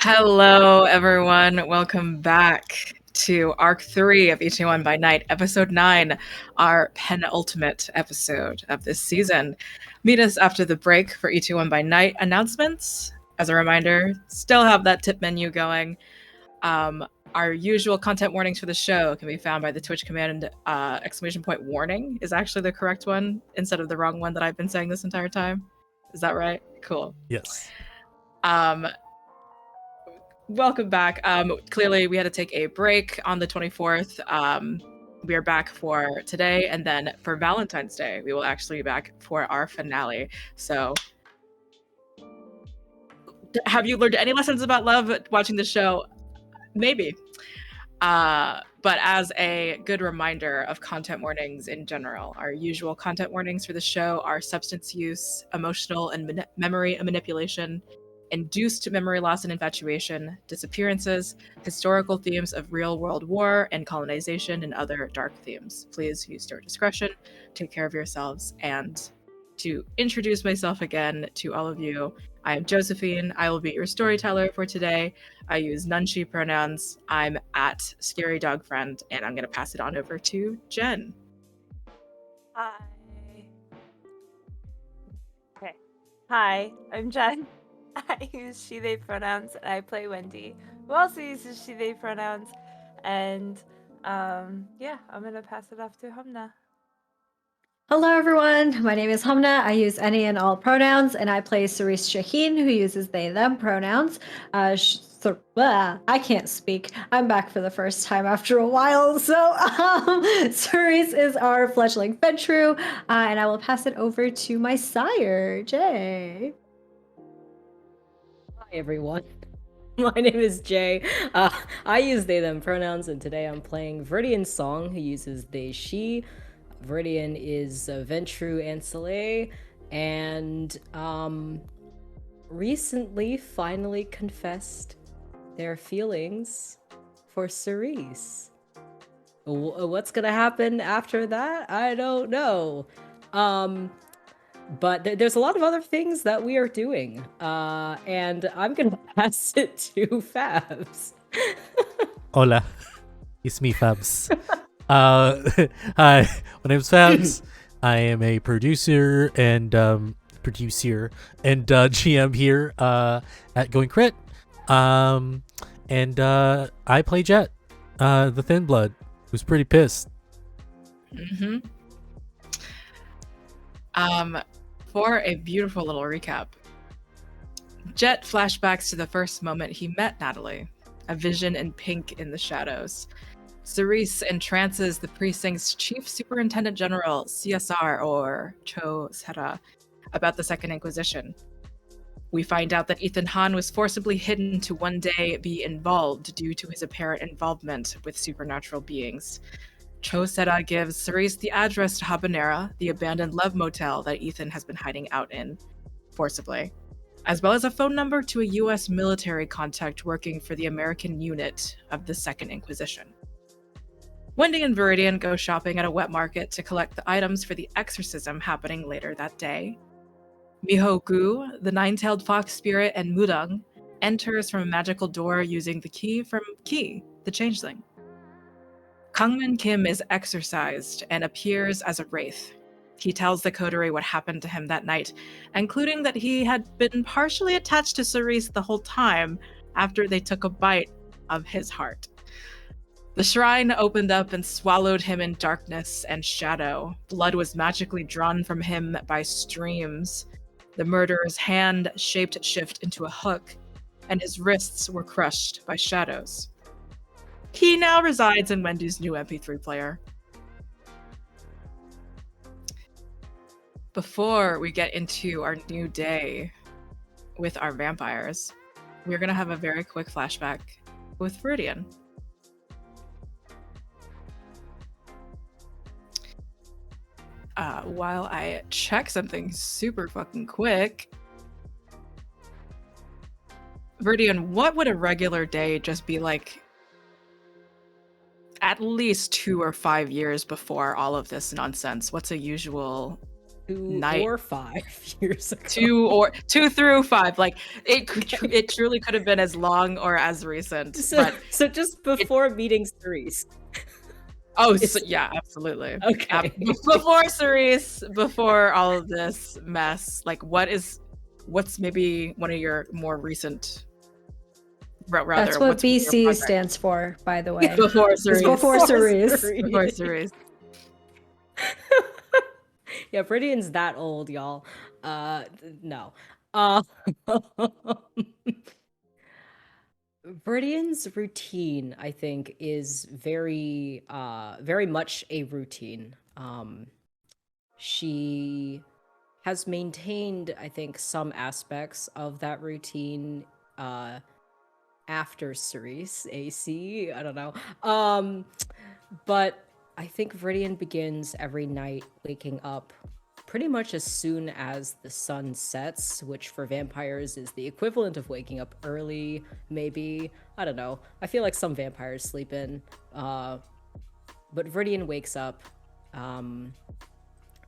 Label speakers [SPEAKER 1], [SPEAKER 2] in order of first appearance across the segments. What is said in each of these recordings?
[SPEAKER 1] Hello, everyone. Welcome back to Arc 3 of Itaewon by Night, Episode 9, our penultimate episode of this season. Meet us after the break for Itaewon by Night announcements. As a reminder, still have that tip menu going. Our usual content warnings for the show can be found by the Twitch command !warning is actually the correct one instead of the wrong one that I've been saying this entire time. Is that right? Cool.
[SPEAKER 2] Yes.
[SPEAKER 1] Welcome back. Clearly, we had to take a break on the 24th. We are back for today, and then for Valentine's Day, we will actually be back for our finale. So, have you learned any lessons about love watching the show? Maybe. But as a good reminder of content warnings in general, our usual content warnings for the show are substance use, emotional and memory manipulation, induced memory loss and infatuation, disappearances, historical themes of real-world war and colonization, and other dark themes. Please use your discretion, take care of yourselves, and to introduce myself again to all of you, I am Josephine. I will be your storyteller for today. I use none-she pronouns. I'm at Scary Dog Friend, and I'm going to pass it on over to Jen.
[SPEAKER 3] Hi. Okay. Hi, I'm Jen. I use she, they pronouns, and I play Wendy, who also uses she, they pronouns. And yeah, I'm going to pass it off to Hamna.
[SPEAKER 4] Hello everyone, my name is Hamna. I use any and all pronouns, and I play Cerise Shaheen, who uses they, them pronouns. I can't speak. I'm back for the first time after a while. So Cerise is our fledgling Fentru, and I will pass it over to my sire, Jay.
[SPEAKER 5] Hi everyone, my name is Jay. I use they, them pronouns, and today I'm playing Viridian Song, who uses they, she. Viridian is Ventru and Soleil, and recently finally confessed their feelings for Cerise. What's gonna happen after that? I don't know. But there's a lot of other things that we are doing, and I'm gonna pass it to Fabs.
[SPEAKER 2] Hola. It's me, Fabs. Hi, my name's Fabs. I am a producer and GM here at Going Crit. And I play Jet, the Thin Blood, who's pretty pissed.
[SPEAKER 1] For a beautiful little recap, Jet flashbacks to the first moment he met Natalie, a vision in pink in the shadows. Cerise entrances the precinct's chief superintendent general, CSR, or Cho Sera, about the Second Inquisition. We find out that Ethan Han was forcibly hidden to one day be involved due to his apparent involvement with supernatural beings. Cho Sera gives Cerise the address to Habanera, the abandoned love motel that Ethan has been hiding out in, forcibly, as well as a phone number to a US military contact working for the American unit of the Second Inquisition. Wendy and Viridian go shopping at a wet market to collect the items for the exorcism happening later that day. Miho Gu, the nine-tailed fox spirit, and Mudang enters from a magical door using the key from Ki, the changeling. Kangmin Kim is exorcised and appears as a wraith. He tells the coterie what happened to him that night, including that he had been partially attached to Cerise the whole time after they took a bite of his heart. The shrine opened up and swallowed him in darkness and shadow. Blood was magically drawn from him by streams. The murderer's hand shaped shift into a hook, and his wrists were crushed by shadows. He now resides in Wendy's new MP3 player. Before we get into our new day with our vampires, we're going to have a very quick flashback with Viridian. While I check something super fucking quick, Viridian, what would a regular day just be like at least 2 or 5 years before all of this nonsense? What's a usual
[SPEAKER 5] 2
[SPEAKER 1] night.
[SPEAKER 5] or 5 years ago.
[SPEAKER 1] 2 through 5. Like it truly could have been as long or as recent.
[SPEAKER 5] So just before meeting Cerise.
[SPEAKER 1] Yeah, absolutely.
[SPEAKER 5] Okay.
[SPEAKER 1] Before Cerise, before all of this mess, like what's maybe one of your more recent rather
[SPEAKER 4] That's what
[SPEAKER 1] what's your
[SPEAKER 4] BC
[SPEAKER 1] project?
[SPEAKER 4] stands for, by the way.
[SPEAKER 1] Before
[SPEAKER 4] It's
[SPEAKER 1] Cerise.
[SPEAKER 4] before Cerise.
[SPEAKER 1] Before Cerise.
[SPEAKER 5] Yeah, Viridian's that old, y'all. No. Viridian's routine, I think, is very much a routine. She has maintained, I think, some aspects of that routine after Cerise AC. I don't know. But I think Viridian begins every night waking up pretty much as soon as the sun sets, which for vampires is the equivalent of waking up early, maybe. I don't know. I feel like some vampires sleep in. But Viridian wakes up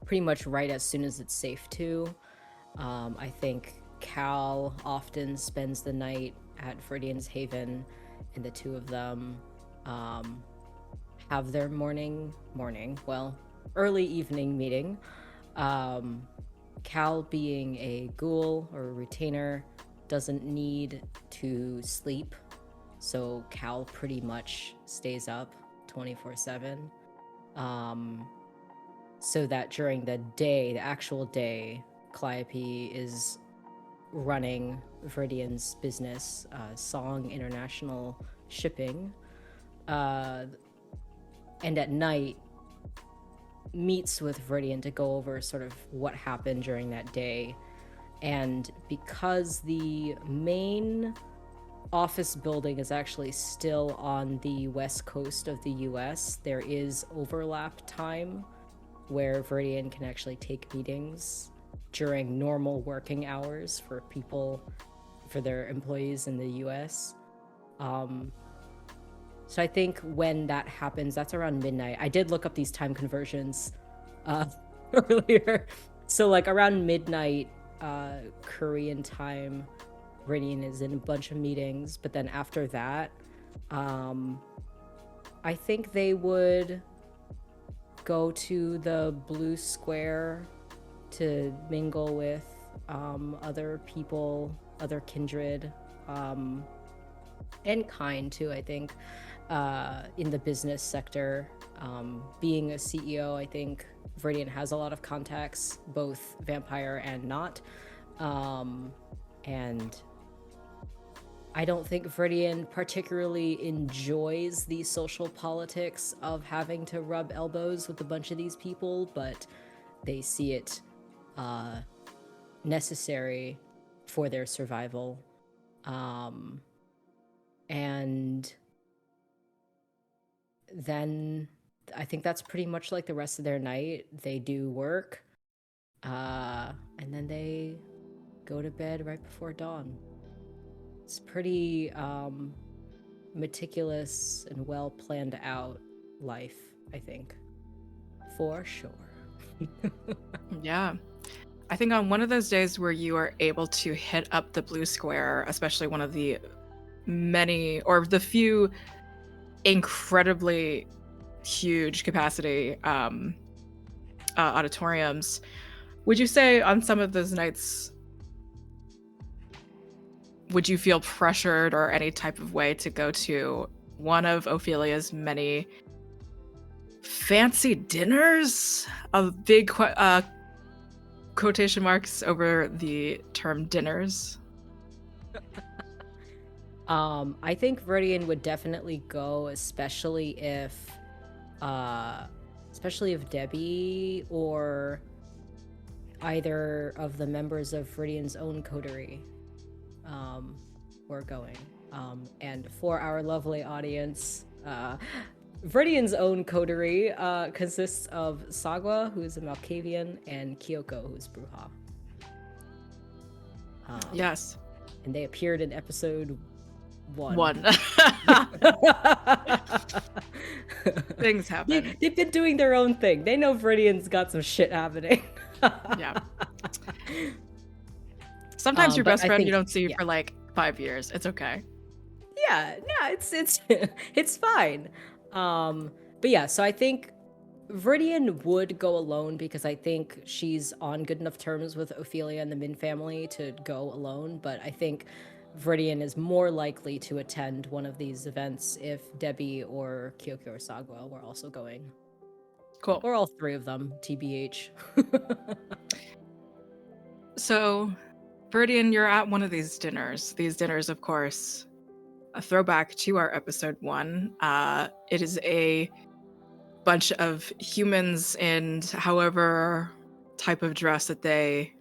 [SPEAKER 5] pretty much right as soon as it's safe to. I think Cal often spends the night at Viridian's Haven, and the two of them have their early evening meeting. Cal, being a ghoul or a retainer, doesn't need to sleep, so Cal pretty much stays up 24/7. So that during the day, the actual day, Calliope is running Viridian's business, Song International Shipping, and at night meets with Viridian to go over sort of what happened during that day. And because the main office building is actually still on the west coast of the US, there is overlap time where Viridian can actually take meetings during normal working hours for their employees in the US. So I think when that happens, that's around midnight. I did look up these time conversions earlier. So like around midnight Korean time, Viridian is in a bunch of meetings, but then after that, I think they would go to the Blue Square to mingle with other people, other kindred, and kind too, I think, in the business sector. Being a CEO, I think Viridian has a lot of contacts, both vampire and not. And I don't think Viridian particularly enjoys the social politics of having to rub elbows with a bunch of these people, but they see it necessary for their survival. And then I think that's pretty much like the rest of their night. They do work, and then they go to bed right before dawn. It's pretty meticulous and well planned out life, I think, for sure.
[SPEAKER 1] Yeah. I think on one of those days where you are able to hit up the Blue Square, especially one of the many or the few incredibly huge capacity auditoriums, would you say on some of those nights, would you feel pressured or any type of way to go to one of Ophelia's many fancy dinners? A big quotation marks over the term dinners.
[SPEAKER 5] I think Viridian would definitely go, especially if Debbie or either of the members of Viridian's own coterie were going. And for our lovely audience, Viridian's own coterie consists of Sagwa, who is a Malkavian, and Kyoko, who is Bruja.
[SPEAKER 1] Yes.
[SPEAKER 5] And they appeared in episode 1.
[SPEAKER 1] Things happen.
[SPEAKER 5] They've been doing their own thing. They know Viridian's got some shit happening.
[SPEAKER 1] Yeah. Sometimes your
[SPEAKER 5] But
[SPEAKER 1] best
[SPEAKER 5] I
[SPEAKER 1] friend you
[SPEAKER 5] think-
[SPEAKER 1] don't see
[SPEAKER 5] yeah.
[SPEAKER 1] for like 5 years. It's okay.
[SPEAKER 5] Yeah, it's it's fine. But yeah, so I think Viridian would go alone because I think she's on good enough terms with Ophelia and the Min family to go alone, but I think Viridian is more likely to attend one of these events if Debbie or Kyoko or Sagwa were also going.
[SPEAKER 1] Cool.
[SPEAKER 5] Or all three of them, TBH.
[SPEAKER 1] So, Viridian, you're at one of these dinners. These dinners, of course, a throwback to our episode 1. It is a bunch of humans in however type of dress that they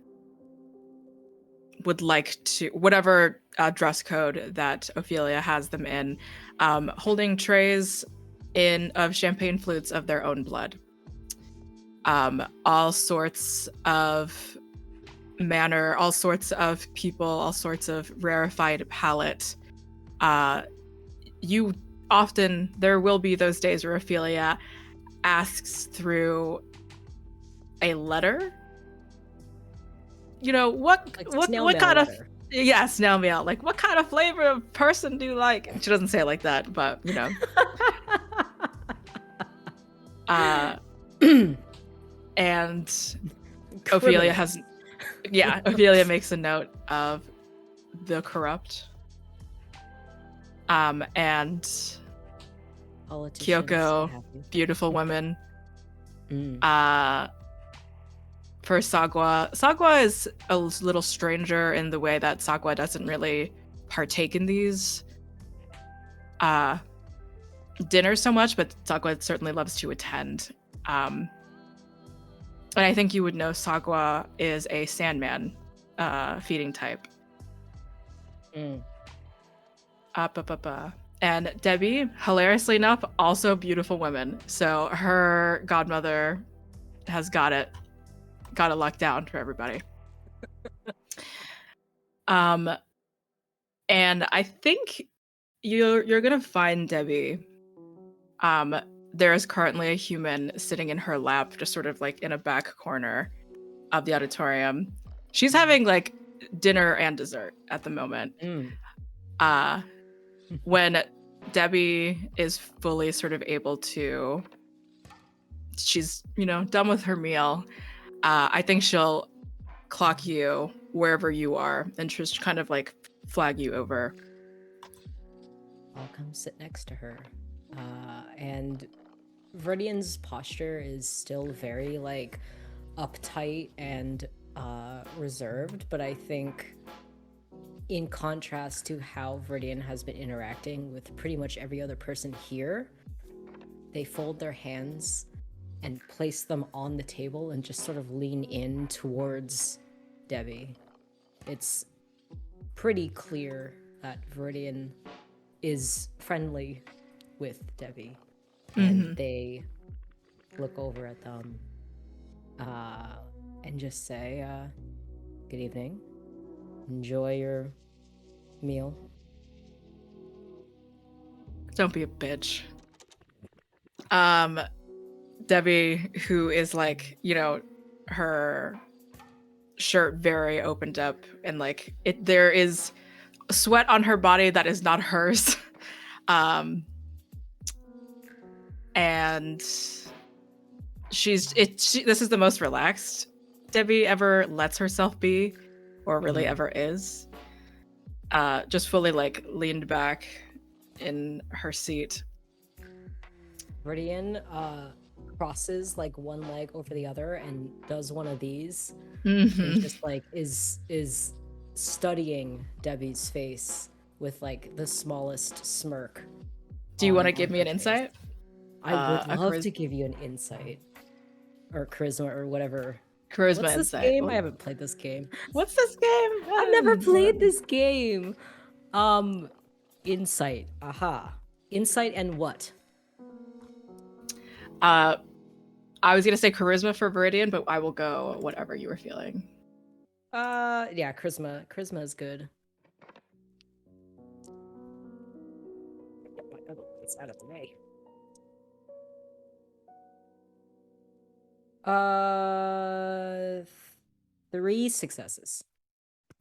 [SPEAKER 1] would like to, whatever dress code that Ophelia has them in, holding trays of champagne flutes of their own blood. All sorts of manner, all sorts of people, all sorts of rarefied palate. There will be those days where Ophelia asks through a letter. You know, what kind of snail mail. Like, what kind of flavor of person do you like? She doesn't say it like that, but you know. And Ophelia Ophelia makes a note of the corrupt. And Kyoko, beautiful women. For Sagwa is a little stranger in the way that Sagwa doesn't really partake in these dinners so much, but Sagwa certainly loves to attend. And I think you would know Sagwa is a Sandman feeding type. And Debbie, hilariously enough, also beautiful women. So her godmother has got it locked down for everybody. And I think you're gonna find Debbie. There is currently a human sitting in her lap, just sort of like in a back corner of the auditorium. She's having like dinner and dessert at the moment. When Debbie is fully sort of able to, she's, done with her meal, I think she'll clock you wherever you are and just kind of like flag you over.
[SPEAKER 5] I'll come sit next to her. And Viridian's posture is still very like uptight and reserved, but I think in contrast to how Viridian has been interacting with pretty much every other person here, they fold their hands and place them on the table and just sort of lean in towards Debbie. It's pretty clear that Viridian is friendly with Debbie, and they look over at them and just say, good evening. Enjoy your meal.
[SPEAKER 1] Don't be a bitch. Debbie, who is like, her shirt very opened up and like there is sweat on her body that is not hers. And this is the most relaxed Debbie ever lets herself be, or really ever is. Just fully like leaned back in her seat.
[SPEAKER 5] Viridian crosses like one leg over the other and does one of these,
[SPEAKER 1] Mm-hmm.
[SPEAKER 5] and just like is studying Debbie's face with like the smallest smirk.
[SPEAKER 1] Do you want to give
[SPEAKER 5] on
[SPEAKER 1] me
[SPEAKER 5] her
[SPEAKER 1] an
[SPEAKER 5] face.
[SPEAKER 1] insight?
[SPEAKER 5] I would love to give you an insight or charisma or whatever.
[SPEAKER 1] Charisma
[SPEAKER 5] What's this
[SPEAKER 1] insight.
[SPEAKER 5] game? I haven't played this game.
[SPEAKER 1] What's this game?
[SPEAKER 5] I've never played this game. Insight. Aha. Insight and what?
[SPEAKER 1] I was gonna say charisma for Viridian, but I will go whatever you were feeling.
[SPEAKER 5] Yeah, charisma. Charisma is good. Get my other ones out of the way. 13. 3 successes.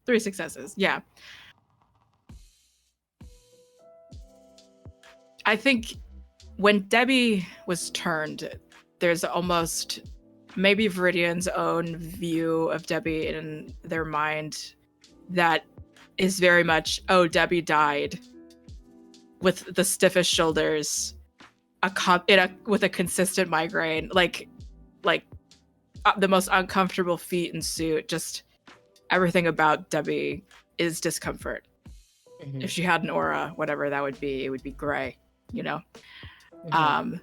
[SPEAKER 1] 3 successes. Yeah. I think when Debbie was turned, there's almost maybe Viridian's own view of Debbie in their mind that is very much, oh, Debbie died with the stiffest shoulders, with a consistent migraine, like the most uncomfortable feet and suit. Just everything about Debbie is discomfort.
[SPEAKER 5] Mhm.
[SPEAKER 1] If she had an aura, whatever that would be, it would be gray, you know?
[SPEAKER 5] Mhm.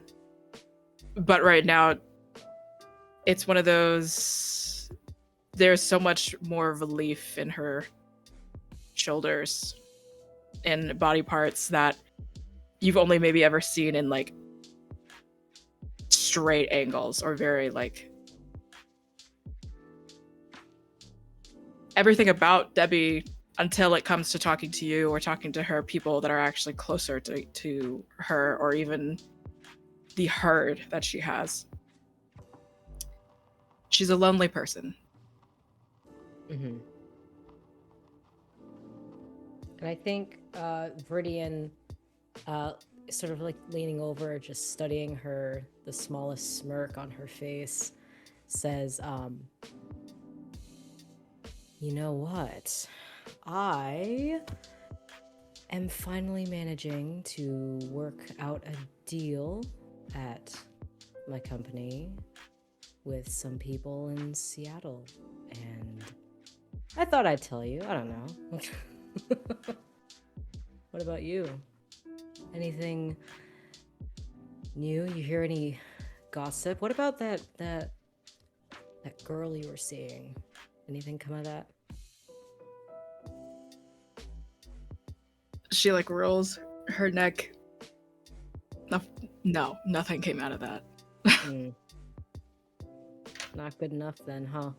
[SPEAKER 1] But right now, it's one of those, there's so much more relief in her shoulders and body parts that you've only maybe ever seen in like straight angles or very like everything about Debbie until it comes to talking to you or talking to her people that are actually closer to her, or even the herd that she has. She's a lonely person.
[SPEAKER 5] Mhm. And I think Viridian, sort of like leaning over, just studying her, the smallest smirk on her face, says, you know what? I am finally managing to work out a deal at my company with some people in Seattle, and I thought I'd tell you. I don't know. What about you? Anything new? You hear any gossip? What about that girl you were seeing? Anything come of that?
[SPEAKER 1] She like rolls her neck. No, nothing came out of that.
[SPEAKER 5] Not good enough then, huh?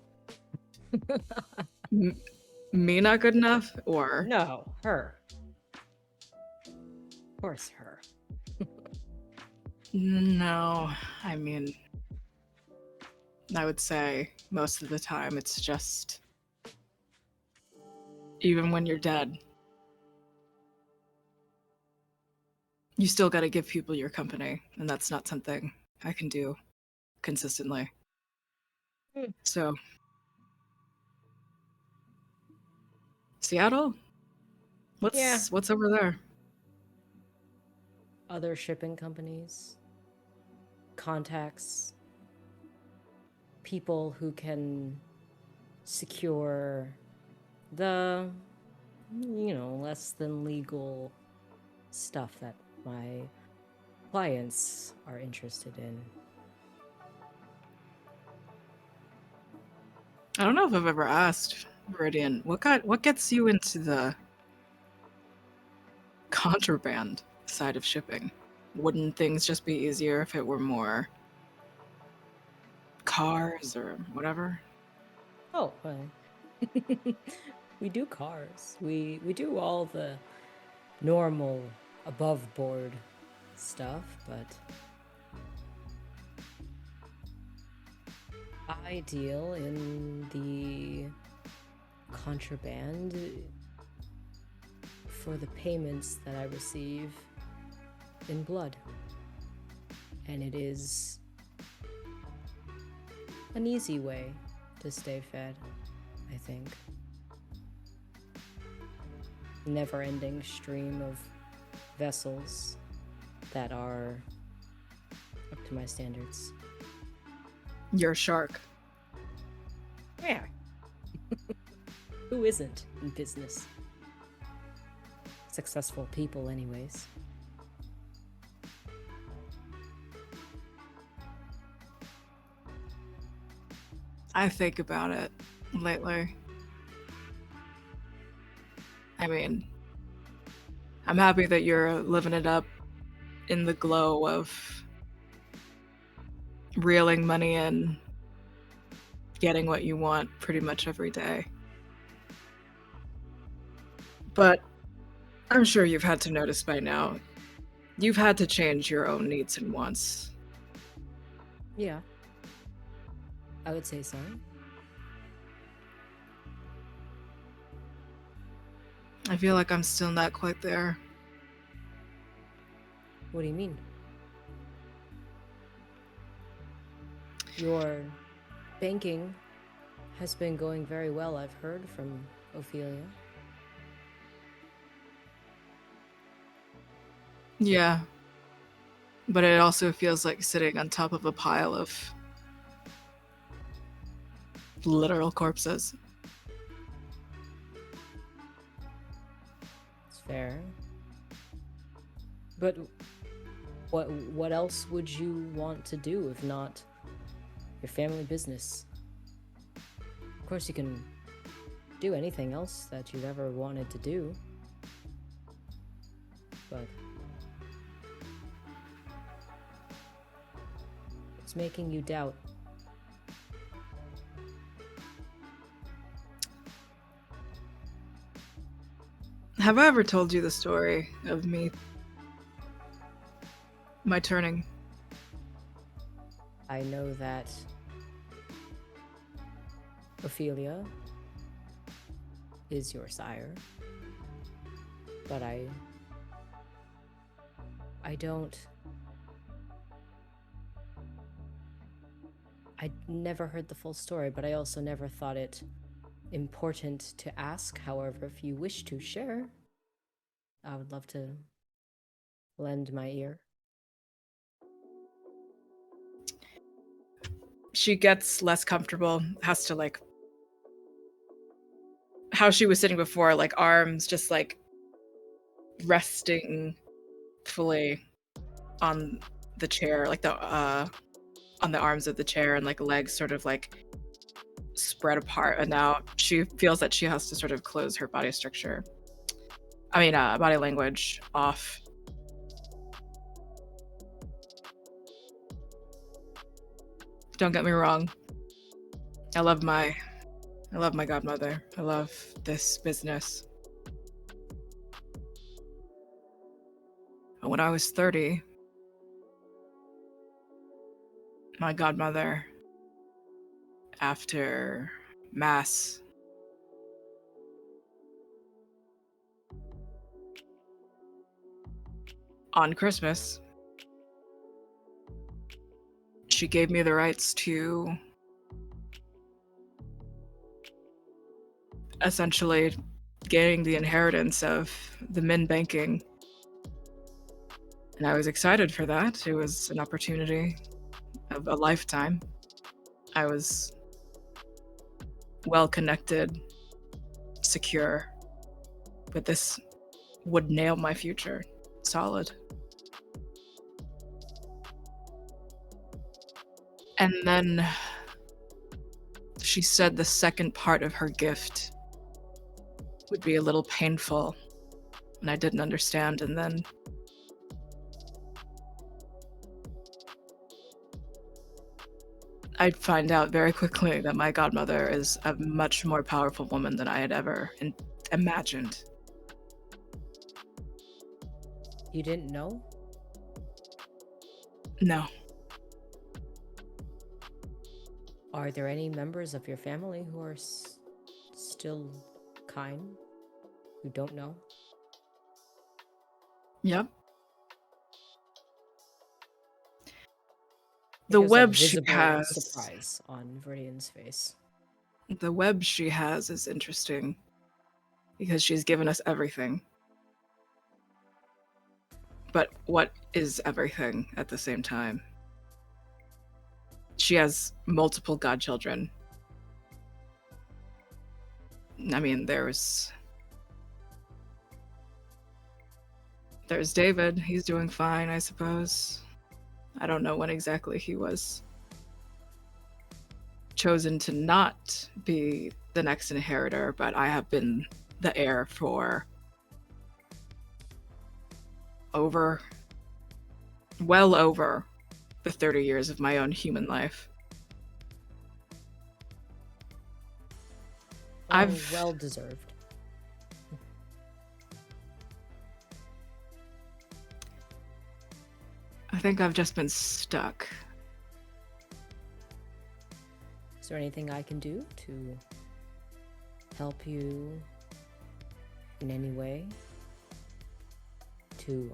[SPEAKER 1] Me not good enough, or
[SPEAKER 5] No, her. Of course, her.
[SPEAKER 1] no? I mean, I would say most of the time it's just, even when you're dead, you still got to give people your company, and that's not something I can do consistently. So, Seattle? What's over there?
[SPEAKER 5] Other shipping companies, contacts, people who can secure the, less than legal stuff that my clients are interested in.
[SPEAKER 1] I don't know if I've ever asked Viridian, what gets you into the contraband side of shipping? Wouldn't things just be easier if it were more cars or whatever?
[SPEAKER 5] Oh, we do cars. We do all the normal above board stuff, but I deal in the contraband for the payments that I receive in blood. And it is an easy way to stay fed, I think. Never-ending stream of vessels that are up to my standards.
[SPEAKER 1] You're a shark.
[SPEAKER 5] Yeah. Who isn't in business? Successful people, anyways.
[SPEAKER 1] I think about it lately. I mean, I'm happy that you're living it up in the glow of reeling money in, getting what you want pretty much every day. But I'm sure you've had to notice by now, you've had to change your own needs and wants.
[SPEAKER 5] Yeah. I would say so.
[SPEAKER 1] I feel like I'm still not quite there.
[SPEAKER 5] What do you mean? Your banking has been going very well, I've heard from Ophelia.
[SPEAKER 1] Yeah. But it also feels like sitting on top of a pile of literal corpses.
[SPEAKER 5] It's fair. But what else would you want to do if not your family business? Of course, you can do anything else that you've ever wanted to do, but it's making you doubt.
[SPEAKER 1] Have I ever told you the story of my turning?
[SPEAKER 5] I know that Ophelia is your sire, but I never heard the full story, but I also never thought it important to ask. However, if you wish to share, I would love to lend my ear.
[SPEAKER 1] She gets less comfortable, has to like how she was sitting before, like arms just like resting fully on the chair, like on the arms of the chair, and like legs sort of like spread apart, and now she feels that she has to sort of close her body structure. Body language off. Don't get me wrong. I love my godmother. I love this business. But when I was 30, my godmother, after Mass, on Christmas, she gave me the rights to essentially getting the inheritance of the Min banking. And I was excited for that. It was an opportunity of a lifetime. I was well connected, secure, but this would nail my future solid. And then she said the second part of her gift would be a little painful, and I didn't understand. And then I'd find out very quickly that my godmother is a much more powerful woman than I had ever imagined.
[SPEAKER 5] You didn't know?
[SPEAKER 1] No.
[SPEAKER 5] Are there any members of your family who are still kind, who don't know?
[SPEAKER 1] Yep. The
[SPEAKER 5] There's
[SPEAKER 1] web
[SPEAKER 5] a
[SPEAKER 1] she
[SPEAKER 5] visible
[SPEAKER 1] has.
[SPEAKER 5] surprise on Viridian's face.
[SPEAKER 1] The web she has is interesting because she's given us everything. But what is everything at the same time? She has multiple godchildren. I mean, there's David. He's doing fine, I suppose. I don't know when exactly he was chosen to not be the next inheritor, but I have been the heir for well over the 30 years of my own human life.
[SPEAKER 5] Well deserved.
[SPEAKER 1] I think I've just been stuck.
[SPEAKER 5] Is there anything I can do to help you in any way to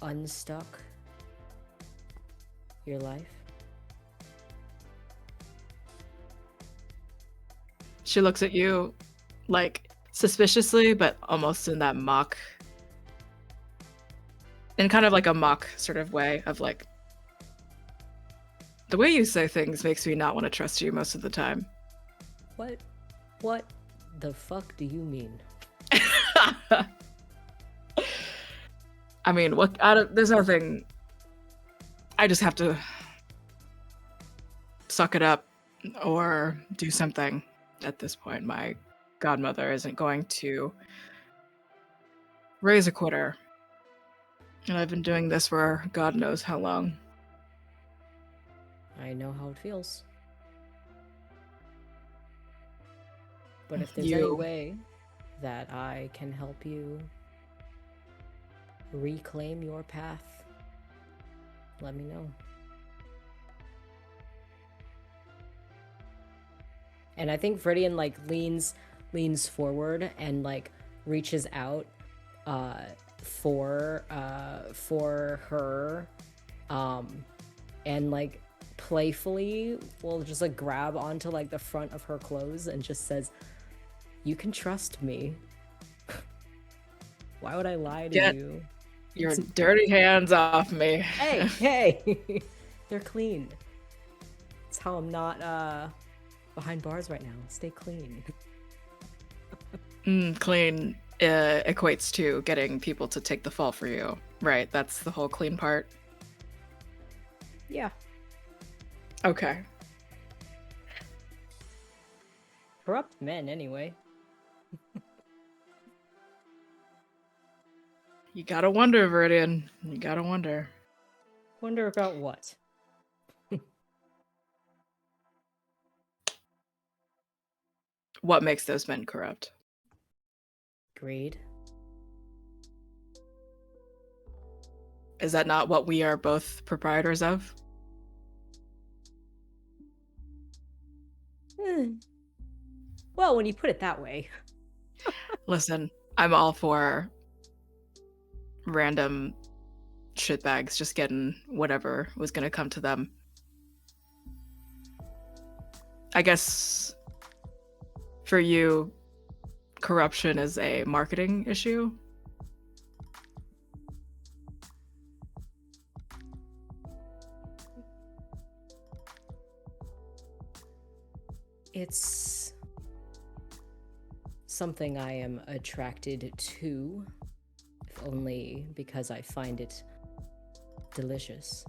[SPEAKER 5] unstuck your life?
[SPEAKER 1] She looks at you, like, suspiciously, but almost in that mock, in kind of like a mock sort of way of like, the way you say things makes me not want to trust you most of the time.
[SPEAKER 5] What the fuck do you mean?
[SPEAKER 1] I mean, there's nothing. I just have to suck it up or do something at this point. My godmother isn't going to raise a quitter. And I've been doing this for God knows how long.
[SPEAKER 5] I know how it feels. But if there's
[SPEAKER 1] You-
[SPEAKER 5] any way that I can help you reclaim your path, let me know. And I think Viridian like leans forward and like reaches out for her and like playfully will just like grab onto like the front of her clothes and just says, "You can trust me." Why would I lie to
[SPEAKER 1] Get
[SPEAKER 5] you?
[SPEAKER 1] your dirty hands off me.
[SPEAKER 5] Hey, they're clean. That's how I'm not behind bars right now. Stay clean.
[SPEAKER 1] Clean equates to getting people to take the fall for you. Right, that's the whole clean part.
[SPEAKER 5] Yeah.
[SPEAKER 1] Okay.
[SPEAKER 5] Corrupt men, anyway.
[SPEAKER 1] You gotta wonder, Viridian. You gotta wonder.
[SPEAKER 5] Wonder about what?
[SPEAKER 1] What makes those men corrupt?
[SPEAKER 5] Greed.
[SPEAKER 1] Is that not what we are both proprietors of?
[SPEAKER 5] Well, when you put it that way.
[SPEAKER 1] Listen, I'm all for random shitbags just getting whatever was gonna come to them. I guess for you, corruption is a marketing issue.
[SPEAKER 5] It's something I am attracted to, if only because I find it delicious.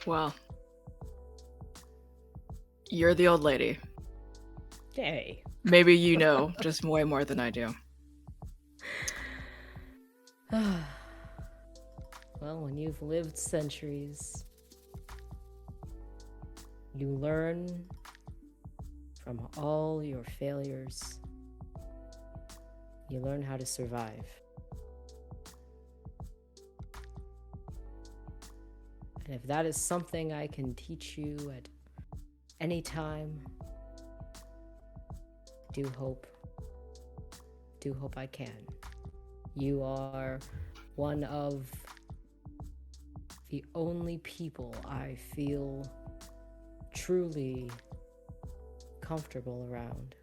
[SPEAKER 1] Well, you're the old lady.
[SPEAKER 5] Hey.
[SPEAKER 1] Maybe you know just way more than I do.
[SPEAKER 5] Well, when you've lived centuries, you learn from all your failures. You learn how to survive. And if that is something I can teach you at any time, do hope I can. You are one of the only people I feel truly comfortable around.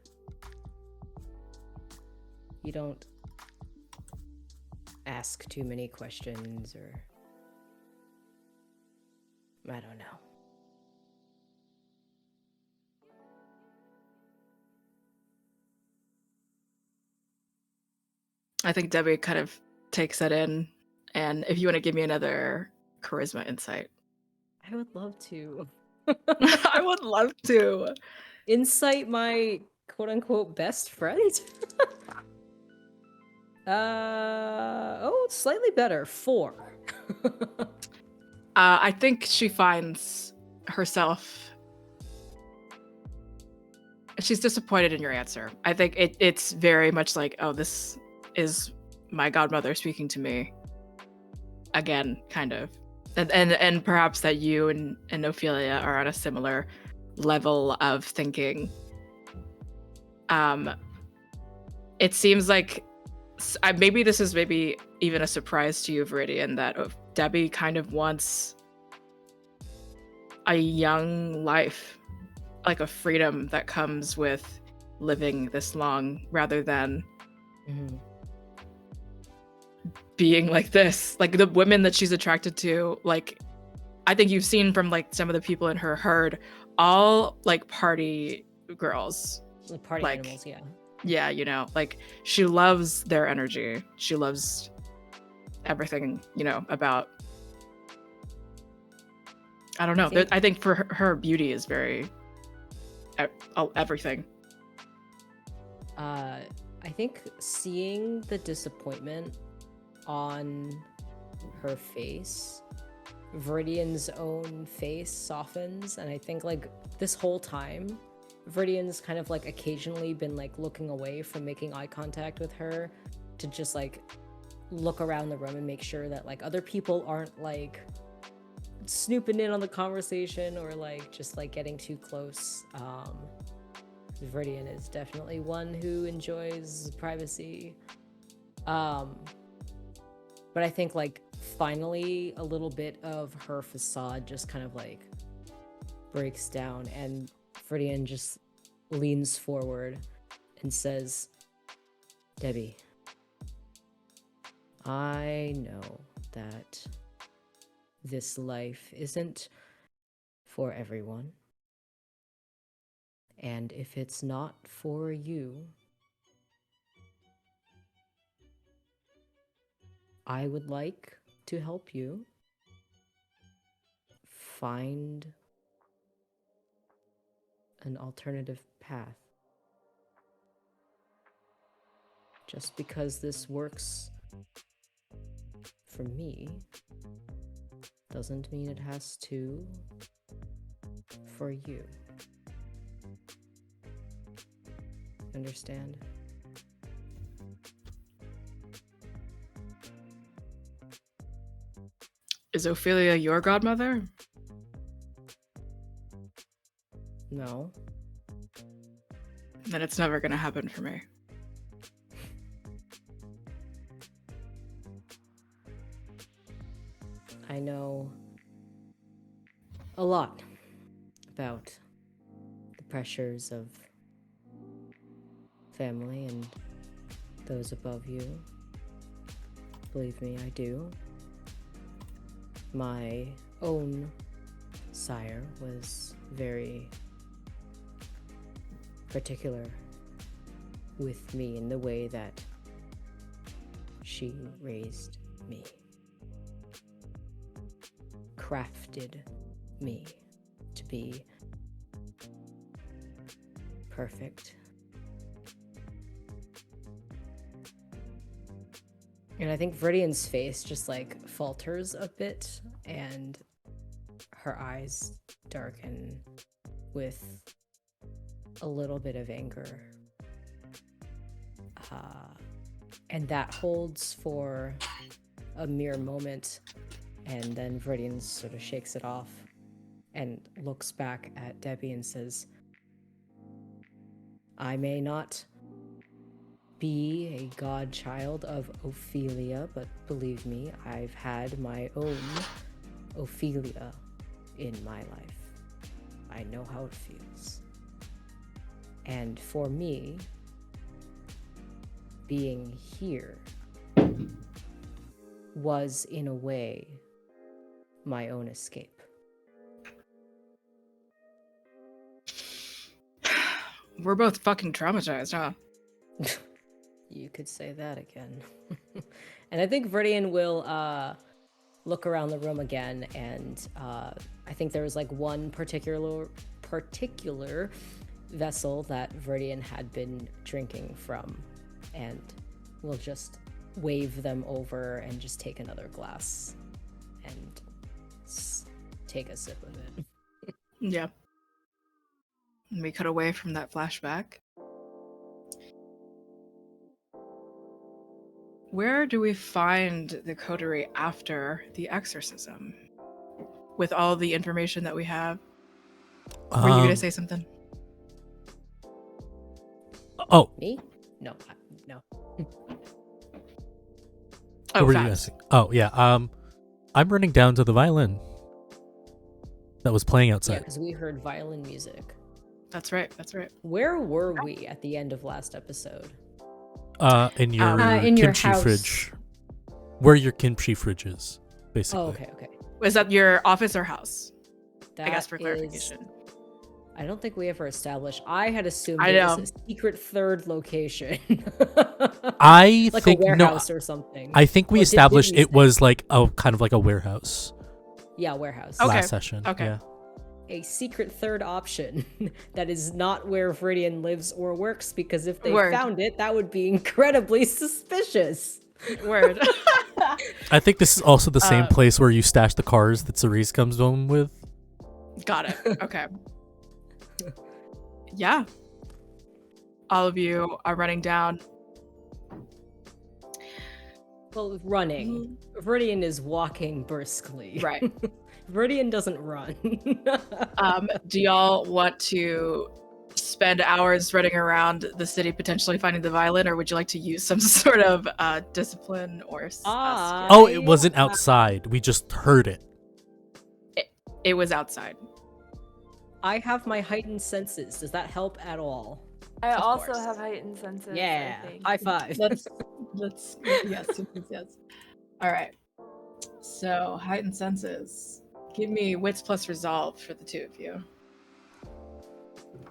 [SPEAKER 5] You don't ask too many questions, or I don't know.
[SPEAKER 1] I think Debbie kind of takes that in. And if you want to give me another charisma insight.
[SPEAKER 5] I would love to.
[SPEAKER 1] I would love to.
[SPEAKER 5] Insight my quote-unquote best friend? Slightly better. 4.
[SPEAKER 1] I think she finds herself. She's disappointed in your answer. I think it's very much like, oh, this is my godmother speaking to me again, kind of. and perhaps that you and Ophelia are on a similar level of thinking. It seems like maybe this is maybe even a surprise to you, Viridian, that Debbie kind of wants a young life, like a freedom that comes with living this long, rather than being like this. Like the women that she's attracted to, like I think you've seen from like some of the people in her herd, all like party girls.
[SPEAKER 5] Like party
[SPEAKER 1] like,
[SPEAKER 5] animals, yeah.
[SPEAKER 1] Yeah, you know, like she loves their energy. She loves everything, you know, about. I don't know. I think for her beauty is very everything.
[SPEAKER 5] I think seeing the disappointment on her face, Viridian's own face softens, and I think like this whole time, Viridian's kind of like occasionally been like looking away from making eye contact with her to just like look around the room and make sure that like other people aren't like snooping in on the conversation or like just like getting too close. Viridian is definitely one who enjoys privacy. But I think like finally a little bit of her facade just kind of like breaks down, and Viridian just leans forward and says, Debbie, I know that this life isn't for everyone. And if it's not for you, I would like to help you find an alternative path. Just because this works for me doesn't mean it has to for you. Understand?
[SPEAKER 1] Is Ophelia your godmother?
[SPEAKER 5] No.
[SPEAKER 1] Then it's never gonna happen for me.
[SPEAKER 5] I know a lot about the pressures of family and those above you. Believe me, I do. My own sire was very particular with me in the way that she raised me, crafted me to be perfect. And I think Viridian's face just like falters a bit, and her eyes darken with a little bit of anger. And that holds for a mere moment, and then Viridian sort of shakes it off and looks back at Debbie and says, I may not be a godchild of Ophelia, but believe me, I've had my own Ophelia in my life. I know how it feels. And for me, being here was, in a way, my own escape.
[SPEAKER 1] We're both fucking traumatized, huh?
[SPEAKER 5] You could say that again. And I think Viridian will look around the room again, and I think there was like one particular vessel that Viridian had been drinking from, and we'll just wave them over and just take another glass and take a sip of it.
[SPEAKER 1] Yeah. And we cut away from that flashback. Where do we find the coterie after the exorcism? with all the information that we have? Were you gonna say something?
[SPEAKER 2] Oh,
[SPEAKER 5] Me? No. No.
[SPEAKER 2] what were you
[SPEAKER 1] Fabs.
[SPEAKER 2] asking? Oh, yeah. I'm running down to the violin that was playing
[SPEAKER 5] Yeah,
[SPEAKER 2] outside.
[SPEAKER 5] because we heard violin music.
[SPEAKER 1] That's right. That's right.
[SPEAKER 5] Where were we at the end of last episode?
[SPEAKER 2] In your
[SPEAKER 4] in your
[SPEAKER 2] kimchi
[SPEAKER 4] house.
[SPEAKER 2] fridge, where your kimchi fridge is, basically.
[SPEAKER 5] Oh, okay.
[SPEAKER 1] Was that your office or house?
[SPEAKER 5] That
[SPEAKER 1] I guess for
[SPEAKER 5] is-
[SPEAKER 1] clarification.
[SPEAKER 5] I don't think we ever established. I had assumed
[SPEAKER 1] I
[SPEAKER 5] it was
[SPEAKER 1] know.
[SPEAKER 5] a secret third location.
[SPEAKER 2] I
[SPEAKER 5] like
[SPEAKER 2] think
[SPEAKER 5] a warehouse or something.
[SPEAKER 2] I think we
[SPEAKER 5] Or did
[SPEAKER 2] established
[SPEAKER 5] we
[SPEAKER 2] it was like a kind of like a warehouse
[SPEAKER 5] Yeah, warehouse.
[SPEAKER 1] Okay.
[SPEAKER 2] last session.
[SPEAKER 1] Okay.
[SPEAKER 2] Yeah.
[SPEAKER 5] A secret third option that is not where Viridian lives or works, because if they
[SPEAKER 1] Word.
[SPEAKER 5] found it, that would be incredibly suspicious.
[SPEAKER 1] Word.
[SPEAKER 2] I think this is also the same
[SPEAKER 1] Uh,
[SPEAKER 2] place where you stash the cars that Cerise comes home with.
[SPEAKER 1] Got it. Okay. Yeah. All of you are running down.
[SPEAKER 5] Well, running. Viridian is walking briskly.
[SPEAKER 1] Right.
[SPEAKER 5] Viridian doesn't run.
[SPEAKER 1] Do y'all want to spend hours running around the city potentially finding the violin, or would you like to use some sort of discipline or skill?
[SPEAKER 2] Oh, it wasn't outside. We just heard it.
[SPEAKER 1] It was outside.
[SPEAKER 5] I have my heightened senses. Does that help at all?
[SPEAKER 3] I
[SPEAKER 1] Of
[SPEAKER 3] also
[SPEAKER 1] course.
[SPEAKER 3] have heightened senses.
[SPEAKER 5] Yeah.
[SPEAKER 3] I think.
[SPEAKER 5] High five.
[SPEAKER 1] Let's yes. All right. So heightened senses. Give me wits plus resolve for the two of you.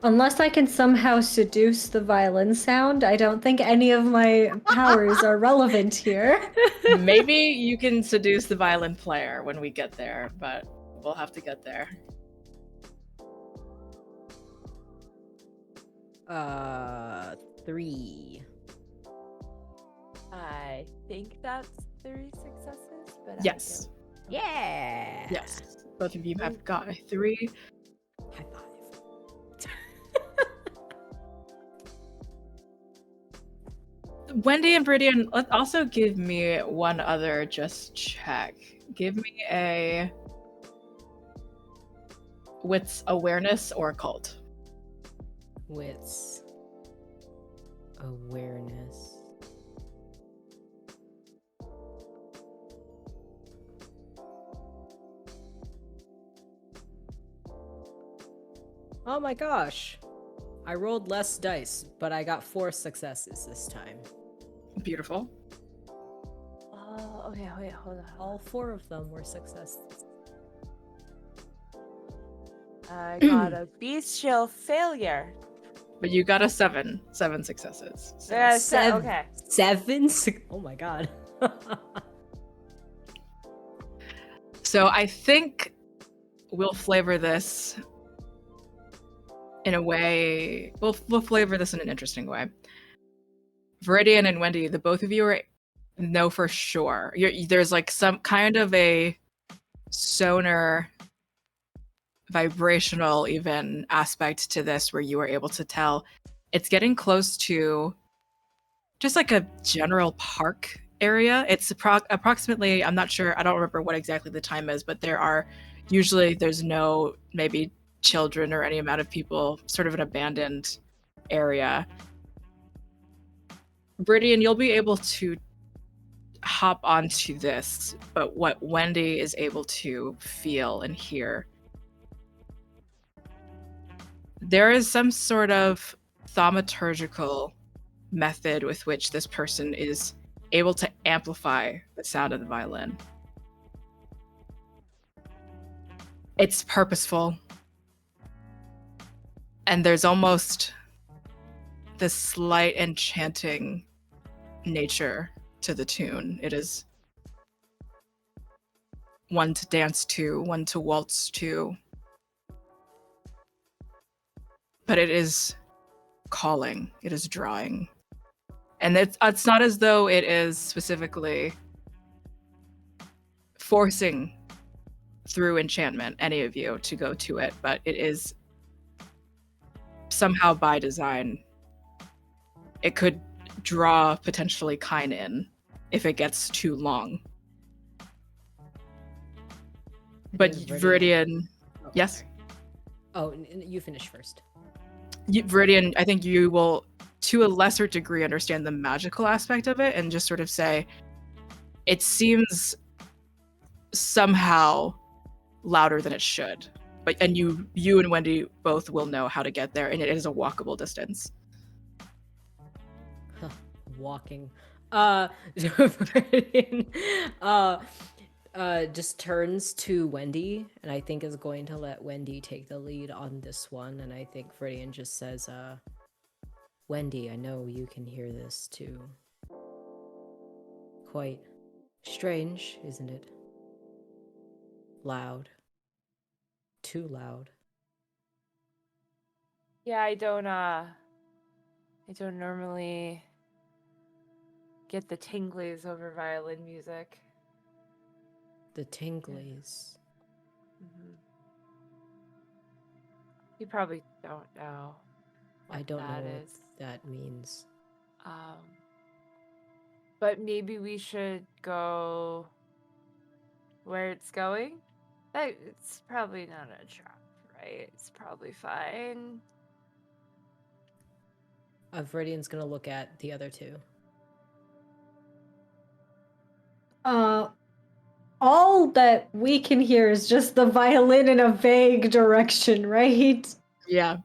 [SPEAKER 4] Unless I can somehow seduce the violin sound, I don't think any of my powers are relevant here.
[SPEAKER 1] Maybe you can seduce the violin player when we get there, but we'll have to get there.
[SPEAKER 5] 3.
[SPEAKER 3] I think that's 3 successes, but
[SPEAKER 1] Yes.
[SPEAKER 5] Yeah.
[SPEAKER 1] Yes. Both of you have got a 3.
[SPEAKER 5] High five.
[SPEAKER 1] Wendy and Viridian, also give me one other just check. Give me a wits awareness or occult.
[SPEAKER 5] Wits. Awareness. Oh my gosh. I rolled less dice, but I got 4 successes this time.
[SPEAKER 1] Beautiful.
[SPEAKER 3] Oh, okay, wait, hold on.
[SPEAKER 5] All 4 of them were successes.
[SPEAKER 3] I got a bestial failure.
[SPEAKER 1] But you got a 7 successes. So
[SPEAKER 3] Yeah,
[SPEAKER 5] Seven.
[SPEAKER 3] okay.
[SPEAKER 5] 7? Oh my god.
[SPEAKER 1] So I think we'll flavor this in a way. We'll flavor this in an interesting way. Viridian and Wendy, the both of you know for sure. There's like some kind of a sonar, vibrational even aspect to this, where you are able to tell it's getting close to just like a general park area. It's approximately, I'm not sure, I don't remember what exactly the time is, but there's no maybe children or any amount of people, sort of an abandoned area. Viridian, you'll be able to hop onto this, but what Wendy is able to feel and hear, there is some sort of thaumaturgical method with which this person is able to amplify the sound of the violin. It's purposeful. And there's almost this slight enchanting nature to the tune. It is one to dance to, one to waltz to. But it is calling, it is drawing. And it's not as though it is specifically forcing through enchantment any of you to go to it, but it is somehow by design. It could draw potentially Kain in if it gets too long. But
[SPEAKER 5] think
[SPEAKER 1] Viridian,
[SPEAKER 5] Oh,
[SPEAKER 1] yes?
[SPEAKER 5] sorry. Oh, you finish first.
[SPEAKER 1] Viridian, I think you will, to a lesser degree, understand the magical aspect of it and just sort of say, it seems somehow louder than it should. And you and Wendy both will know how to get there, and it is a walkable distance.
[SPEAKER 5] Walking. Viridian, just turns to Wendy, and I think is going to let Wendy take the lead on this one. And I think Viridian just says, Wendy, I know you can hear this too. Quite strange, isn't it? Loud. Too loud.
[SPEAKER 3] Yeah, I don't normally get the tinglies over violin music.
[SPEAKER 5] The tinglies.
[SPEAKER 3] Mm-hmm. You probably don't know what
[SPEAKER 5] I don't know
[SPEAKER 3] that
[SPEAKER 5] what
[SPEAKER 3] is.
[SPEAKER 5] that means.
[SPEAKER 3] But maybe we should go where it's going. It's probably not a trap, right? It's probably fine.
[SPEAKER 5] Viridian's gonna look at the other two.
[SPEAKER 4] All that we can hear is just the violin in a vague direction, right?
[SPEAKER 1] Yeah.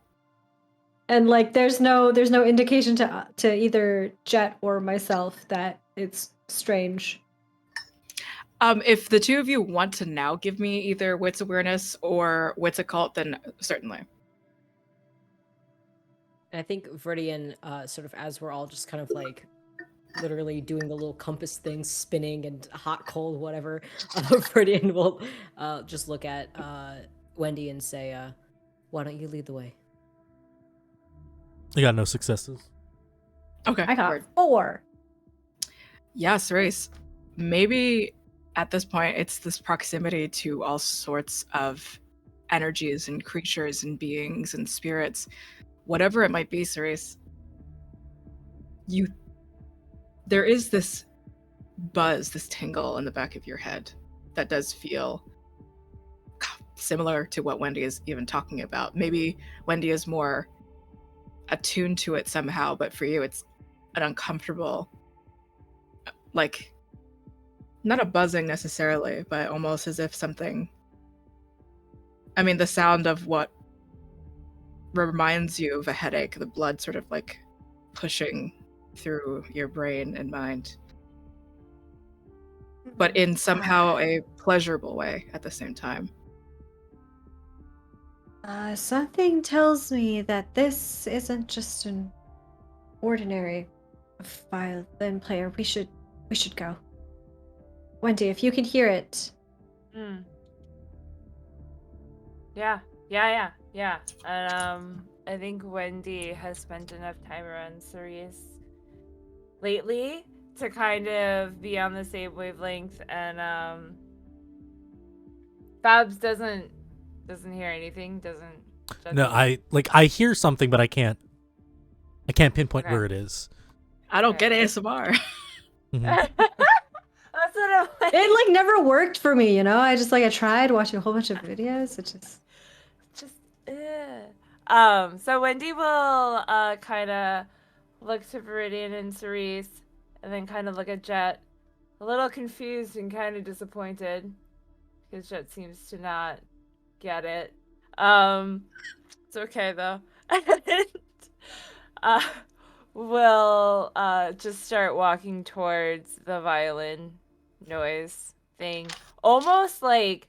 [SPEAKER 4] And like there's no indication to either Jet or myself that it's strange.
[SPEAKER 1] If the two of you want to now give me either wits awareness or wits occult, then certainly.
[SPEAKER 5] And I think Viridian, sort of as we're all just kind of like literally doing the little compass thing, spinning and hot, cold, whatever, Viridian will just look at Wendy and say, why don't you lead the way?
[SPEAKER 2] I got no successes.
[SPEAKER 1] Okay.
[SPEAKER 4] I got
[SPEAKER 1] word.
[SPEAKER 4] 4.
[SPEAKER 1] Yes, Race. Maybe at this point it's this proximity to all sorts of energies and creatures and beings and spirits, whatever it might be, Cerise. There is this buzz, this tingle in the back of your head that does feel similar to what Wendy is even talking about. Maybe Wendy is more attuned to it somehow, but for you it's an uncomfortable, like, not a buzzing necessarily, but almost as if something, I mean, the sound of what reminds you of a headache, the blood sort of like pushing through your brain and mind, but in somehow a pleasurable way at the same time.
[SPEAKER 4] Something tells me that this isn't just an ordinary violin player. We should go. Wendy, if you can hear it.
[SPEAKER 3] Yeah. And I think Wendy has spent enough time around Cerise lately to kind of be on the same wavelength, and Fabs doesn't hear anything, doesn't
[SPEAKER 2] No, I hear something, but I can't pinpoint where it is.
[SPEAKER 1] I don't get ASMR.
[SPEAKER 3] That's what I'm like.
[SPEAKER 4] It like never worked for me, you know? I tried watching a whole bunch of videos. It just
[SPEAKER 3] so Wendy will kind of look to Viridian and Cerise, and then kind of look at Jet, a little confused and kind of disappointed, because Jet seems to not get it. It's okay though. We'll just start walking towards the violin noise thing, almost like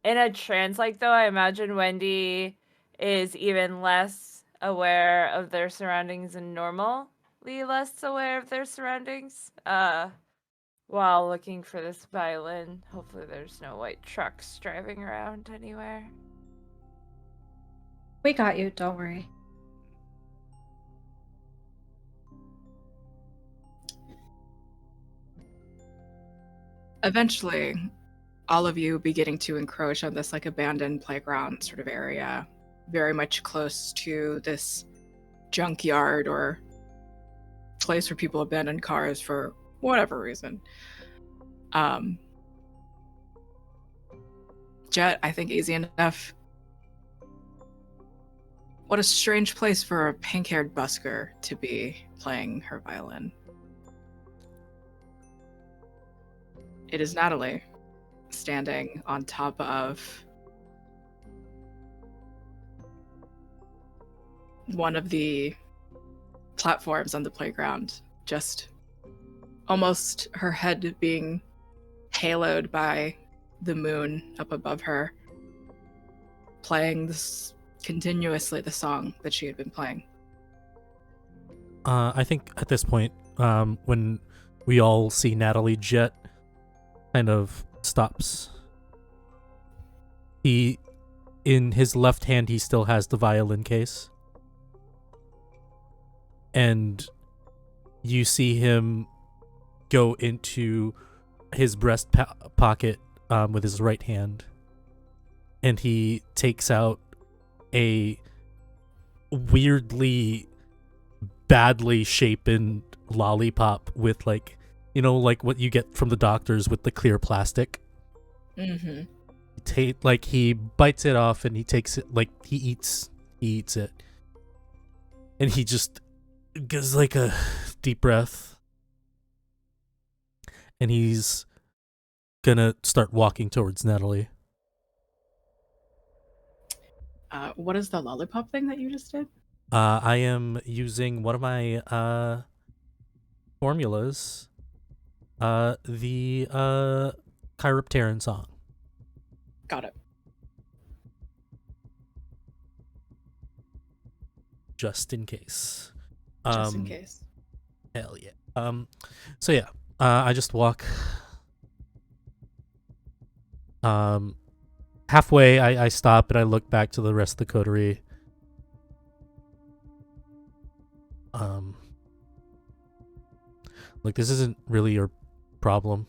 [SPEAKER 3] in a trance. Like, though, I imagine Wendy is even less aware of their surroundings and normally less aware of their surroundings while looking for this violin. Hopefully there's no white trucks driving around anywhere.
[SPEAKER 4] we got you, don't worry.
[SPEAKER 1] Eventually, all of you beginning to encroach on this like abandoned playground sort of area, very much close to this junkyard or place where people abandon cars for whatever reason. Jet, I think easy enough. What a strange place for a pink-haired busker to be playing her violin. It is Natalie, standing on top of one of the platforms on the playground, just almost her head being haloed by the moon up above her, playing this continuously the song that she had been playing.
[SPEAKER 2] I think at this point, when we all see Natalie, Jet kind of stops. He, in his left hand, he still has the violin case. And you see him go into his breast pocket with his right hand. And he takes out a weirdly badly shapen lollipop with like, you know, like what you get from the doctors with the clear plastic.
[SPEAKER 1] Mm-hmm.
[SPEAKER 2] Like he bites it off and he takes it, like he eats it. And he just gives like a deep breath. And he's gonna start walking towards Natalie.
[SPEAKER 1] What is the lollipop thing that you just did?
[SPEAKER 2] I am using one of my formulas, the Chiropteran song.
[SPEAKER 1] Got it.
[SPEAKER 2] Just in case.
[SPEAKER 1] Just in case.
[SPEAKER 2] Hell yeah. So yeah, I just walk. Halfway, I stop and I look back to the rest of the coterie. Like this isn't really your problem.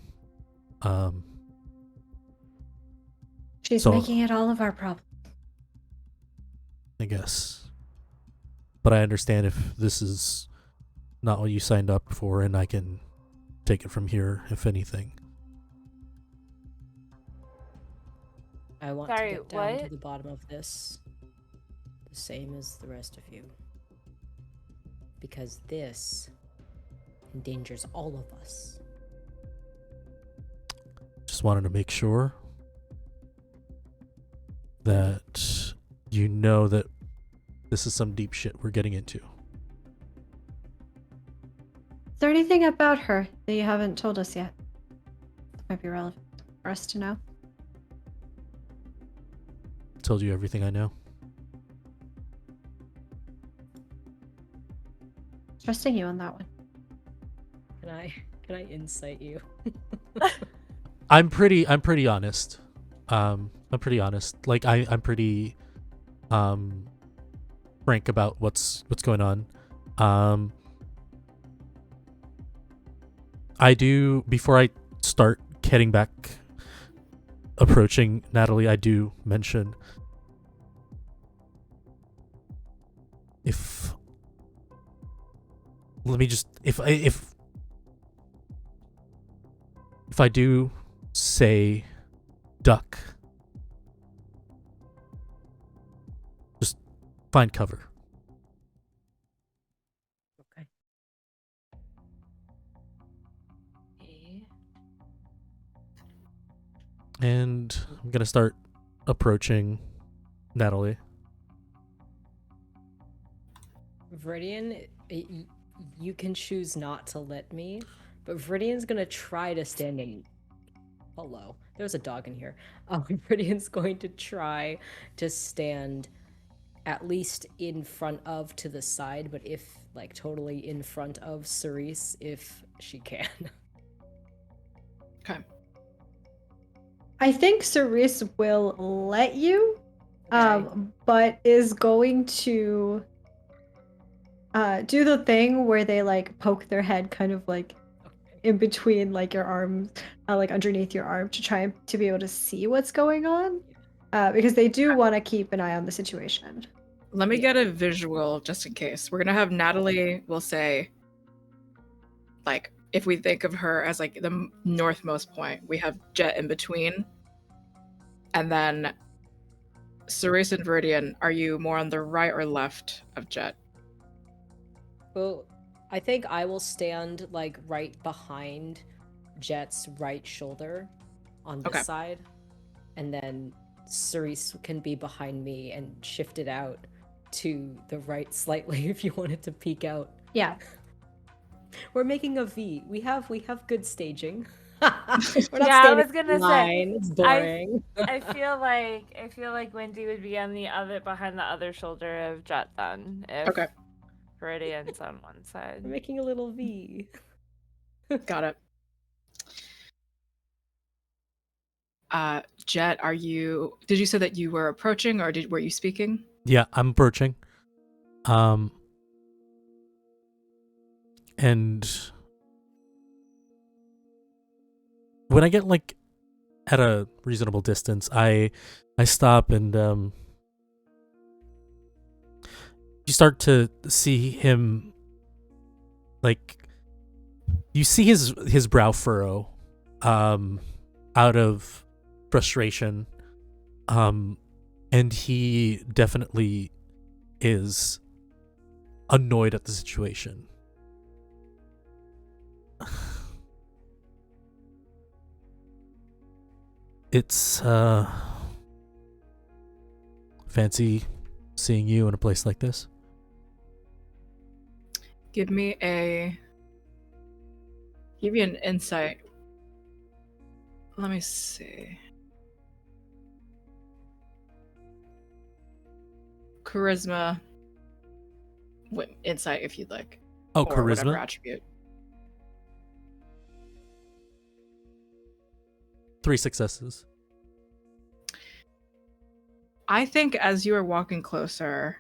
[SPEAKER 4] She's
[SPEAKER 2] So-
[SPEAKER 4] making it all of our problem.
[SPEAKER 2] I guess. But I understand if this is not what you signed up for, and I can take it from here, if anything.
[SPEAKER 5] I want
[SPEAKER 3] Sorry,
[SPEAKER 5] to get down to
[SPEAKER 3] what?
[SPEAKER 5] the bottom of this, the same as the rest of you. Because this endangers all of us.
[SPEAKER 2] Just wanted to make sure that you know that this is some deep shit we're getting into.
[SPEAKER 4] Is there anything about her that you haven't told us yet? That might be relevant for us to know.
[SPEAKER 2] Told you everything I know.
[SPEAKER 4] Trusting you on that one.
[SPEAKER 5] Can I insight you?
[SPEAKER 2] I'm pretty honest. I'm pretty honest. Like I'm pretty frank about what's going on. I do, before I start getting back approaching Natalie, I do mention if I do say duck, just find cover.
[SPEAKER 5] Okay.
[SPEAKER 2] And I'm gonna start approaching Natalie.
[SPEAKER 5] Viridian, you can choose not to let me, but Viridian's gonna try to stand in. Hello, there's a dog in here. Viridian's going to try to stand at least in front of, to the side, but if like totally in front of Cerise, if she can.
[SPEAKER 1] Okay.
[SPEAKER 4] I think Cerise will let you,
[SPEAKER 5] Okay.
[SPEAKER 4] but is going to do the thing where they like poke their head kind of like in between like your arms, like underneath your arm to try to be able to see what's going on, because they do want to keep an eye on the situation.
[SPEAKER 1] Let me get a visual just in case. We're gonna have Natalie will say, like, if we think of her as like the northmost point, we have Jet in between. And then Cerise and Viridian, are you more on the right or left of Jet?
[SPEAKER 5] Well, I think I will stand like right behind Jet's right shoulder on this
[SPEAKER 1] Okay.
[SPEAKER 5] side, and then Cerise can be behind me and shift it out to the right slightly if you wanted to peek out.
[SPEAKER 4] Yeah.
[SPEAKER 5] We're making a V. We have good staging. We're not
[SPEAKER 3] Yeah, I
[SPEAKER 5] standing
[SPEAKER 3] was gonna
[SPEAKER 5] in
[SPEAKER 3] say,
[SPEAKER 5] line. It's boring.
[SPEAKER 3] I feel like Wendy would be on the other behind the other shoulder of Jet then if
[SPEAKER 1] Okay.
[SPEAKER 3] Viridian's on one side.
[SPEAKER 5] We're making a little V.
[SPEAKER 1] Got it. Jet, did you say that you were approaching or were you speaking?
[SPEAKER 2] Yeah, I'm approaching. And when I get like at a reasonable distance, I stop and you start to see him, like, you see his brow furrow out of frustration, and he definitely is annoyed at the situation. It's fancy seeing you in a place like this.
[SPEAKER 1] Give me an insight. Let me see. Charisma. Insight if you'd like.
[SPEAKER 2] Oh,
[SPEAKER 1] or whatever
[SPEAKER 2] charisma.
[SPEAKER 1] attribute.
[SPEAKER 2] 3 successes.
[SPEAKER 1] I think as you are walking closer,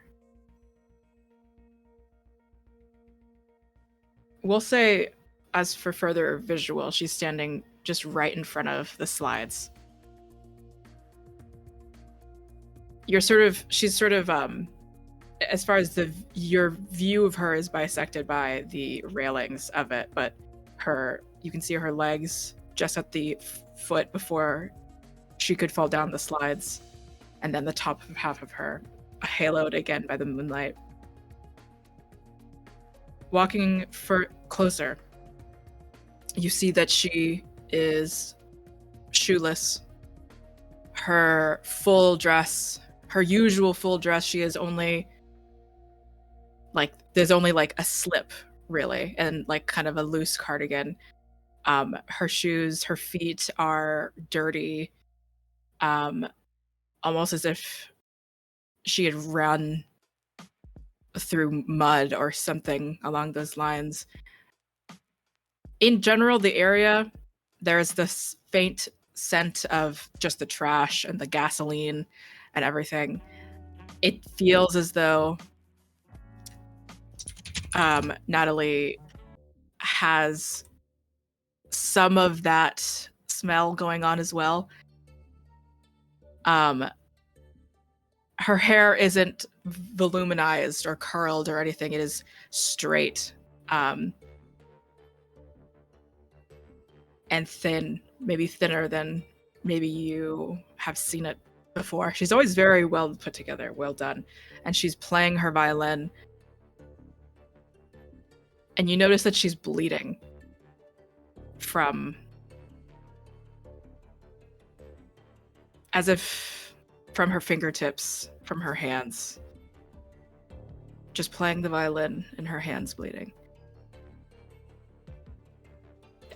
[SPEAKER 1] we'll say, as for further visual, she's standing just right in front of the slides. She's sort of as far as your view of her is bisected by the railings of it, but you can see her legs just at the foot before she could fall down the slides, and then the top half of her haloed again by the moonlight. Walking closer, you see that she is shoeless. Her full dress, her usual full dress, she is only there's only like a slip really, and like kind of a loose cardigan. Her shoes, her feet are dirty, almost as if she had run through mud or something along those lines. In general, the area, there's this faint scent of just the trash and the gasoline and everything. It feels as though Natalie has some of that smell going on as well. Her hair isn't voluminized or curled or anything. It is straight and thin, maybe thinner than maybe you have seen it before. She's always very well put together, well done. And she's playing her violin. And you notice that she's bleeding from, as if from her fingertips, from her hands. Just playing the violin and her hands bleeding.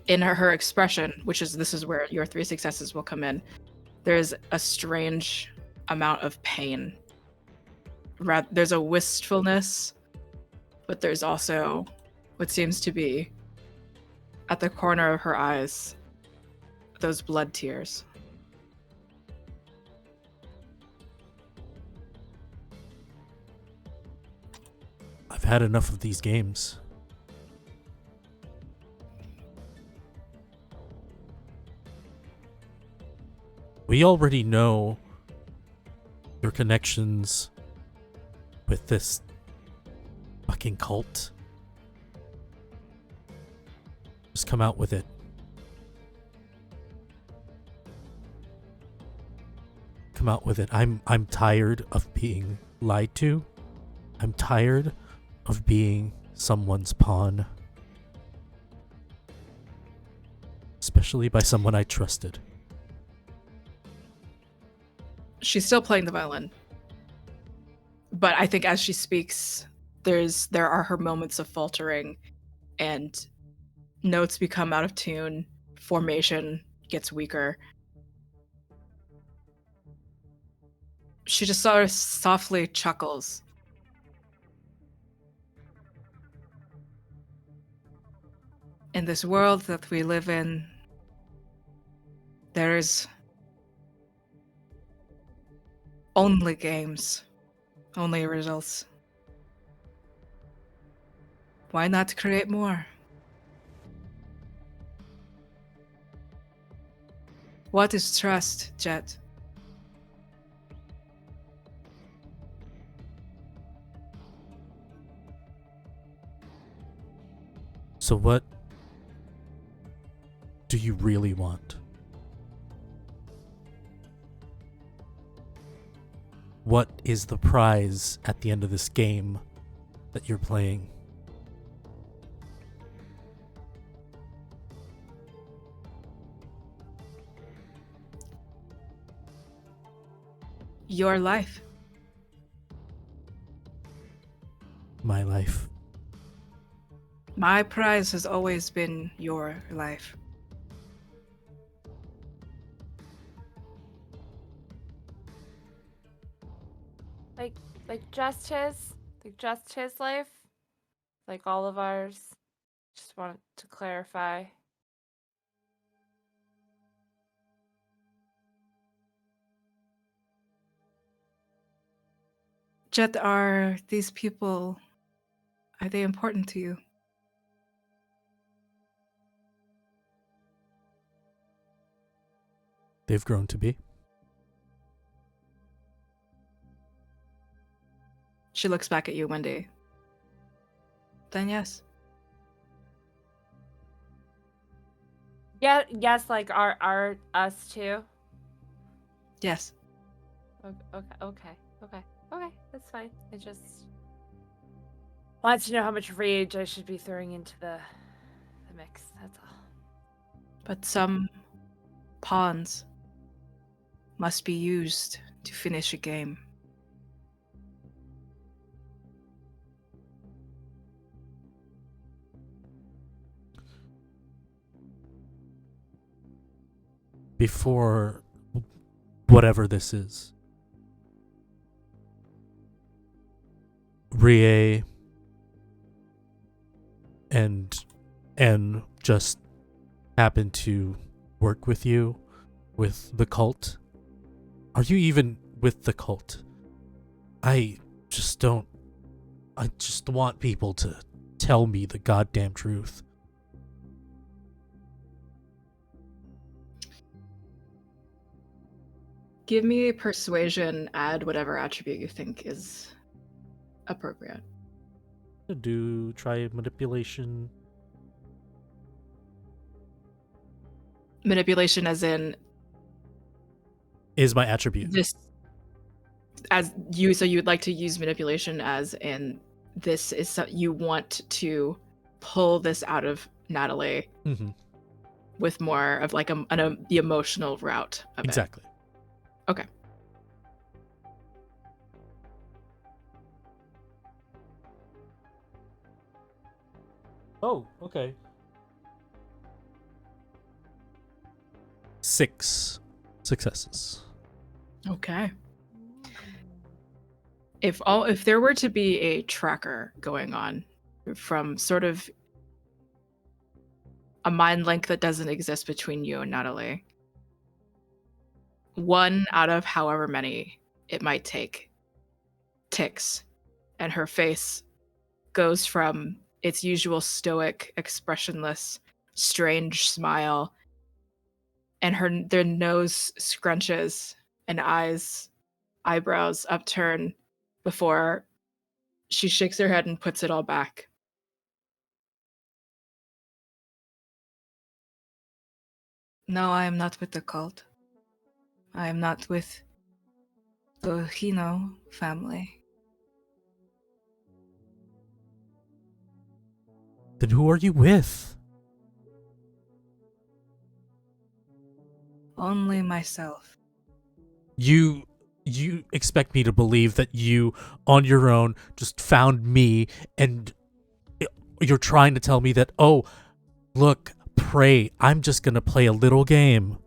[SPEAKER 1] In her expression, this is where your 3 successes will come in, there's a strange amount of pain. There's a wistfulness, but there's also what seems to be, at the corner of her eyes, those blood tears.
[SPEAKER 2] I've had enough of these games. We already know your connections with this fucking cult. Just come out with it. come out with it. I'm tired of being lied to. I'm tired of being someone's pawn. Especially by someone I trusted.
[SPEAKER 1] She's still playing the violin. But I think as she speaks, there are her moments of faltering and notes become out of tune, formation gets weaker. She just sort of softly chuckles. In this world that we live in, there is only games, only results. Why not create more? What is trust, Jet?
[SPEAKER 2] So what do you really want? What is the prize at the end of this game that you're playing?
[SPEAKER 1] Your life.
[SPEAKER 2] My life.
[SPEAKER 1] My prize has always been your life.
[SPEAKER 3] Like just his life, like all of ours. Just wanted to clarify.
[SPEAKER 1] Jet, are these people, are they important to you?
[SPEAKER 2] They've grown to be.
[SPEAKER 1] She looks back at you, Wendy. Then yes.
[SPEAKER 3] Yeah, yes, like our us too.
[SPEAKER 1] Yes.
[SPEAKER 3] Okay, that's fine. I just wanted to know how much rage I should be throwing into the mix, that's all.
[SPEAKER 1] But some pawns must be used to finish a game.
[SPEAKER 2] Before whatever this is, Rie and N just happened to work with you with the cult. Are you even with the cult? I just want people to tell me the goddamn truth.
[SPEAKER 1] Give me a persuasion, add whatever attribute you think is appropriate.
[SPEAKER 2] Try manipulation.
[SPEAKER 1] Manipulation as in
[SPEAKER 2] Is my attribute.
[SPEAKER 1] this, as you, so you'd like to use manipulation as in this is you want to pull this out of Natalie
[SPEAKER 2] Mm-hmm.
[SPEAKER 1] with more of like the emotional route of
[SPEAKER 2] Exactly.
[SPEAKER 1] it. Okay.
[SPEAKER 2] Oh, okay. 6 successes.
[SPEAKER 1] Okay. If there were to be a tracker going on from sort of a mind link that doesn't exist between you and Natalie, one out of however many it might take ticks, and her face goes from its usual stoic, expressionless, strange smile, and their nose scrunches and eyebrows upturn before she shakes her head and puts it all back. No, I am not with the cult. I am not with The Hino family.
[SPEAKER 2] Then who are you with?
[SPEAKER 1] Only myself.
[SPEAKER 2] You expect me to believe that you, on your own, just found me, and you're trying to tell me that, oh, look, pray, I'm just gonna play a little game.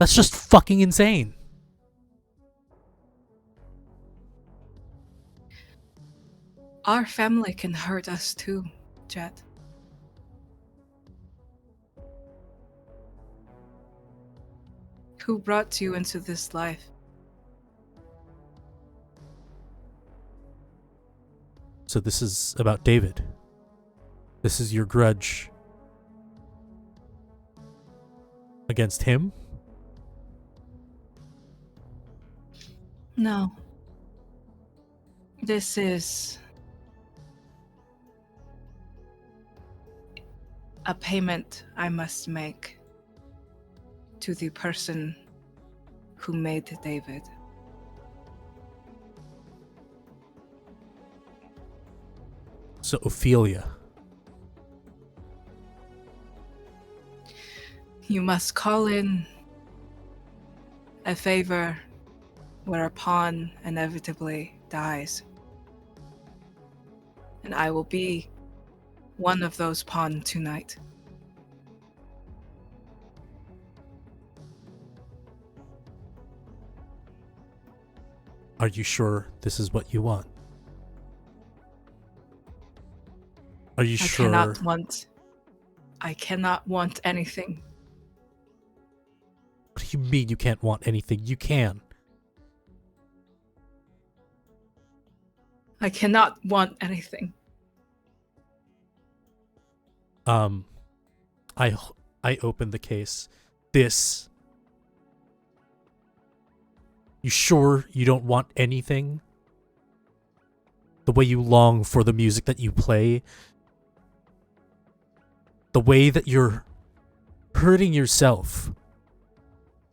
[SPEAKER 2] That's just fucking insane.
[SPEAKER 1] Our family can hurt us too, Jet. Who brought you into this life?
[SPEAKER 2] So this is about David. This is your grudge against him?
[SPEAKER 1] No. This is a payment I must make to the person who made David.
[SPEAKER 2] So Ophelia.
[SPEAKER 1] You must call in a favor where a pawn inevitably dies. And I will be one of those pawns tonight.
[SPEAKER 2] Are you sure this is what you want? Are you sure?
[SPEAKER 1] I cannot want anything.
[SPEAKER 2] What do you mean you can't want anything? You can.
[SPEAKER 1] I cannot want anything.
[SPEAKER 2] I opened the case. This. You sure you don't want anything? The way you long for the music that you play? The way that you're hurting yourself?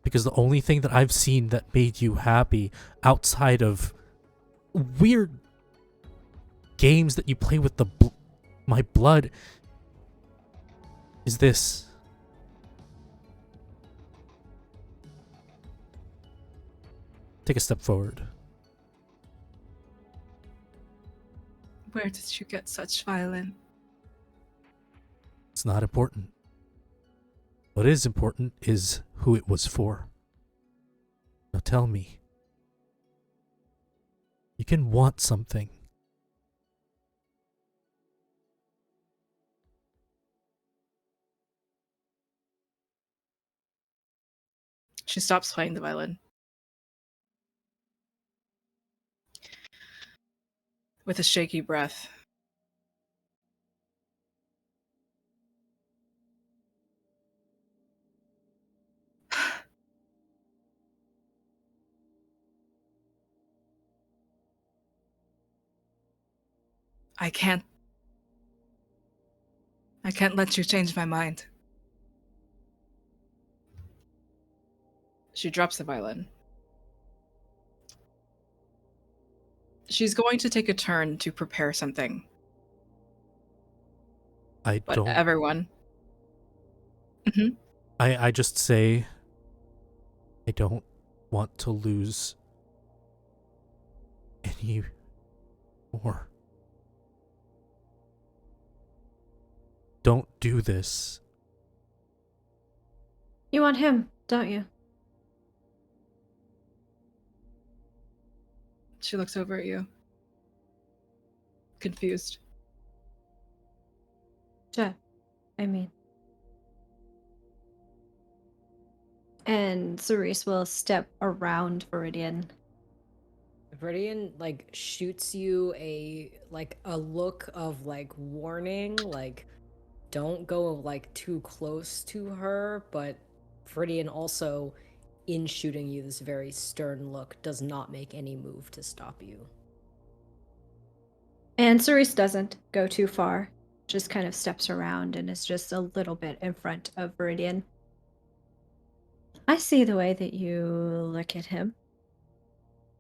[SPEAKER 2] Because the only thing that I've seen that made you happy outside of weird games that you play with my blood is this. Take a step forward.
[SPEAKER 1] Where did you get such violin?
[SPEAKER 2] It's not important. What is important is who it was for. Now tell me. You can want something.
[SPEAKER 1] She stops playing the violin. With a shaky breath. I can't let you change my mind. She drops the violin. She's going to take a turn to prepare something.
[SPEAKER 2] I
[SPEAKER 1] But
[SPEAKER 2] don't.
[SPEAKER 1] everyone. Mm-hmm.
[SPEAKER 2] I just say I don't want to lose any more. Don't do this.
[SPEAKER 4] You want him, don't you?
[SPEAKER 1] She looks over at you. Confused.
[SPEAKER 4] Sure. I mean. And Cerise will step around Viridian.
[SPEAKER 5] Viridian like shoots you a look of like warning, like don't go like too close to her, but Viridian also, in shooting you this very stern look, does not make any move to stop you.
[SPEAKER 4] And Cerise doesn't go too far, just kind of steps around and is just a little bit in front of Viridian. I see the way that you look at him.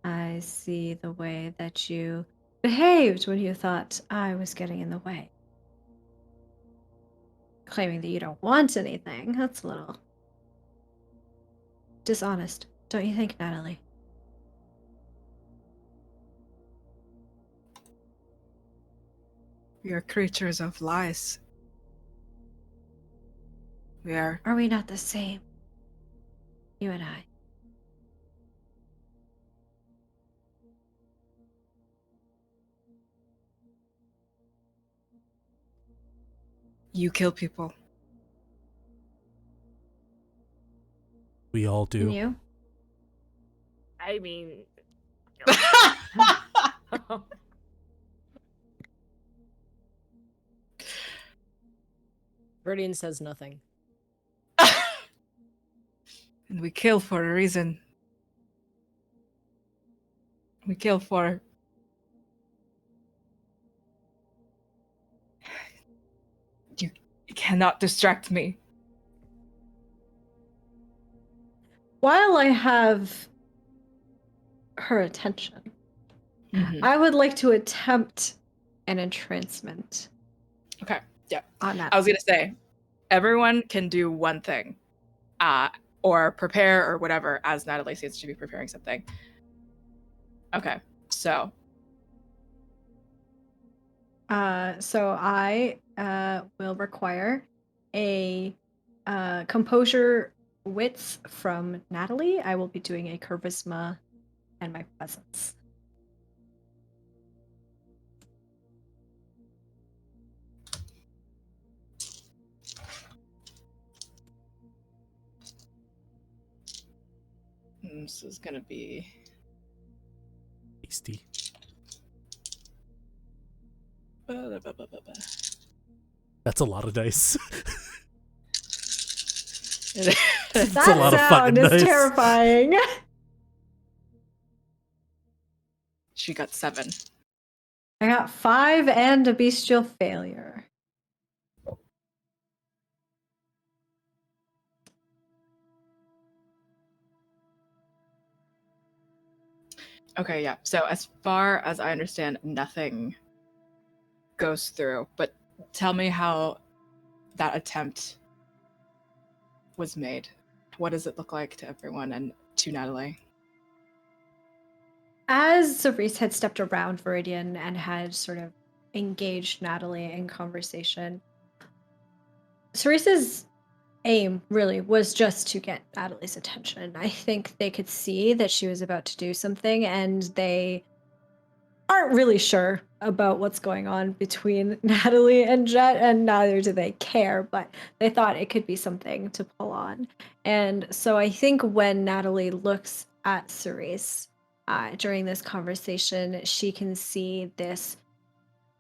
[SPEAKER 4] I see the way that you behaved when you thought I was getting in the way. Claiming that you don't want anything. That's a little dishonest, don't you think, Natalie?
[SPEAKER 1] We are creatures of lies. We are.
[SPEAKER 4] Are we not the same? You and I.
[SPEAKER 1] You kill people.
[SPEAKER 2] We all do.
[SPEAKER 4] And you?
[SPEAKER 3] I mean,
[SPEAKER 5] Viridian says nothing.
[SPEAKER 1] And we kill for a reason. We kill for... You cannot distract me.
[SPEAKER 4] While I have her attention, I would like to attempt an entrancement
[SPEAKER 1] Okay, yeah.
[SPEAKER 4] on that.
[SPEAKER 1] I was going to say, everyone can do one thing. Or prepare or whatever, as Natalie seems to be preparing something. Okay, so...
[SPEAKER 4] So I will require a composure wits from Natalie. I will be doing a charisma and my presence.
[SPEAKER 1] This is gonna be...
[SPEAKER 2] Tasty. That's a lot of dice.
[SPEAKER 4] That
[SPEAKER 2] a lot of fucking
[SPEAKER 4] sound is
[SPEAKER 2] dice.
[SPEAKER 4] terrifying.
[SPEAKER 1] She got 7.
[SPEAKER 4] I got 5 and a bestial failure.
[SPEAKER 1] Okay, yeah. So as far as I understand, nothing goes through. But tell me how that attempt was made. What does it look like to everyone and to Natalie?
[SPEAKER 4] As Cerise had stepped around Viridian and had sort of engaged Natalie in conversation, Cerise's aim really was just to get Natalie's attention. I think they could see that she was about to do something and they aren't really sure about what's going on between Natalie and Jet, and neither do they care, but they thought it could be something to pull on. And so I think when Natalie looks at Cerise during this conversation, she can see this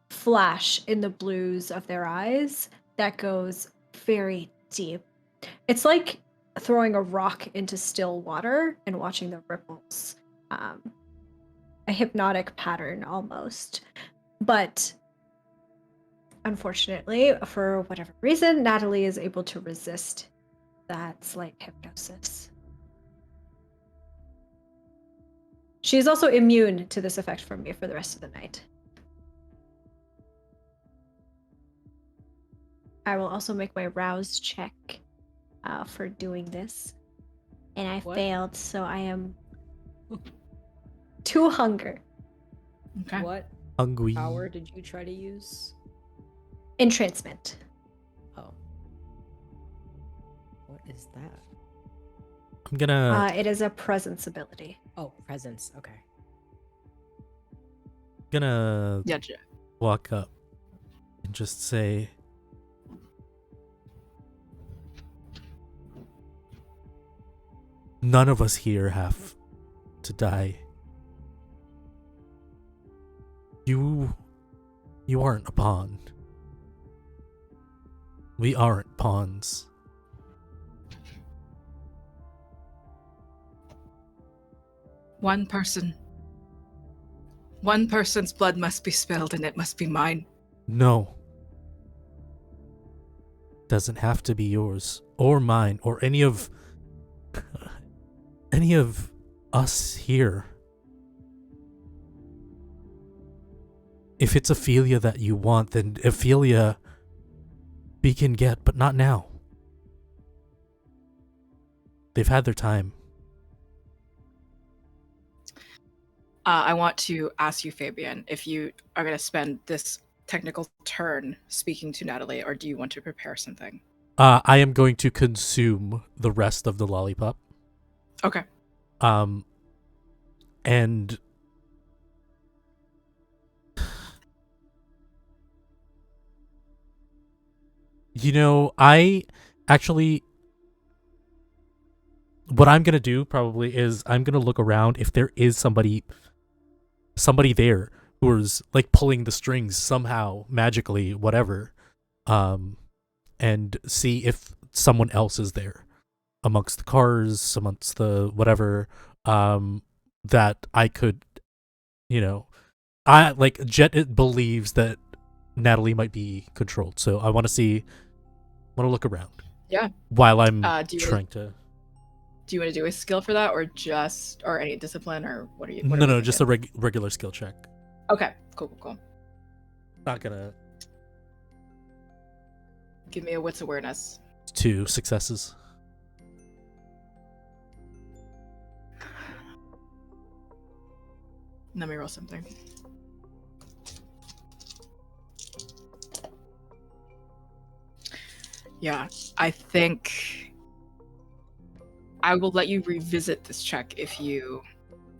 [SPEAKER 4] flash in the blues of their eyes that goes very deep. It's like throwing a rock into still water and watching the ripples. A hypnotic pattern almost. But unfortunately, for whatever reason, Natalie is able to resist that slight hypnosis. She is also immune to this effect from me for the rest of the night. I will also make my rouse check for doing this. And I failed, so I am 2 hunger.
[SPEAKER 1] Okay.
[SPEAKER 5] What
[SPEAKER 2] Hungry.
[SPEAKER 5] power did you try to use?
[SPEAKER 4] Entrancement.
[SPEAKER 5] Oh. What is that?
[SPEAKER 2] I'm gonna
[SPEAKER 4] It is a presence ability.
[SPEAKER 5] Oh, presence. Okay.
[SPEAKER 2] gonna
[SPEAKER 1] Yeah,
[SPEAKER 2] walk up and just say, none of us here have to die. You aren't a pawn. We aren't pawns.
[SPEAKER 1] One person's blood must be spilled, and it must be mine.
[SPEAKER 2] No. Doesn't have to be yours or mine or any of us here. If it's Ophelia that you want, then Ophelia we can get, but not now. They've had their time.
[SPEAKER 1] I want to ask you, Fabian, if you are going to spend this technical turn speaking to Natalie, or do you want to prepare something?
[SPEAKER 2] I am going to consume the rest of the lollipop.
[SPEAKER 1] Okay.
[SPEAKER 2] And I actually, what I'm gonna do probably is I'm gonna look around if there is somebody there who's like pulling the strings somehow, magically, whatever, and see if someone else is there amongst the cars, amongst the whatever, that I could, I like Jet believes that Natalie might be controlled, so I want to look around.
[SPEAKER 1] Yeah.
[SPEAKER 2] While I'm
[SPEAKER 1] do you want to do a skill for that, or any discipline, or what are you? What are we
[SPEAKER 2] No, just a
[SPEAKER 1] thinking?
[SPEAKER 2] regular skill check.
[SPEAKER 1] Okay, cool.
[SPEAKER 2] Not gonna.
[SPEAKER 1] Give me a wits awareness.
[SPEAKER 2] 2 successes.
[SPEAKER 1] Let me roll something. Yeah, I think I will let you revisit this check if you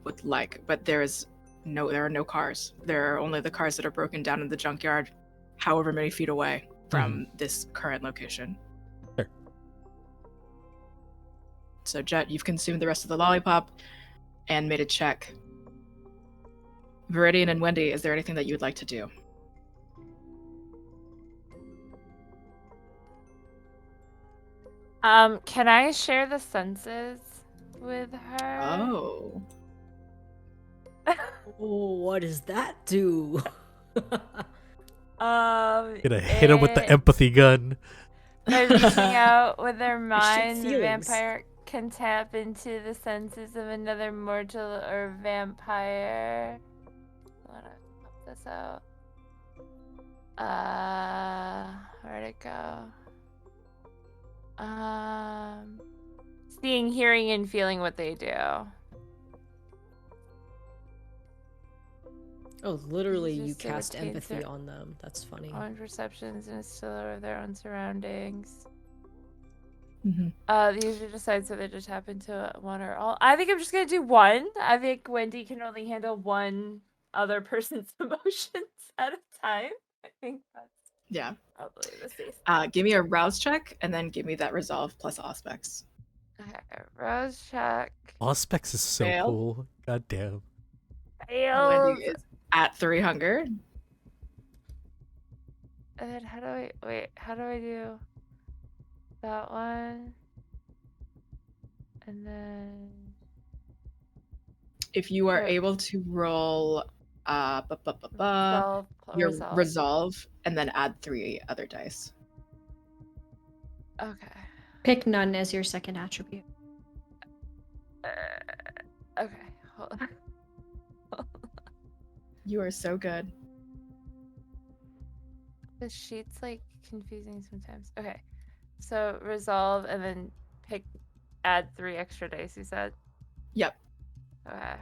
[SPEAKER 1] would like, but there are no cars. There are only the cars that are broken down in the junkyard, however many feet away from this current location.
[SPEAKER 2] Sure.
[SPEAKER 1] So, Jet, you've consumed the rest of the lollipop and made a check. Viridian and Wendy, is there anything that you would like to do?
[SPEAKER 3] Can I share the senses with her?
[SPEAKER 1] Oh.
[SPEAKER 5] Oh, what does that do?
[SPEAKER 2] Gonna hit him with the empathy gun.
[SPEAKER 3] By reaching out with their
[SPEAKER 5] should
[SPEAKER 3] mind, the
[SPEAKER 5] feelings.
[SPEAKER 3] vampire can tap into the senses of another mortal or vampire. I wanna pop this out. Where'd it go? Seeing, hearing, and feeling what they do.
[SPEAKER 5] Oh, literally,
[SPEAKER 3] Users
[SPEAKER 5] you
[SPEAKER 3] say
[SPEAKER 5] cast
[SPEAKER 3] retains
[SPEAKER 5] empathy
[SPEAKER 3] their
[SPEAKER 5] on them. That's funny.
[SPEAKER 3] own perceptions and still of their own surroundings.
[SPEAKER 1] Mm-hmm.
[SPEAKER 3] The user decides whether to tap into one or all. I think I'm just gonna do one. I think Wendy can only handle one other person's emotions at a time. I think that's probably the safe.
[SPEAKER 1] Give me a rouse check, and then give me that resolve plus aspects.
[SPEAKER 3] Okay, rouse check.
[SPEAKER 2] Auspex is so
[SPEAKER 1] Fail.
[SPEAKER 2] cool. God damn.
[SPEAKER 3] Fails.
[SPEAKER 1] Wendy is at 3 hunger.
[SPEAKER 3] And then how do I do that one? And then
[SPEAKER 1] If you are
[SPEAKER 3] Sure.
[SPEAKER 1] able to roll your resolve, and then add 3 other dice.
[SPEAKER 3] Okay.
[SPEAKER 4] Pick none as your second attribute.
[SPEAKER 3] Okay. Hold on.
[SPEAKER 1] You are so good.
[SPEAKER 3] The sheet's like confusing sometimes. Okay. So resolve and then add 3 extra dice, you said?
[SPEAKER 1] Yep.
[SPEAKER 3] Okay.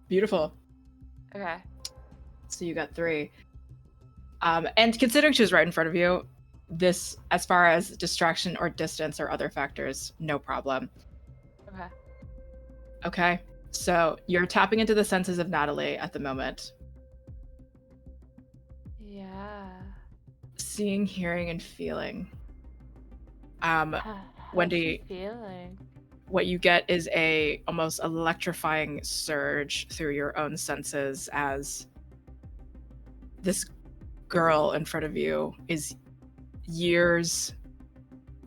[SPEAKER 1] Beautiful.
[SPEAKER 3] Okay.
[SPEAKER 1] So you got 3. And considering she was right in front of you, this, as far as distraction or distance or other factors, no problem.
[SPEAKER 3] Okay.
[SPEAKER 1] Okay. So you're tapping into the senses of Natalie at the moment.
[SPEAKER 3] Yeah.
[SPEAKER 1] Seeing, hearing, and feeling.
[SPEAKER 3] How's
[SPEAKER 1] Wendy,
[SPEAKER 3] she feeling?
[SPEAKER 1] what you get is a almost electrifying surge through your own senses as this girl in front of you is years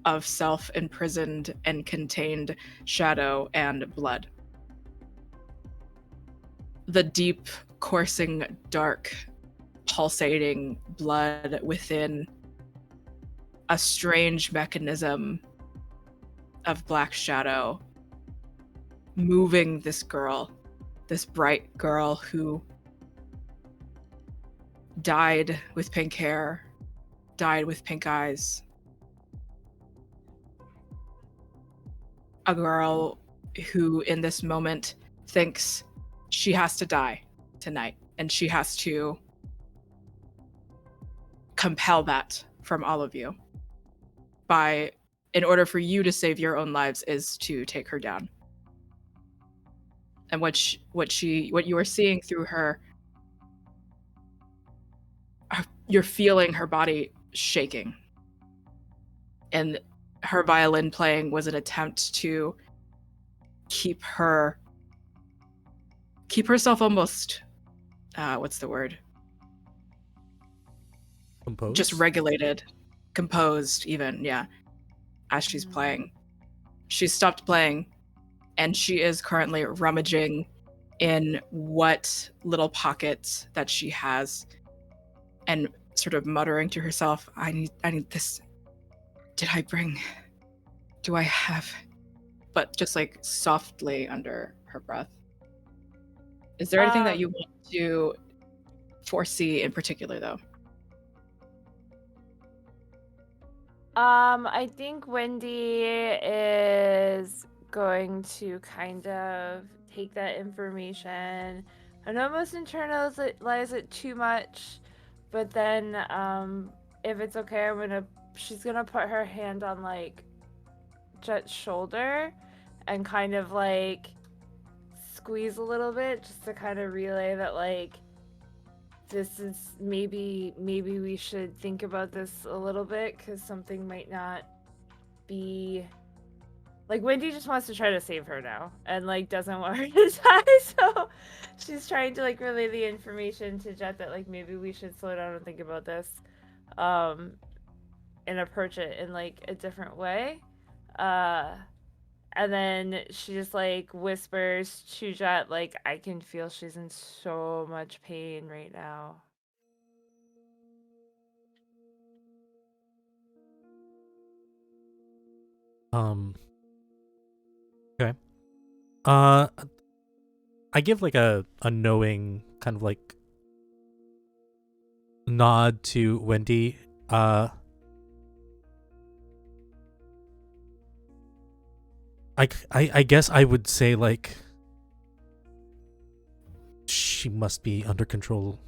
[SPEAKER 1] of self-imprisoned and contained shadow and blood. The deep, coursing, dark, pulsating blood within a strange mechanism of black shadow moving this girl this bright girl who died with pink hair, died with pink eyes. A girl who in this moment thinks she has to die tonight, and she has to compel that from all of you in order for you to save your own lives is to take her down. And what you are seeing through her, you're feeling her body shaking. And her violin playing was an attempt to keep herself almost what's the word?
[SPEAKER 2] Composed?
[SPEAKER 1] Just regulated, composed even, yeah, as she's playing. She's stopped playing, and she is currently rummaging in what little pockets that she has and sort of muttering to herself, I need this. Do I have? But just like softly under her breath. Is there anything that you want to foresee in particular, though?
[SPEAKER 3] I think Wendy is going to kind of take that information and almost internalize it too much, but then if it's okay, she's gonna put her hand on like Jet's shoulder and kind of like squeeze a little bit just to kind of relay that like this is maybe we should think about this a little bit, because something might not be like Wendy just wants to try to save her now and like doesn't want her to die, so she's trying to like relay the information to Jet that like maybe we should slow down and think about this and approach it in like a different way. And then she just like whispers to Jet, like, I can feel she's in so much pain right now.
[SPEAKER 2] Okay. I give like a knowing kind of like nod to Wendy. I guess I would say like she must be under control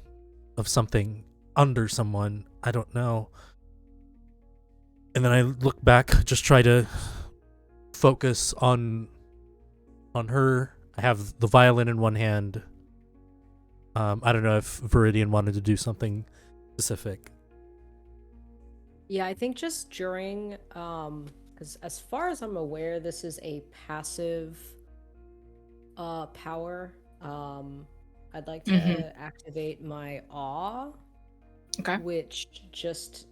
[SPEAKER 2] of something, under someone. I don't know. And then I look back, just try to focus on her. I have the violin in one hand. I don't know if Viridian wanted to do something specific.
[SPEAKER 5] Yeah, I think just during, because as far as I'm aware, this is a passive power. I'd like to activate my awe,
[SPEAKER 1] Okay.
[SPEAKER 5] which it just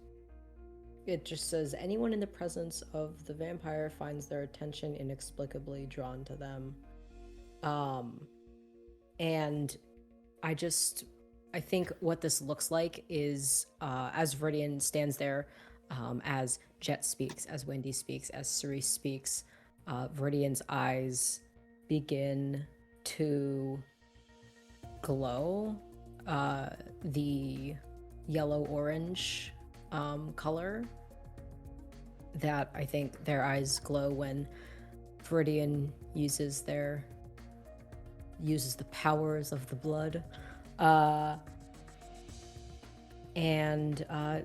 [SPEAKER 5] says anyone in the presence of the vampire finds their attention inexplicably drawn to them. And I think what this looks like is as Viridian stands there, as Jet speaks, as Wendy speaks, as Cerise speaks, Viridian's eyes begin to glow the yellow-orange color that I think their eyes glow when Viridian uses the powers of the blood. And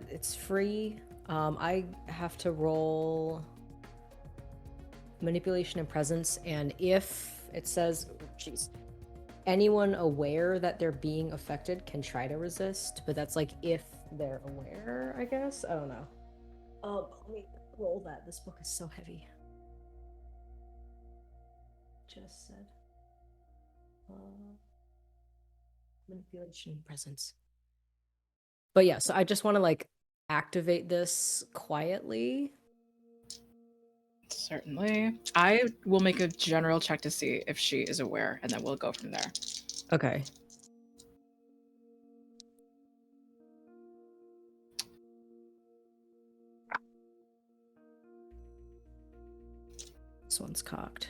[SPEAKER 5] it's free. I have to roll manipulation and presence, and if it says, anyone aware that they're being affected can try to resist, but that's like if they're aware, I guess. I don't know. Let me roll that. This book is so heavy. Just said manipulation and presence. But yeah, so I just want to like activate this quietly.
[SPEAKER 1] Certainly. I will make a general check to see if she is aware, and then we'll go from there.
[SPEAKER 5] Okay. This one's cocked.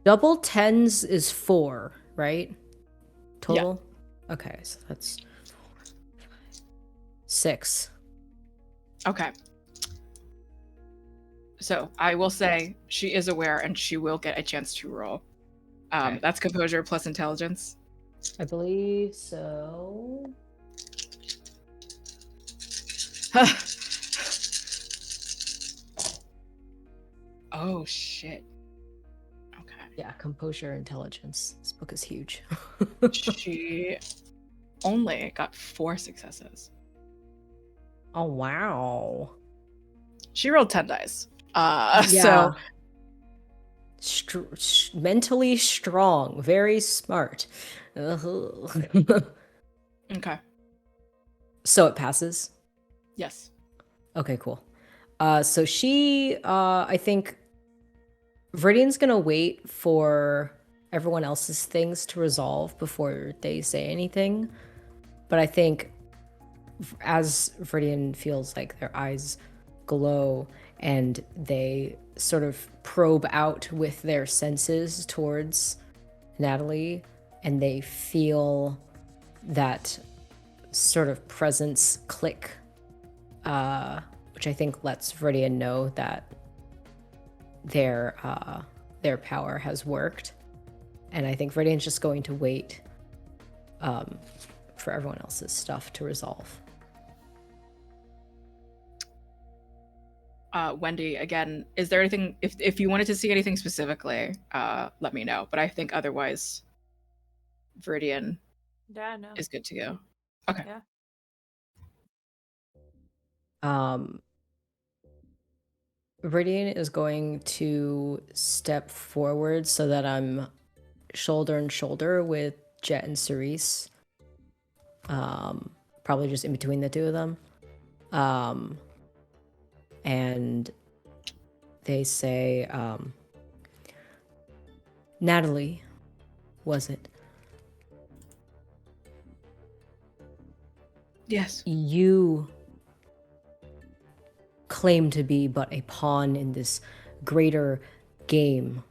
[SPEAKER 5] Double tens is 4, right? Total? Okay, so that's 6.
[SPEAKER 1] Okay. So I will say she is aware and she will get a chance to roll.
[SPEAKER 5] Okay.
[SPEAKER 1] That's composure plus intelligence.
[SPEAKER 5] I believe so.
[SPEAKER 1] Oh shit. Okay.
[SPEAKER 5] Yeah, composure, intelligence. This book is huge.
[SPEAKER 1] She only got 4 successes.
[SPEAKER 5] Oh, wow.
[SPEAKER 1] She rolled 10 dice.
[SPEAKER 5] Yeah.
[SPEAKER 1] So
[SPEAKER 5] Mentally strong, very smart. Ugh.
[SPEAKER 1] okay.
[SPEAKER 5] So it passes?
[SPEAKER 1] Yes.
[SPEAKER 5] Okay, cool. So she, I think Viridian's gonna wait for everyone else's things to resolve before they say anything. But I think as Viridian feels like their eyes glow and they sort of probe out with their senses towards Natalie, and they feel that sort of presence click, which I think lets Viridian know that their power has worked. And I think Viridian's just going to wait for everyone else's stuff to resolve.
[SPEAKER 1] Wendy, again, is there anything, if you wanted to see anything specifically, let me know. But I think otherwise, Viridian
[SPEAKER 3] Yeah, no.
[SPEAKER 1] is good to go. Okay.
[SPEAKER 3] Yeah.
[SPEAKER 5] Viridian is going to step forward so that I'm shoulder and shoulder with Jet and Cerise. Probably just in between the two of them. And they say, Natalie, was it?
[SPEAKER 1] Yes.
[SPEAKER 5] You claim to be but a pawn in this greater game.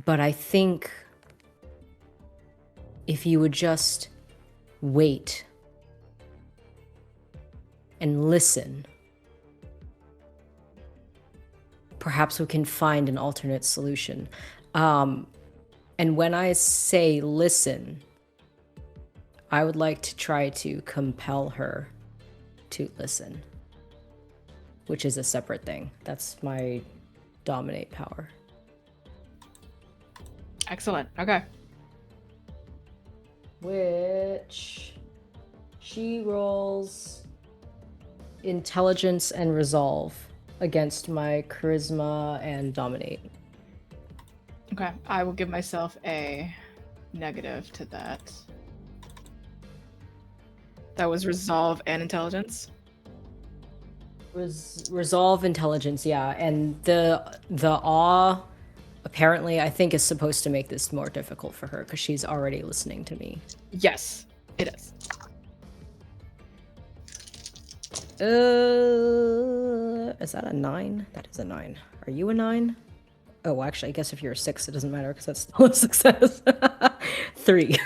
[SPEAKER 5] But I think if you would just wait and listen, perhaps we can find an alternate solution. And when I say listen, I would like to try to compel her to listen, which is a separate thing. That's my dominate power.
[SPEAKER 1] Excellent. Okay.
[SPEAKER 5] Which she rolls intelligence and resolve against my charisma and dominate.
[SPEAKER 1] Okay. I will give myself a negative to that. That was resolve and intelligence.
[SPEAKER 5] Resolve intelligence, yeah. And the awe apparently I think is supposed to make this more difficult for her because she's already listening to me.
[SPEAKER 1] Yes, it is.
[SPEAKER 5] Is that a 9? That is a 9. Are you a 9? Oh, actually, I guess if you're a 6, it doesn't matter because that's still a success. 3.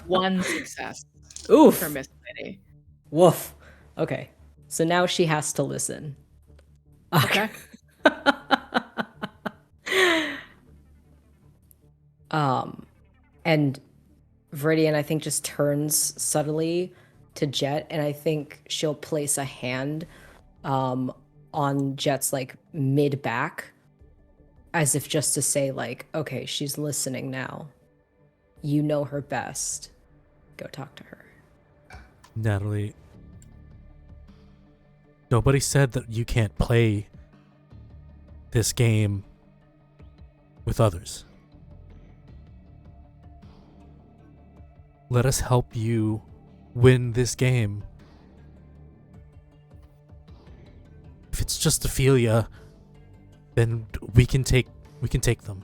[SPEAKER 1] 1 success.
[SPEAKER 5] Oof.
[SPEAKER 1] For Miss Lady.
[SPEAKER 5] Woof. Okay. So now she has to listen.
[SPEAKER 1] Okay.
[SPEAKER 5] And Viridian, I think, just turns subtly to Jet, and I think she'll place a hand on Jet's like mid back, as if just to say, like, okay, she's listening now. You know her best. Go talk to her.
[SPEAKER 2] Natalie, nobody said that you can't play this game with others. Let us help you win this game. If it's just Ophelia, then we can take them.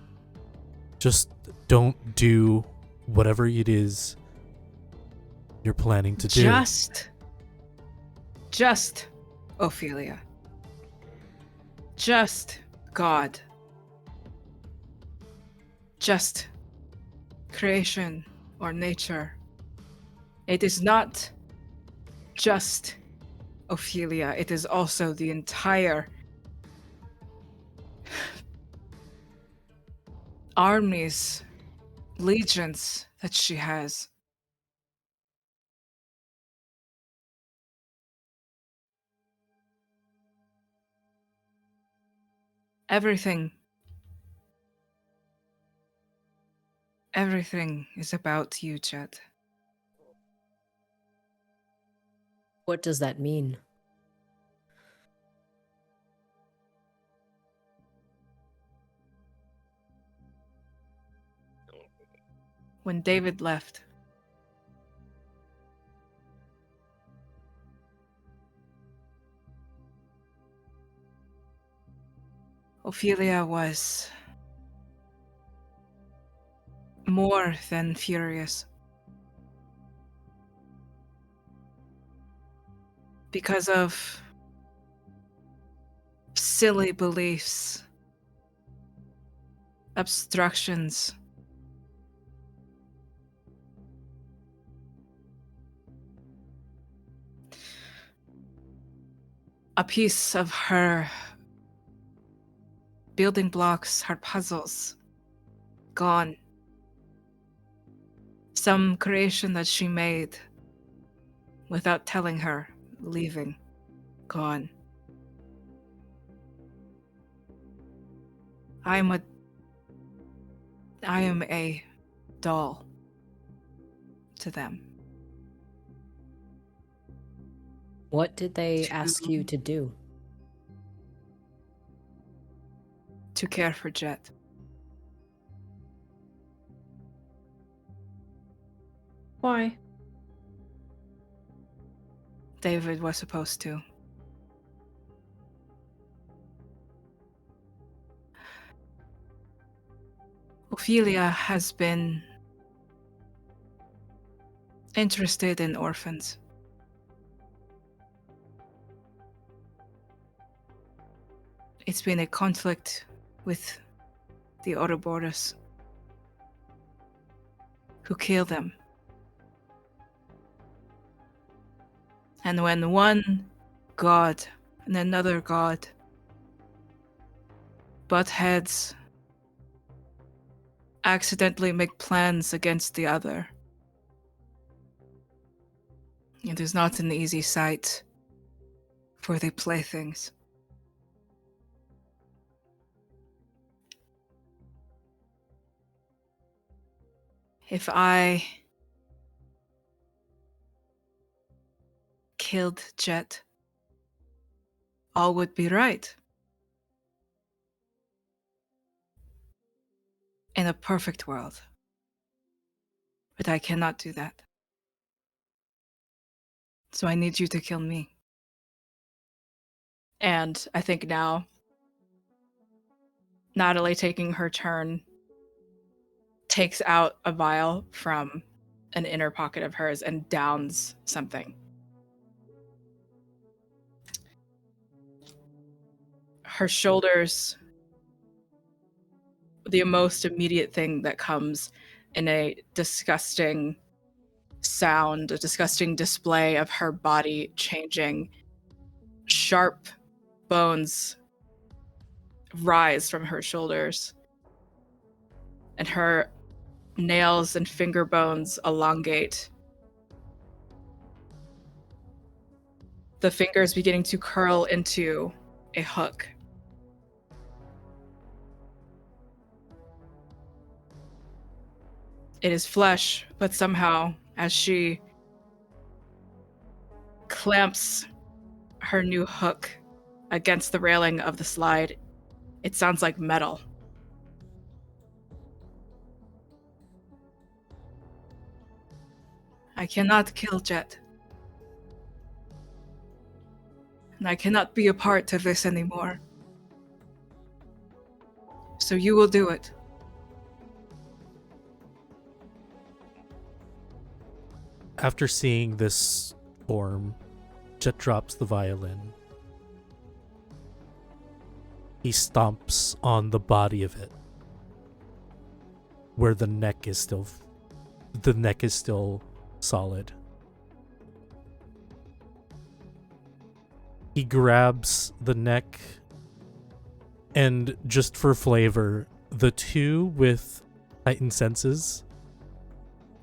[SPEAKER 2] Just don't do whatever it is you're planning to do.
[SPEAKER 1] Just Ophelia. Just God. just creation or nature. It is not just Ophelia, it is also the entire armies, legions that she has. Everything is about you, Jet.
[SPEAKER 5] What does that mean?
[SPEAKER 1] When David left, Ophelia was more than furious. Because of silly beliefs, obstructions, a piece of her building blocks, her puzzles, gone. Some creation that she made without telling her, leaving, gone. I am a doll to them.
[SPEAKER 5] What did they ask you to do?
[SPEAKER 1] To care for Jet.
[SPEAKER 4] Why?
[SPEAKER 1] David was supposed to. Ophelia has been interested in orphans. It's been a conflict with the Ouroboros, who kill them. And when one god and another god butt heads, accidentally make plans against the other, it is not an easy sight for the playthings. If I killed Jet, all would be right. In a perfect world. But I cannot do that. So I need you to kill me. And I think now, Natalie, taking her turn, takes out a vial from an inner pocket of hers and downs something. Her shoulders, the most immediate thing that comes in a disgusting sound, a disgusting display of her body changing. Sharp bones rise from her shoulders, and her nails and finger bones elongate. The fingers beginning to curl into a hook. It is flesh, but somehow, as she clamps her new hook against the railing of the slide, it sounds like metal. I cannot kill Jet. And I cannot be a part of this anymore. So you will do it.
[SPEAKER 2] After seeing this form, Jet drops the violin. He stomps on the body of it. where the neck is still solid. He grabs the neck, and just for flavor, the two with heightened senses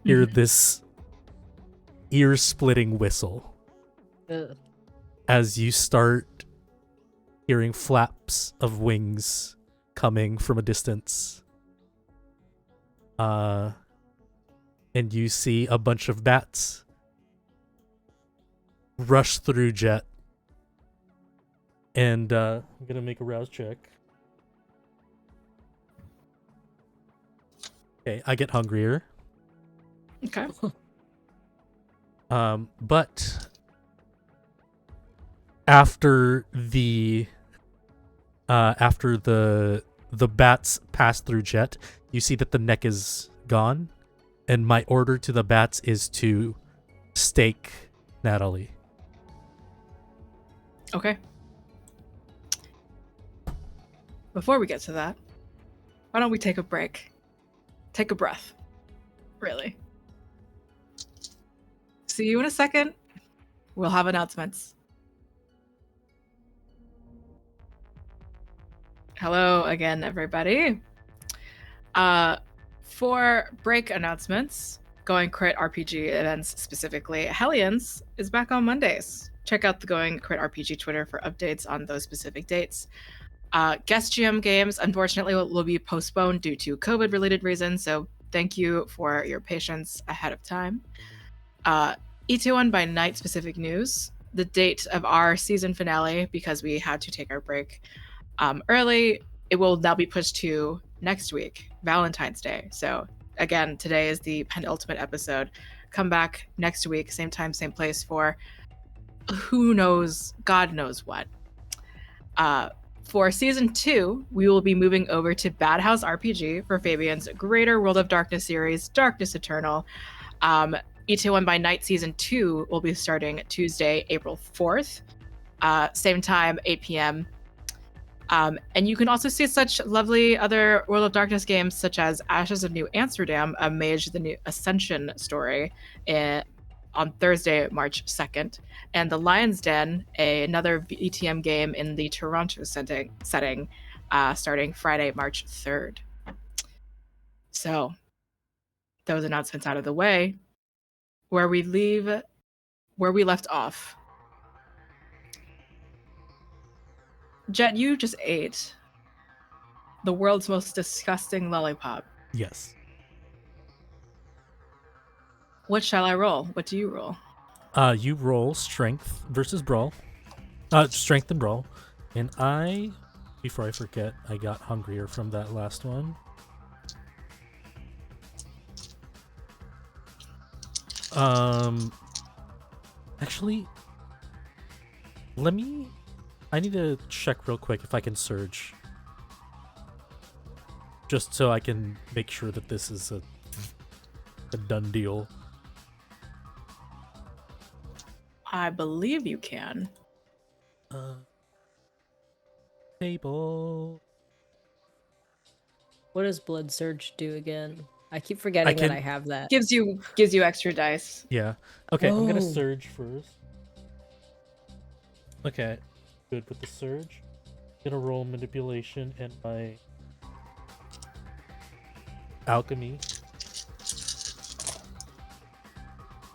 [SPEAKER 2] hear this ear-splitting whistle
[SPEAKER 5] Ugh.
[SPEAKER 2] as you start hearing flaps of wings coming from a distance. And you see a bunch of bats rush through Jet. And I'm gonna make a rouse check. Okay, I get hungrier.
[SPEAKER 1] Okay.
[SPEAKER 2] But after the bats pass through Jet, you see that the neck is gone, and my order to the bats is to stake Natalie.
[SPEAKER 1] Okay. Before we get to that, why don't we take a break? Take a breath. Really. See you in a second. We'll have announcements. Hello again, everybody. For break announcements, Going Crit RPG events specifically, Hellions is back on Mondays. Check out the Going Crit RPG Twitter for updates on those specific dates. Guest GM games, unfortunately, will be postponed due to COVID-related reasons, so thank you for your patience ahead of time. Itaewon by Night specific news. The date of our season finale, because we had to take our break early, it will now be pushed to next week, Valentine's Day. So again, today is the penultimate episode. Come back next week, same time, same place for who knows, God knows what. For season 2, we will be moving over to Bad House RPG for Fabian's Greater World of Darkness series, Darkness Eternal. Itaewon by Night season 2 will be starting Tuesday, April 4th, same time, 8 p.m. And you can also see such lovely other World of Darkness games such as Ashes of New Amsterdam, a Mage the New Ascension story, on Thursday, March 2nd, and The Lion's Den, another VTM game in the Toronto setting, starting Friday, March 3rd. So, those announcements out of the way, where we left off. Jet, you just ate the world's most disgusting lollipop.
[SPEAKER 2] Yes.
[SPEAKER 1] What shall I roll? What do you roll?
[SPEAKER 2] You roll strength versus brawl. Strength and brawl. And before I forget, I got hungrier from that last one. Actually, I need to check real quick if I can surge. Just so I can make sure that this is a done deal.
[SPEAKER 1] I believe you can.
[SPEAKER 2] Table.
[SPEAKER 5] What does Blood Surge do again? I keep forgetting that I have that.
[SPEAKER 1] Gives you extra dice.
[SPEAKER 2] Yeah. Okay, I'm gonna
[SPEAKER 5] Oh.
[SPEAKER 2] surge first. Okay, good with the surge. Gonna roll manipulation and my alchemy.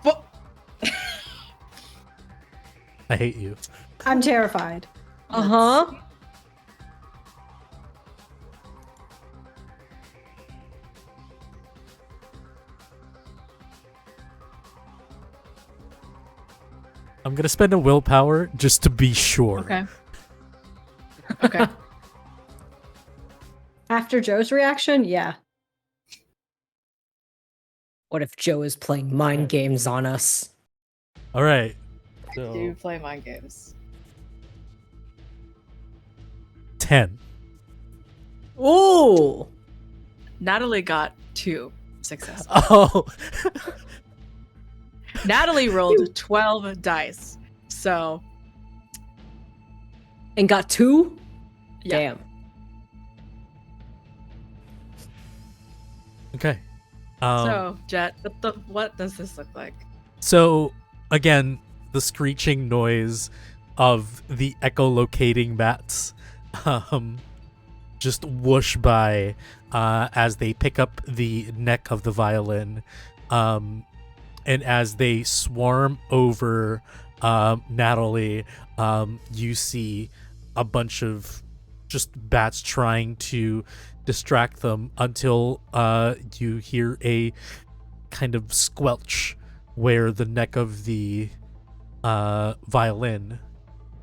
[SPEAKER 1] Well,
[SPEAKER 2] I hate you.
[SPEAKER 4] I'm terrified.
[SPEAKER 5] Uh-huh.
[SPEAKER 2] I'm gonna spend a willpower just to be sure.
[SPEAKER 1] okay. Okay.
[SPEAKER 4] After Joe's reaction, yeah.
[SPEAKER 5] What if Joe is playing mind games on us?
[SPEAKER 2] All right.
[SPEAKER 1] Do
[SPEAKER 2] So
[SPEAKER 1] you play mind games?
[SPEAKER 2] 10.
[SPEAKER 5] Ooh!
[SPEAKER 1] Natalie got 2 successes.
[SPEAKER 2] Oh.
[SPEAKER 1] Natalie rolled 12 dice. So,
[SPEAKER 5] And got 2?
[SPEAKER 1] yeah.
[SPEAKER 5] Damn.
[SPEAKER 2] Okay.
[SPEAKER 1] So, Jet, what does this look like?
[SPEAKER 2] So, again, the screeching noise of the echolocating bats just whoosh by as they pick up the neck of the violin, and as they swarm over Natalie, you see a bunch of just bats trying to distract them until you hear a kind of squelch where the neck of the violin,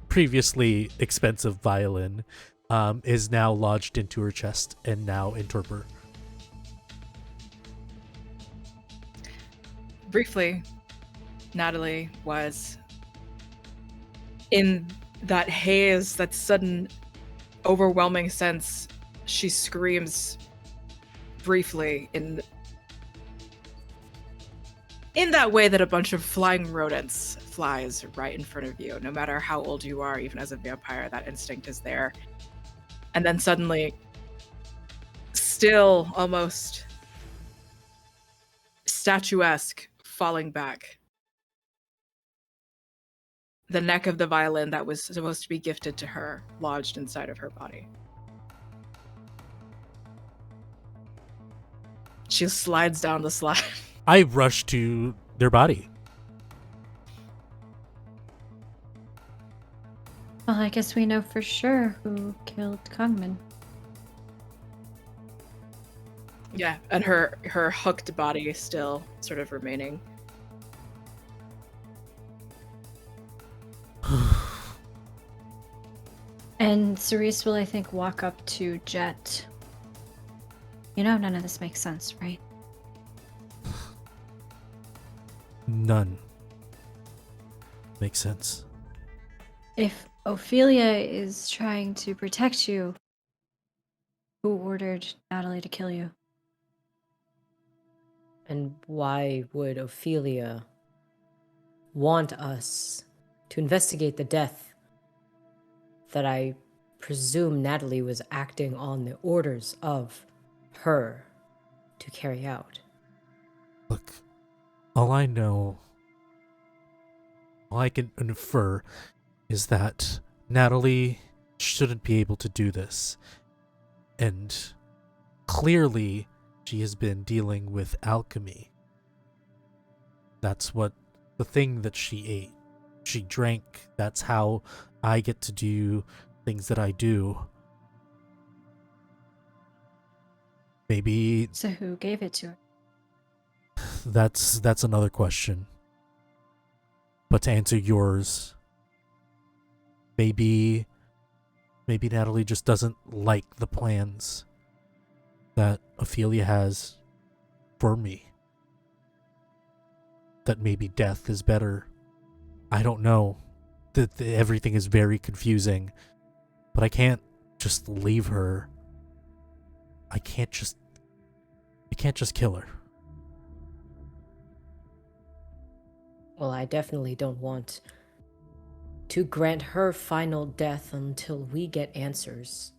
[SPEAKER 2] previously expensive violin, is now lodged into her chest and now in torpor.
[SPEAKER 1] Briefly, Natalie was in that haze, that sudden, overwhelming sense. She screams briefly in that way that a bunch of flying rodents flies right in front of you. No matter how old you are, even as a vampire, that instinct is there. And then suddenly, still almost statuesque, falling back, the neck of the violin that was supposed to be gifted to her lodged inside of her body. She slides down the slide.
[SPEAKER 2] I rush to their body.
[SPEAKER 4] Well, I guess we know for sure who killed Kongman.
[SPEAKER 1] Yeah, and her hooked body still sort of remaining.
[SPEAKER 4] And Cerise will, I think, walk up to Jet. You know, none of this makes sense, right?
[SPEAKER 2] None makes sense.
[SPEAKER 4] If Ophelia is trying to protect you, who ordered Natalie to kill you?
[SPEAKER 5] And why would Ophelia want us to investigate the death that I presume Natalie was acting on the orders of her to carry out?
[SPEAKER 2] Look, all I know, all I can infer is that Natalie shouldn't be able to do this. And clearly, she has been dealing with alchemy. That's what the thing that she ate. She drank. That's how I get to do things that I do. Maybe
[SPEAKER 4] So who gave it to her?
[SPEAKER 2] that's another question. But to answer yours, maybe Natalie just doesn't like the plans that Ophelia has for me. That maybe death is better. I don't know. That everything is very confusing. But I can't just leave her. I can't just kill her.
[SPEAKER 5] Well, I definitely don't want to grant her final death until we get answers.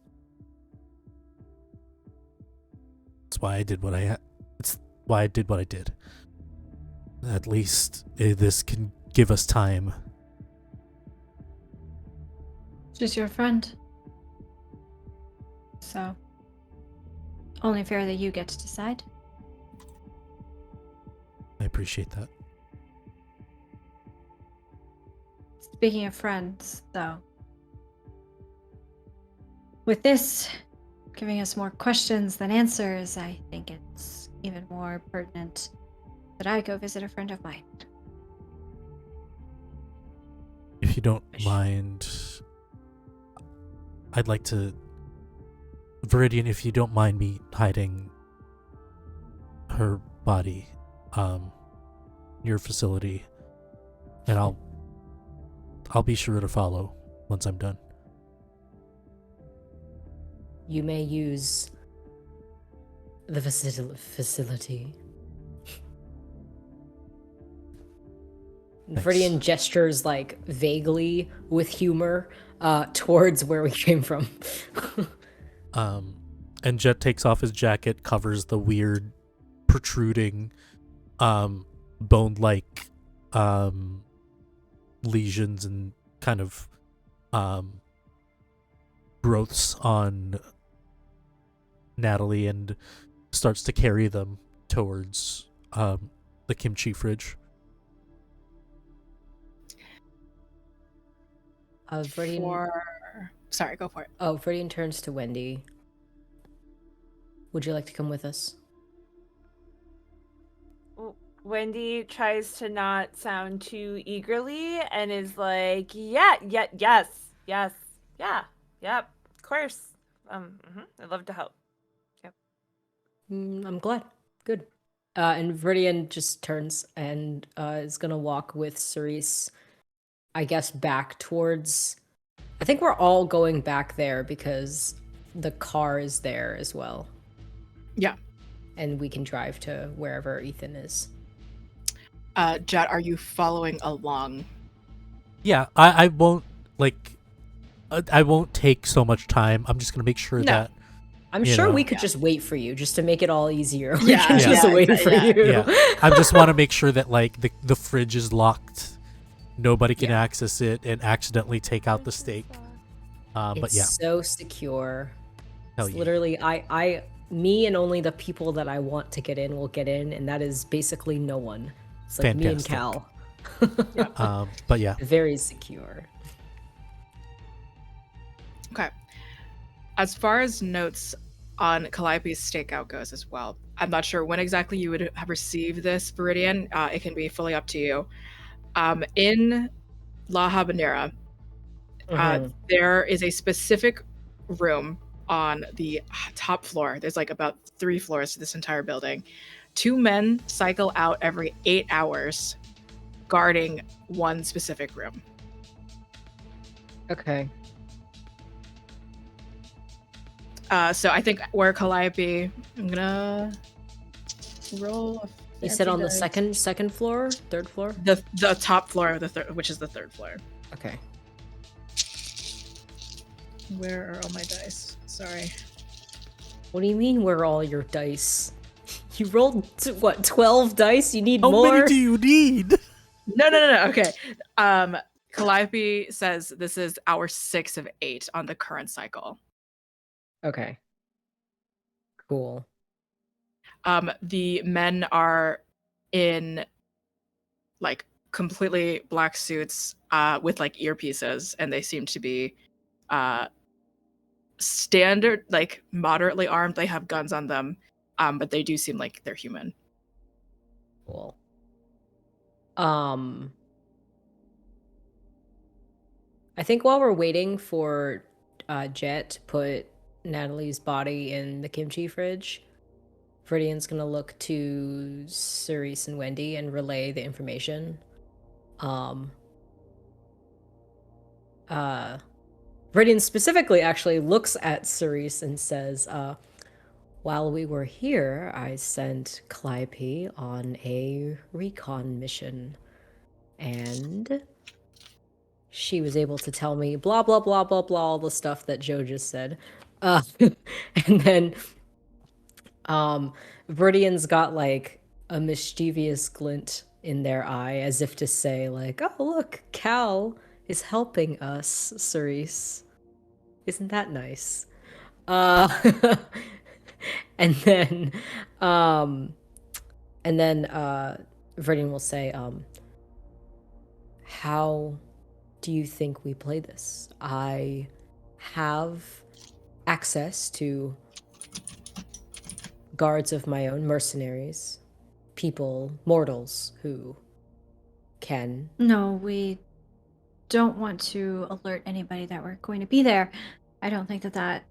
[SPEAKER 2] That's why I did what it's why I did what I did. At least this can give us time.
[SPEAKER 4] She's your friend. So, only fair that you get to decide.
[SPEAKER 2] I appreciate that.
[SPEAKER 4] Speaking of friends, though, with this giving us more questions than answers, I think it's even more pertinent that I go visit a friend of mine.
[SPEAKER 2] If you don't mind, I'd like to... Viridian, if you don't mind me hiding her body, your facility, and I'll be sure to follow once I'm done.
[SPEAKER 5] You may use the facility.
[SPEAKER 2] Thanks.
[SPEAKER 5] Viridian gestures like vaguely with humor towards where we came from.
[SPEAKER 2] And Jet takes off his jacket, covers the weird protruding bone-like lesions and kind of growths on Natalie, and starts to carry them towards the kimchi fridge.
[SPEAKER 5] Viridian...
[SPEAKER 1] Sorry, go for it.
[SPEAKER 5] Oh, Viridian turns to Wendy. Would you like to come with us?
[SPEAKER 3] Wendy tries to not sound too eagerly and is like, yes, yeah, of course. I'd love to help. Yep.
[SPEAKER 5] I'm glad. Good. And Viridian just turns and is gonna walk with Cerise, I guess, back towards... I think we're all going back there because the car is there as well.
[SPEAKER 1] Yeah.
[SPEAKER 5] And we can drive to wherever Ethan is.
[SPEAKER 1] Jet, are you following along?
[SPEAKER 2] Yeah, I won't I won't take so much time. I'm just gonna make sure that
[SPEAKER 5] I'm sure we could just wait for you, just to make it all easier. We
[SPEAKER 1] Yeah,
[SPEAKER 5] can just wait for you.
[SPEAKER 2] Yeah. I just want to make sure that like the fridge is locked. Nobody can access it and accidentally take out the steak. But
[SPEAKER 5] It's
[SPEAKER 2] yeah,
[SPEAKER 5] so secure.
[SPEAKER 2] Hell
[SPEAKER 5] It's
[SPEAKER 2] yeah.
[SPEAKER 5] literally me and only the people that I want to get in will get in, and that is basically no one. It's like
[SPEAKER 2] Fantastic.
[SPEAKER 5] me and Cal.
[SPEAKER 2] but yeah,
[SPEAKER 5] Very secure.
[SPEAKER 1] Okay. As far as notes on Calliope's stakeout goes as well, I'm not sure when exactly you would have received this, Viridian. It can be fully up to you. In La Habanera, there is a specific room on the top floor. There's like about 3 floors to this entire building. 2 men cycle out every 8 hours, guarding one specific room.
[SPEAKER 5] Okay.
[SPEAKER 1] So I think where Calliope, I'm gonna roll.
[SPEAKER 5] You said on the second floor, third floor?
[SPEAKER 1] The top floor of the third, which is the 3rd floor.
[SPEAKER 5] Okay.
[SPEAKER 1] Where are all my dice? Sorry.
[SPEAKER 5] What do you mean, where are all your dice? You rolled, 12 dice? You need
[SPEAKER 2] how
[SPEAKER 5] more?
[SPEAKER 2] many do you need?
[SPEAKER 1] No. Okay. Calliope says this is our 6 of 8 on the current cycle.
[SPEAKER 5] Okay. Cool.
[SPEAKER 1] The men are in like completely black suits with like earpieces, and they seem to be standard, like moderately armed. They have guns on them, but they do seem like they're human.
[SPEAKER 5] Cool. I think while we're waiting for Jet to put Natalie's body in the kimchi fridge, Viridian's gonna look to Cerise and Wendy and relay the information. Viridian specifically actually looks at Cerise and says, while we were here, I sent Calliope on a recon mission, and she was able to tell me blah, blah, blah, blah, blah, all the stuff that Joe just said. And then Viridian's got like a mischievous glint in their eye, as if to say like, oh, look, Cal is helping us, Cerise. Isn't that nice? And then Viridian will say, how do you think we play this? I have access to guards of my own, mercenaries, people, mortals who can...
[SPEAKER 4] No, we don't want to alert anybody that we're going to be there. I don't think that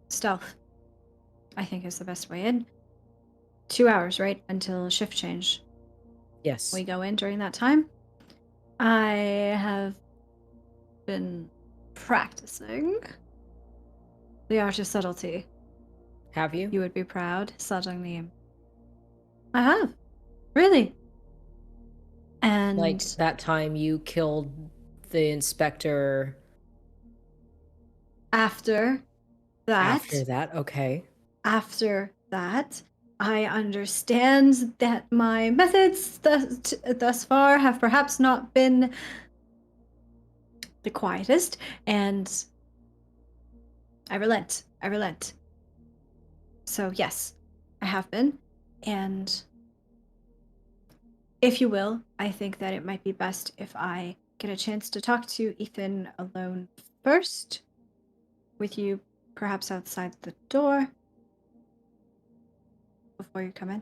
[SPEAKER 4] stealth, I think, is the best way in. 2 hours, right? Until shift change.
[SPEAKER 5] Yes.
[SPEAKER 4] We go in during that time. I have been practicing the art of subtlety.
[SPEAKER 5] Have you?
[SPEAKER 4] You would be proud. Suddenly, I have. Really. And
[SPEAKER 5] like that time you killed the inspector.
[SPEAKER 4] After that,
[SPEAKER 5] okay.
[SPEAKER 4] after that. I understand that my methods thus far have perhaps not been the quietest, and I relent. I relent. So, yes, I have been. And if you will, I think that it might be best if I get a chance to talk to Ethan alone first, with you perhaps outside the door before you come in.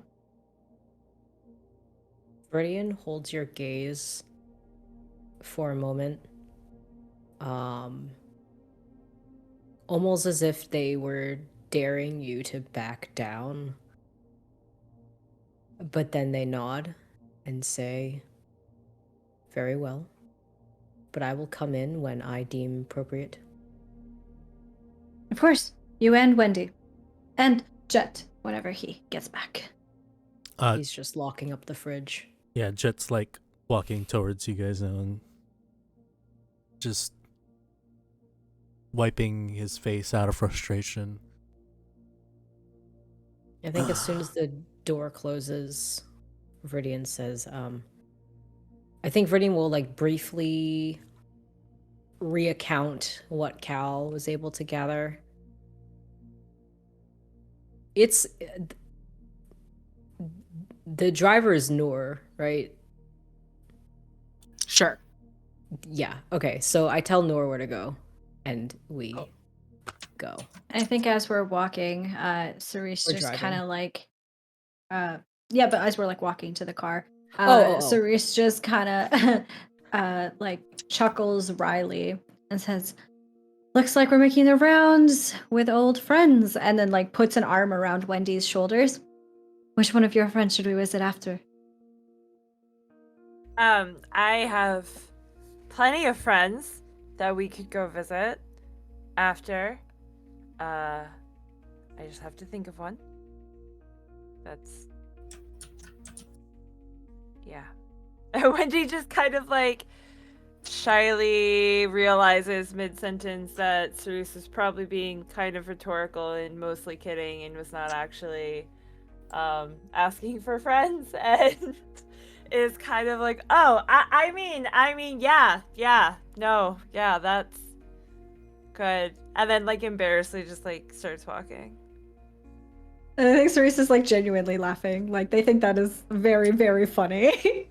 [SPEAKER 5] Viridian holds your gaze for a moment. Almost as if they were daring you to back down. But then they nod and say, "Very well. But I will come in when I deem appropriate."
[SPEAKER 4] Of course, you and Wendy. And Jet, whenever he gets back.
[SPEAKER 5] He's just locking up the fridge.
[SPEAKER 2] Yeah, Jet's like walking towards you guys now and just wiping his face out of frustration.
[SPEAKER 5] I think as soon as the door closes, Viridian says, I think Viridian will like briefly reaccount what Cal was able to gather. It's the driver is Noor, right?
[SPEAKER 1] Sure.
[SPEAKER 5] Yeah. Okay. So I tell Noor where to go, and we go.
[SPEAKER 4] I think as we're walking, Cerise
[SPEAKER 5] We're
[SPEAKER 4] just
[SPEAKER 5] driving.
[SPEAKER 4] kind of like, yeah, but as we're like walking to the car,
[SPEAKER 5] Oh.
[SPEAKER 4] Cerise just kind of, like chuckles wryly and says, "Looks like we're making the rounds with old friends," and then like puts an arm around Wendy's shoulders. Which one of your friends should we visit after?
[SPEAKER 3] I have plenty of friends that we could go visit after. I just have to think of one. That's... yeah. Wendy just kind of like shyly realizes mid-sentence that Cerise is probably being kind of rhetorical and mostly kidding and was not actually asking for friends, and is kind of like, oh, I mean, yeah, no, yeah, that's good. And then like embarrassedly just like starts walking.
[SPEAKER 4] And I think Cerise is like genuinely laughing. Like they think that is very, very funny.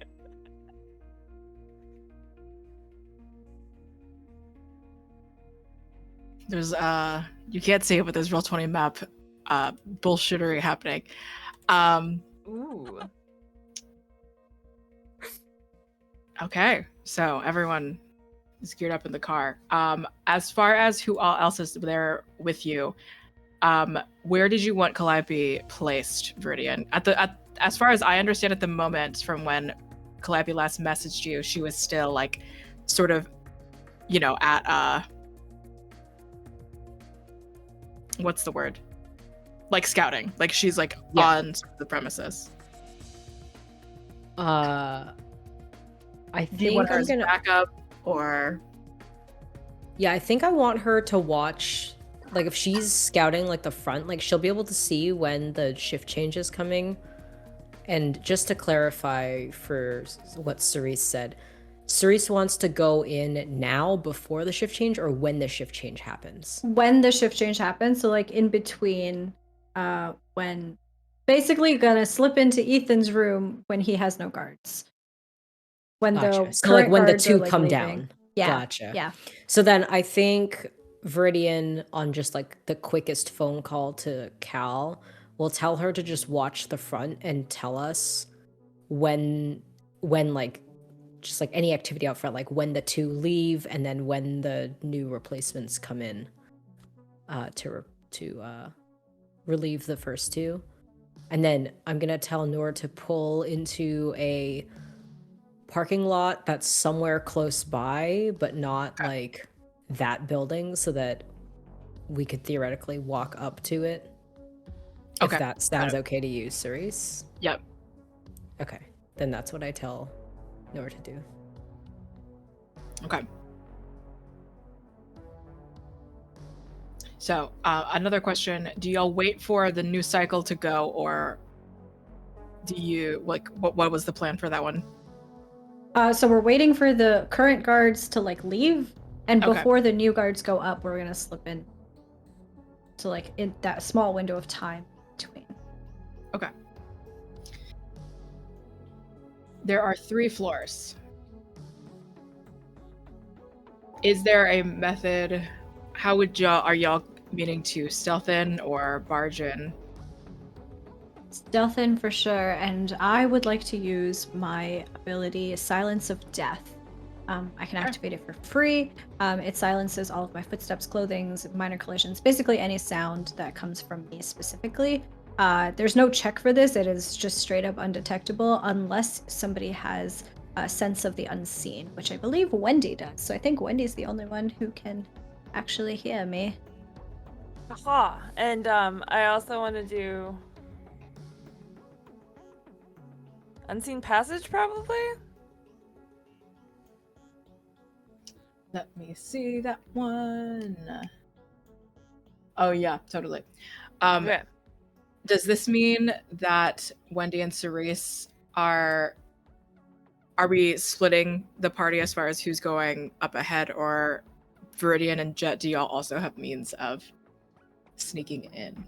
[SPEAKER 1] There's you can't see it, but there's Roll20 map bullshittery happening.
[SPEAKER 3] Ooh.
[SPEAKER 1] Okay, so everyone is geared up in the car. As far as who all else is there with you, where did you want Calliope placed, Viridian? As far as I understand at the moment, from when Calliope last messaged you, she was still like, sort of, you know, at what's the word? Like scouting. Like she's like on the premises.
[SPEAKER 5] I
[SPEAKER 1] Do you want
[SPEAKER 5] think
[SPEAKER 1] her
[SPEAKER 5] I'm
[SPEAKER 1] as
[SPEAKER 5] gonna
[SPEAKER 1] backup or?
[SPEAKER 5] Yeah, I think I want her to watch, like if she's scouting like the front, like she'll be able to see when the shift change is coming. And just to clarify for what Cerise said, Cerise wants to go in now before the shift change or when the shift change happens?
[SPEAKER 4] When the shift change happens, so like in between, when basically gonna slip into Ethan's room when he has no guards. When
[SPEAKER 5] Gotcha.
[SPEAKER 4] the
[SPEAKER 5] So like
[SPEAKER 4] current
[SPEAKER 5] when the
[SPEAKER 4] guards are,
[SPEAKER 5] two
[SPEAKER 4] like,
[SPEAKER 5] come
[SPEAKER 4] leaving.
[SPEAKER 5] down.
[SPEAKER 4] Yeah.
[SPEAKER 5] Gotcha.
[SPEAKER 4] Yeah.
[SPEAKER 5] So then I think Viridian, on just like the quickest phone call to Cal, will tell her to just watch the front and tell us when like just like any activity out front, like when the two leave and then when the new replacements come in to relieve the first two. And then I'm gonna tell Noor to pull into a parking lot that's somewhere close by, but not like that building, so that we could theoretically walk up to it.
[SPEAKER 1] Okay.
[SPEAKER 5] If that sounds okay to you, Cerise?
[SPEAKER 1] Yep.
[SPEAKER 5] Okay, then that's what I tell Noor to do.
[SPEAKER 1] Okay. So, another question: do y'all wait for the new cycle to go, or do you like what was the plan for that one?
[SPEAKER 4] So we're waiting for the current guards to like leave, and
[SPEAKER 1] Okay.
[SPEAKER 4] before the new guards go up, we're gonna slip in to like in that small window of time between.
[SPEAKER 1] Okay. There are 3 floors. Is there a method? How would are y'all meaning to stealth in or barge in?
[SPEAKER 4] Stealth in for sure, and I would like to use my ability Silence of Death. I can
[SPEAKER 1] Sure.
[SPEAKER 4] activate it for free. It silences all of my footsteps, clothing, minor collisions, basically any sound that comes from me specifically. There's no check for this. It is just straight up undetectable unless somebody has a sense of the unseen, which I believe Wendy does. So I think Wendy's the only one who can actually hear me.
[SPEAKER 3] Aha! And I also want to do Unseen Passage, probably?
[SPEAKER 1] Let me see that one. Oh yeah, totally.
[SPEAKER 3] Okay.
[SPEAKER 1] Does this mean that Wendy and Cerise are we splitting the party as far as who's going up ahead, or Viridian and Jet, do y'all also have means of sneaking in?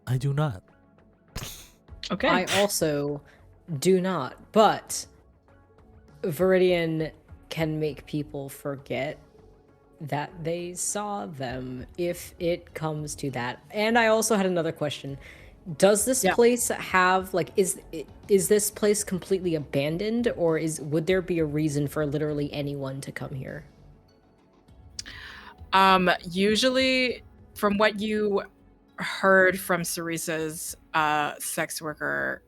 [SPEAKER 2] I do not.
[SPEAKER 1] Okay.
[SPEAKER 5] I also do not, but Viridian can make people forget that they saw them if it comes to that. And I also had another question. Does this place have like is this place completely abandoned, or would there be a reason for literally anyone to come here?
[SPEAKER 1] Usually from what you heard from Cerise's sex worker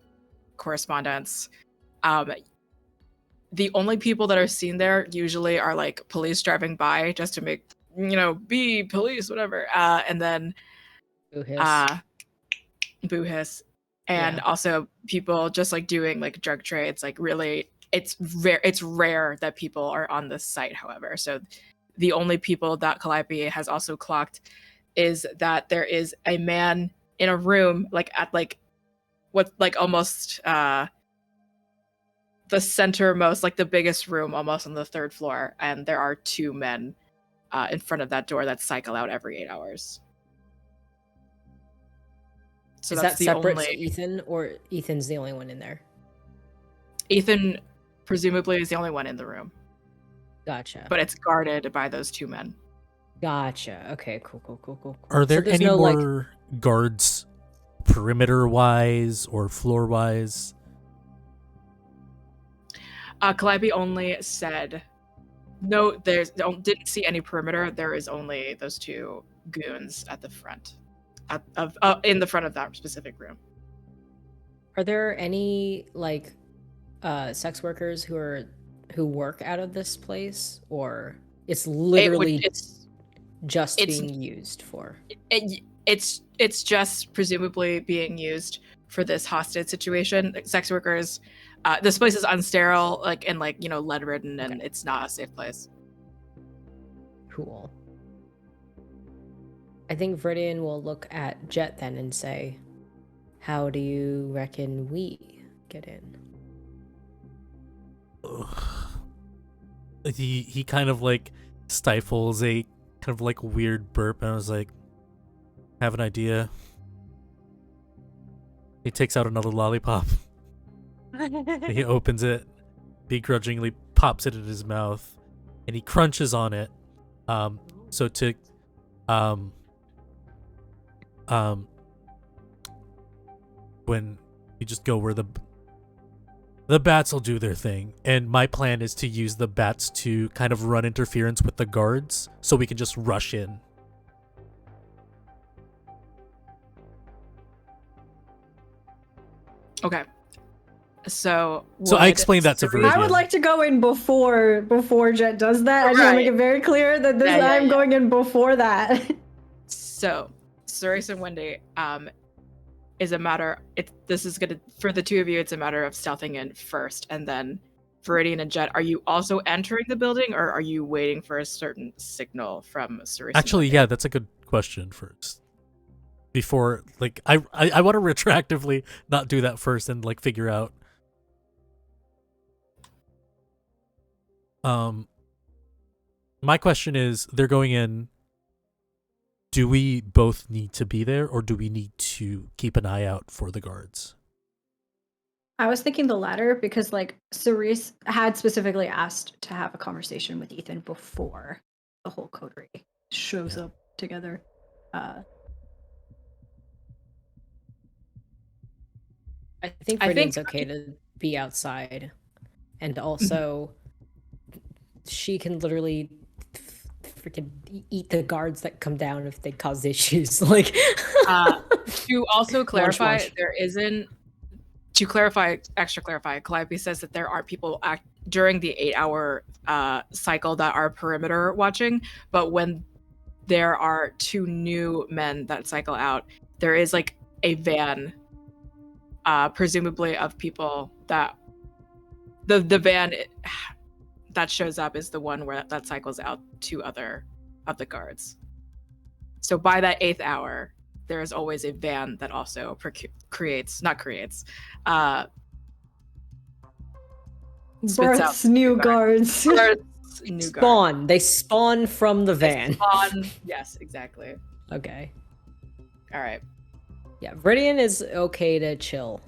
[SPEAKER 1] correspondence, the only people that are seen there usually are like police driving by just to make, be police, whatever. And then
[SPEAKER 5] Boo hiss.
[SPEAKER 1] boo hiss. And also people just like doing like drug trades. Like really, it's rare that people are on this site, however. So the only people that Calliope has also clocked is that there is a man in a room, like at like what, like almost the centermost, like the biggest room, almost on the 3rd floor, and there are 2 men in front of that door that cycle out every 8 hours. So
[SPEAKER 5] Is
[SPEAKER 1] that's
[SPEAKER 5] that
[SPEAKER 1] the
[SPEAKER 5] separate
[SPEAKER 1] only.
[SPEAKER 5] to Ethan, or Ethan's the only one in there?
[SPEAKER 1] Ethan presumably is the only one in the room,
[SPEAKER 5] Gotcha.
[SPEAKER 1] but it's guarded by those 2 men.
[SPEAKER 5] Gotcha. Okay, cool.
[SPEAKER 2] Are there
[SPEAKER 5] there's
[SPEAKER 2] any
[SPEAKER 5] no, like-
[SPEAKER 2] more guards perimeter-wise or floor-wise?
[SPEAKER 1] Calliope only said, no, didn't see any perimeter. There is only those 2 goons at the front, in the front of that specific room.
[SPEAKER 5] Are there any like sex workers who work out of this place, or it's literally just being used for?
[SPEAKER 1] It's just presumably being used for this hostage situation. Sex workers. This place is unsterile, lead ridden, and it's not a safe place.
[SPEAKER 5] Cool. I think Viridian will look at Jet then and say, "How do you reckon we get in?"
[SPEAKER 2] He kind of like stifles a kind of like weird burp, and I was like, have an idea. He takes out another lollipop. He opens it, begrudgingly pops it in his mouth, and he crunches on it. So to when you just go where the bats will do their thing, and my plan is to use the bats to kind of run interference with the guards so we can just rush in.
[SPEAKER 1] Okay. So
[SPEAKER 2] I explained that to Viridian.
[SPEAKER 4] I would like to go in before Jet does that. I just want to make it very clear that I'm going in before that.
[SPEAKER 1] So Cerise and Wendy, is a matter. This is gonna, for the 2 of you, it's a matter of stealthing in first, and then Viridian and Jet, are you also entering the building, or are you waiting for a certain signal from Cerise?
[SPEAKER 2] Actually, yeah, that's a good question first. Before, like, I want to retroactively not do that first and like figure out. My question is, they're going in. Do we both need to be there, or do we need to keep an eye out for the guards?
[SPEAKER 4] I was thinking the latter because, like, Cerise had specifically asked to have a conversation with Ethan before the whole coterie shows up together.
[SPEAKER 5] I think Viridian's okay to be outside. And also, she can literally freaking eat the guards that come down if they cause issues. Like,
[SPEAKER 1] to also clarify,
[SPEAKER 5] Lunch.
[SPEAKER 1] there isn't. To clarify, extra clarify, Calliope says that there are people during the 8-hour cycle that are perimeter watching, but when there are 2 new men that cycle out, there is like a van, presumably of people that the van that shows up is the one where that cycles out 2 other of the guards. So by that 8th hour, there is always a van that also spits
[SPEAKER 4] Births
[SPEAKER 1] out
[SPEAKER 4] new guards.
[SPEAKER 1] births new guards.
[SPEAKER 5] Spawn. They spawn from the van.
[SPEAKER 1] Yes, exactly.
[SPEAKER 5] Okay.
[SPEAKER 1] All right.
[SPEAKER 5] Yeah, Viridian is okay to chill.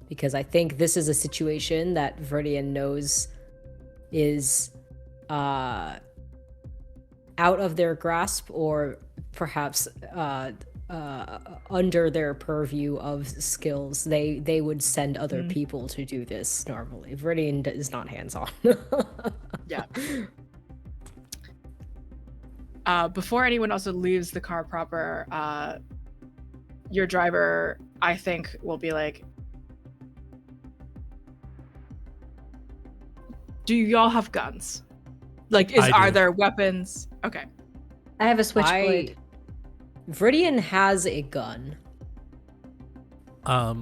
[SPEAKER 5] Because I think this is a situation that Viridian knows is out of their grasp, or perhaps under their purview of skills. They would send other people to do this normally. Viridian is not hands-on.
[SPEAKER 1] Yeah. Before anyone also leaves the car proper, your driver, I think, will be like, do y'all have guns? Like, are there weapons? Okay.
[SPEAKER 4] I have a switchblade.
[SPEAKER 5] Viridian has a gun.
[SPEAKER 2] I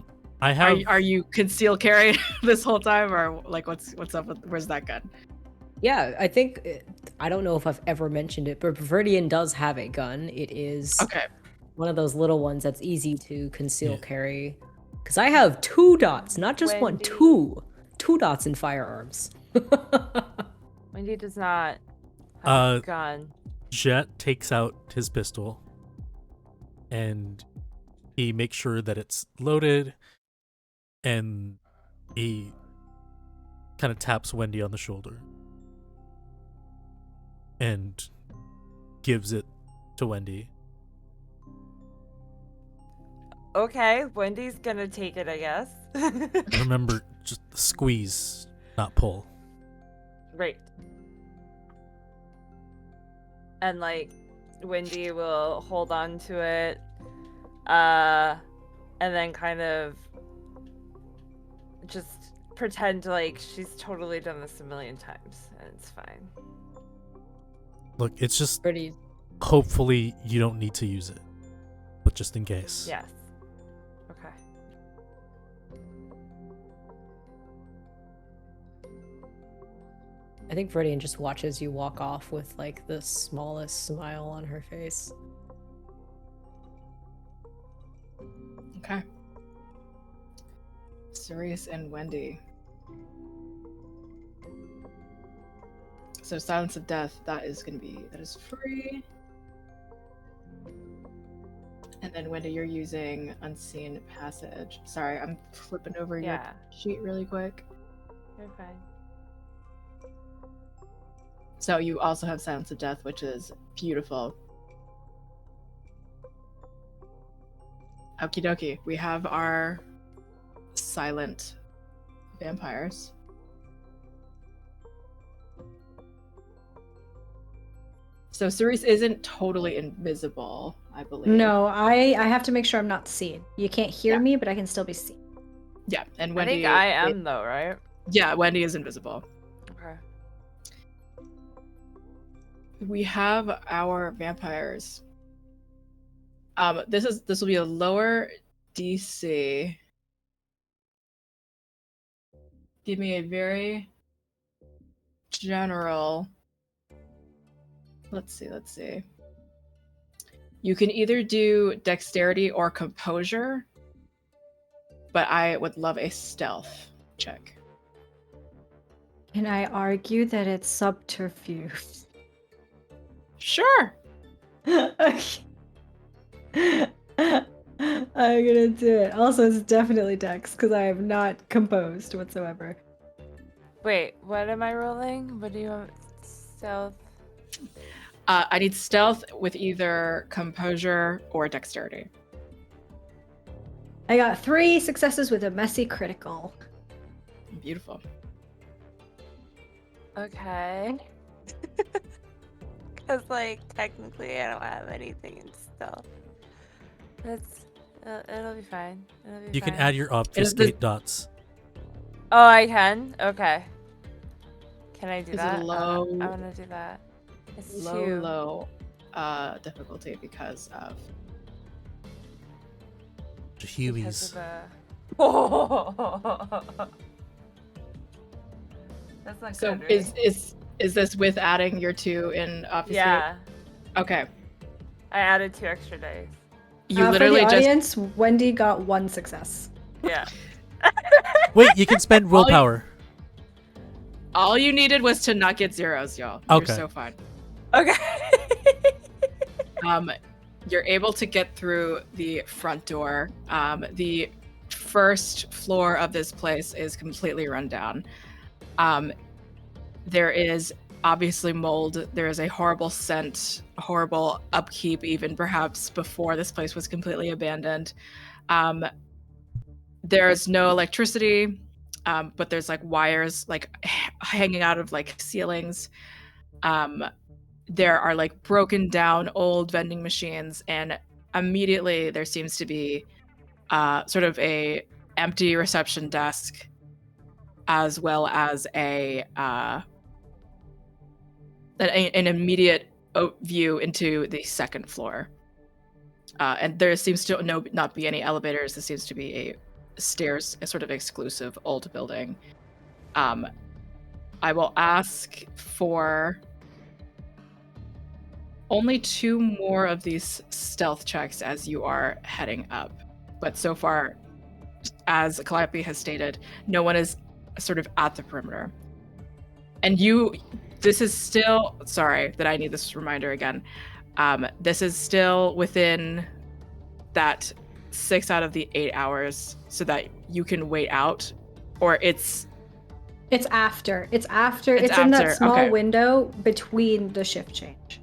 [SPEAKER 2] have.
[SPEAKER 1] Are you conceal carry this whole time, or like what's up with where's that gun?
[SPEAKER 5] Yeah, I think I don't know if I've ever mentioned it, but Viridian does have a gun. It is one of those little ones that's easy to conceal carry. Because I have 2 dots, not just one, 2 dots in firearms.
[SPEAKER 3] Wendy does not have a gun.
[SPEAKER 2] Jet takes out his pistol and he makes sure that it's loaded, and he kind of taps Wendy on the shoulder and gives it to Wendy.
[SPEAKER 3] Okay, Wendy's gonna take it, I guess.
[SPEAKER 2] Remember, just squeeze, not pull.
[SPEAKER 3] Right. And like, Wendy will hold on to it, and then kind of just pretend like she's totally done this a million times, and it's fine.
[SPEAKER 2] Look, it's just hopefully you don't need to use it, but just in case.
[SPEAKER 3] Yes. Okay.
[SPEAKER 5] I think Viridian just watches you walk off with like the smallest smile on her face.
[SPEAKER 1] Okay. Cerise and Wendy. So Silence of Death, that is free. And then Wendy, you're using Unseen Passage. Sorry, I'm flipping over your sheet really quick.
[SPEAKER 3] You're fine.
[SPEAKER 1] So you also have Silence of Death, which is beautiful. Okie dokie. We have our silent vampires. So Cerise isn't totally invisible, I believe.
[SPEAKER 4] No, I have to make sure I'm not seen. You can't hear me, but I can still be seen.
[SPEAKER 1] Yeah, and Wendy...
[SPEAKER 3] I think I am, though, right?
[SPEAKER 1] Yeah, Wendy is invisible.
[SPEAKER 3] Okay.
[SPEAKER 1] We have our vampires. This will be a lower DC. give me a very general. Let's see. You can either do dexterity or composure, but I would love a stealth check.
[SPEAKER 4] Can I argue that it's subterfuge?
[SPEAKER 1] Sure.
[SPEAKER 4] Okay. I'm gonna do it. Also, it's definitely Dex because I am not composed whatsoever.
[SPEAKER 3] Wait, what am I rolling? What do you want? Stealth.
[SPEAKER 1] I need stealth with either composure or dexterity.
[SPEAKER 4] I got 3 successes with a messy critical.
[SPEAKER 1] Beautiful.
[SPEAKER 3] Okay. Because, like, technically I don't have anything in stealth. It'll be fine.
[SPEAKER 2] You can add your obfuscate dots.
[SPEAKER 3] Oh, I can? Okay. Can I do
[SPEAKER 1] Is it
[SPEAKER 3] that?
[SPEAKER 1] low?
[SPEAKER 3] I want to do that. It's
[SPEAKER 1] Low difficulty because of
[SPEAKER 2] The
[SPEAKER 3] Because
[SPEAKER 2] Hueys.
[SPEAKER 3] of the... That's not
[SPEAKER 1] so
[SPEAKER 3] good, right?
[SPEAKER 1] is this with adding your 2 in obfuscate?
[SPEAKER 3] Yeah.
[SPEAKER 1] Okay.
[SPEAKER 3] I added 2 extra dice.
[SPEAKER 1] You literally
[SPEAKER 4] for the
[SPEAKER 1] just
[SPEAKER 4] audience, Wendy got 1 success.
[SPEAKER 3] Yeah.
[SPEAKER 2] Wait, you can spend willpower.
[SPEAKER 1] all you needed was to not get zeros, y'all.
[SPEAKER 2] Okay.
[SPEAKER 1] You're so fine.
[SPEAKER 3] Okay.
[SPEAKER 1] You're able to get through the front door. The first floor of this place is completely run down. There is obviously mold. There is a horrible scent, horrible upkeep, even perhaps before this place was completely abandoned. There's no electricity, but there's like wires like hanging out of like ceilings. There are like broken down old vending machines, and immediately there seems to be sort of a empty reception desk, as well as an immediate view into the second floor. And there seems to not be any elevators. This seems to be a stairs, a sort of exclusive old building. I will ask for only 2 more of these stealth checks as you are heading up. But so far, as Calliope has stated, no one is sort of at the perimeter. And this is still, sorry that I need this reminder again. This is still within that 6 out of the 8 hours so that you can wait out, or it's
[SPEAKER 4] after. It's in that small
[SPEAKER 1] okay.
[SPEAKER 4] window between the shift change.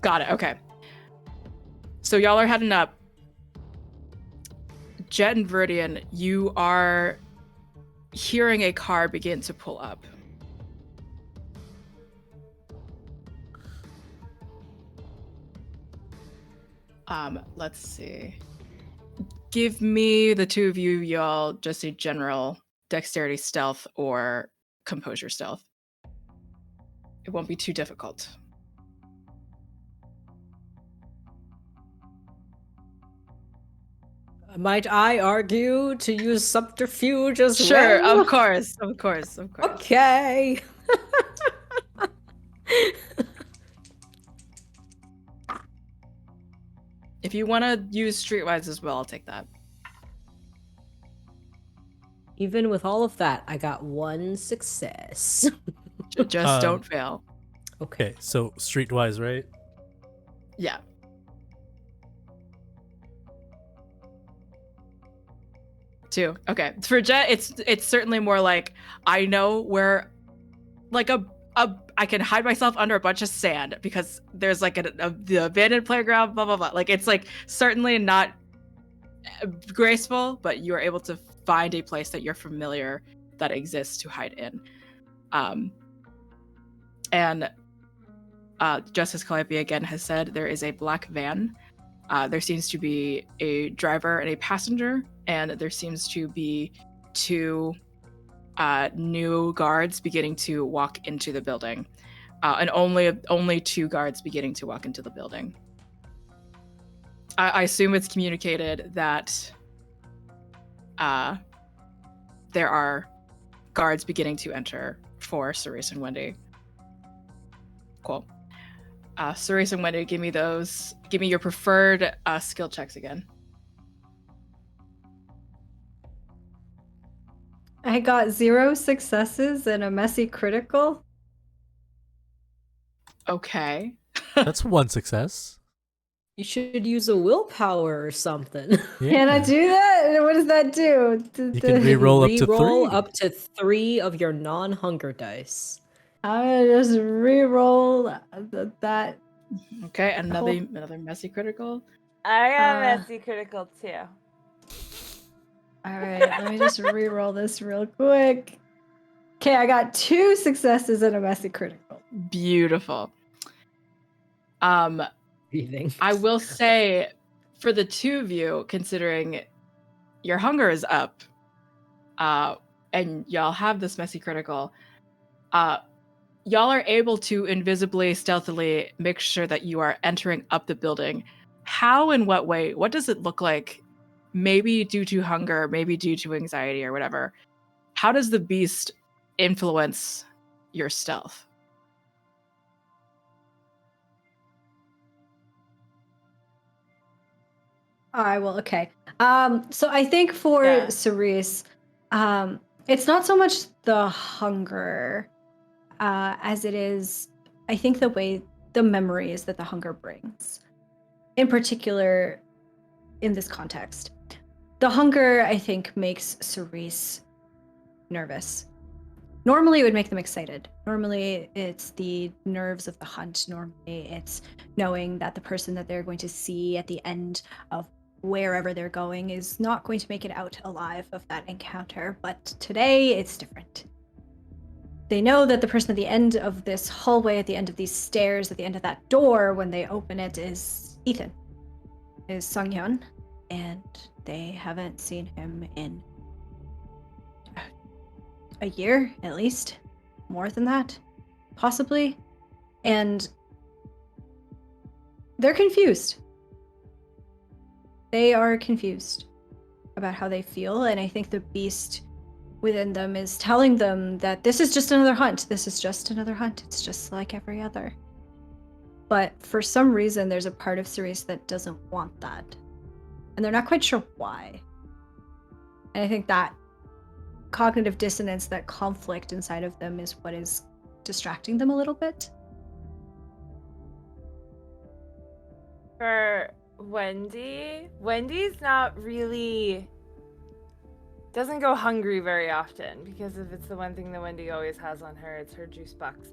[SPEAKER 1] Got it. Okay. So y'all are heading up. Jet and Viridian, you are hearing a car begin to pull up. Let's see. Give me, the 2 of you, y'all, just a general dexterity stealth or composure stealth. It won't be too difficult.
[SPEAKER 5] Might I argue to use subterfuge as
[SPEAKER 1] Sure,
[SPEAKER 5] well?
[SPEAKER 1] of course.
[SPEAKER 5] Okay.
[SPEAKER 1] If you want to use Streetwise as well, I'll take that.
[SPEAKER 5] Even with all of that, I got 1 success.
[SPEAKER 1] Just don't fail.
[SPEAKER 2] Okay, so streetwise, right?
[SPEAKER 1] Yeah. Two. Okay. For Jet, it's certainly more like I know where, like I can hide myself under a bunch of sand because there's like the abandoned playground, blah blah blah. Like it's like certainly not graceful, but you are able to find a place that you're familiar that exists to hide in. And just as Calliope again has said, there is a black van. There seems to be a driver and a passenger, and there seems to be 2 new guards beginning to walk into the building, and only 2 guards beginning to walk into the building. I assume it's communicated that there are guards beginning to enter for Cerise and Wendy. Cool. Cerise and Wendy, give me your preferred skill checks again.
[SPEAKER 4] I got 0 successes and a messy critical.
[SPEAKER 1] Okay.
[SPEAKER 2] That's one success.
[SPEAKER 5] You should use a willpower or something.
[SPEAKER 4] Can I do that? What does that do?
[SPEAKER 2] You can re-roll up to
[SPEAKER 5] Reroll
[SPEAKER 2] 3.
[SPEAKER 5] up to 3 of your non-hunger dice.
[SPEAKER 4] I'm gonna just re-roll that.
[SPEAKER 1] Okay, another messy critical.
[SPEAKER 3] I got
[SPEAKER 4] Uh,
[SPEAKER 3] messy critical too.
[SPEAKER 4] All right, let me just re-roll this real quick. Okay, I got 2 successes and a messy critical.
[SPEAKER 1] Beautiful.
[SPEAKER 5] Breathing.
[SPEAKER 1] I will say, for the two of you, considering your hunger is up, and y'all have this messy critical, y'all are able to invisibly, stealthily make sure that you are entering up the building. How, in what way? What does it look like? Maybe due to hunger, maybe due to anxiety or whatever. How does the beast influence your stealth?
[SPEAKER 4] All right, well, okay. So I think for
[SPEAKER 3] Yeah.
[SPEAKER 4] Cerise, it's not so much the hunger as it is, I think, the memories that the hunger brings. In particular, in this context, the hunger, I think, makes Cerise nervous. Normally, it would make them excited. Normally, it's the nerves of the hunt. Normally, it's knowing that the person that they're going to see at the end of wherever they're going is not going to make it out alive of that encounter. But today, it's different. They know that the person at the end of this hallway, at the end of these stairs, at the end of that door, when they open it, is Ethan, is Sunghyun, and they haven't seen him in a year, at least. More than that, possibly. And they're confused. They are confused about how they feel, and I think the beast within them is telling them that this is just another hunt. This is just another hunt. It's just like every other. But for some reason, there's a part of Cerise that doesn't want that. And they're not quite sure why. And I think that cognitive dissonance, that conflict inside of them is what is distracting them a little bit.
[SPEAKER 3] For Wendy's not really doesn't go hungry very often, because if it's the one thing that Wendy always has on her, it's her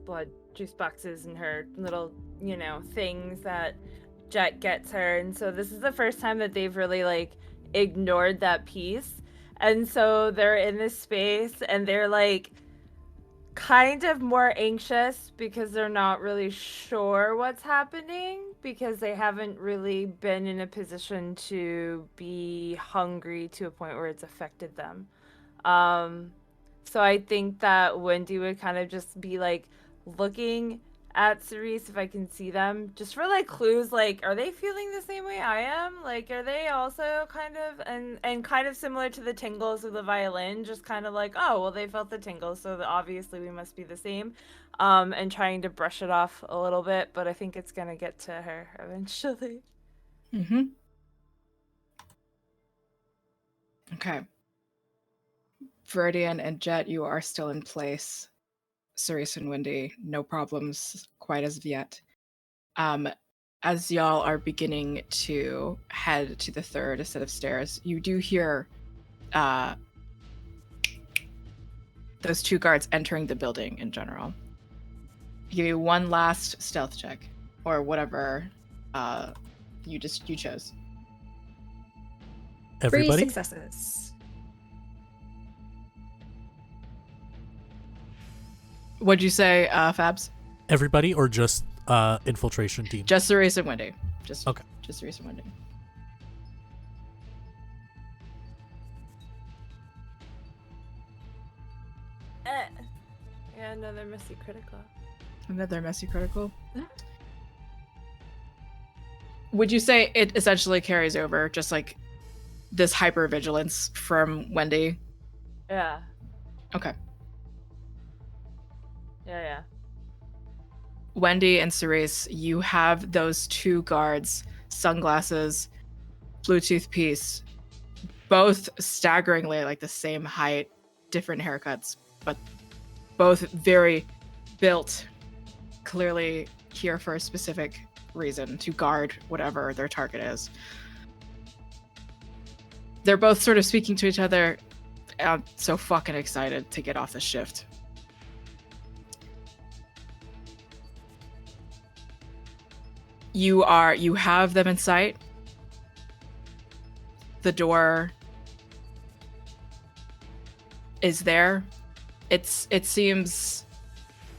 [SPEAKER 3] blood juice boxes and her little, things that Jet gets her. And so this is the first time that they've really ignored that piece. And so they're in this space and they're kind of more anxious because they're not really sure what's happening, because they haven't really been in a position to be hungry to a point where it's affected them. So I think that Wendy would kind of just be looking at Cerise, if I can see them, just for clues, are they feeling the same way I am? Are they also kind of and kind of similar to the tingles of the violin, just kind of oh, well, they felt the tingles, so obviously we must be the same, and trying to brush it off a little bit, but I think it's gonna get to her eventually.
[SPEAKER 1] Mm-hmm. Okay. Viridian and Jet, you are still in place. Cerise and Wendy, no problems quite as of yet. As y'all are beginning to head to the third set of stairs, you do hear those two guards entering the building in general. I'll give you one last stealth check, or whatever you chose.
[SPEAKER 2] Everybody?
[SPEAKER 4] 3 successes.
[SPEAKER 1] What'd you say, Fabs?
[SPEAKER 2] Everybody, or just infiltration team?
[SPEAKER 1] Just Cerise and Wendy. Just Cerise and Wendy.
[SPEAKER 3] Yeah, another messy critical.
[SPEAKER 1] Another messy critical. Would you say it essentially carries over, just this hypervigilance from Wendy?
[SPEAKER 3] Yeah.
[SPEAKER 1] Okay.
[SPEAKER 3] Yeah.
[SPEAKER 1] Wendy and Cerise, you have those two guards, sunglasses, Bluetooth piece, both staggeringly like the same height, different haircuts, but both very built, clearly here for a specific reason, to guard whatever their target is. They're both sort of speaking to each other. I'm so fucking excited to get off the shift. You have them in sight. The door is there. It seems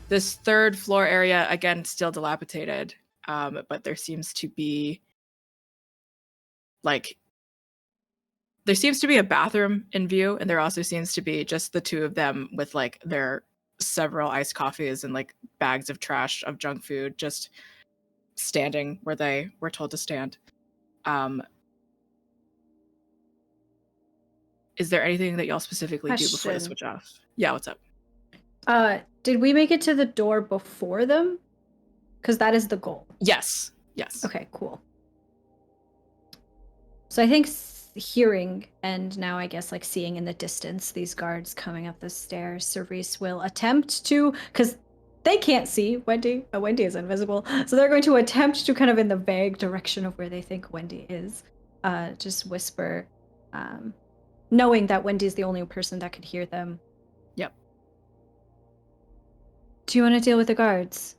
[SPEAKER 1] this third floor area, again, still dilapidated, but there seems to be a bathroom in view, and there also seems to be just the two of them with like their several iced coffees and like bags of trash of junk food just standing where they were told to stand. Is there anything that y'all specifically do before they
[SPEAKER 4] Question.
[SPEAKER 1] switch off? Yeah, what's up?
[SPEAKER 4] Did we make it to the door before them? Because that is the goal.
[SPEAKER 1] Yes.
[SPEAKER 4] Okay, cool. So I think hearing and now I guess like seeing in the distance these guards coming up the stairs, Cerise will attempt to, because they can't see Wendy. Wendy is invisible. So they're going to attempt to kind of in the vague direction of where they think Wendy is, just whisper, knowing that Wendy's the only person that could hear them.
[SPEAKER 1] Yep.
[SPEAKER 4] Do you want to deal with the guards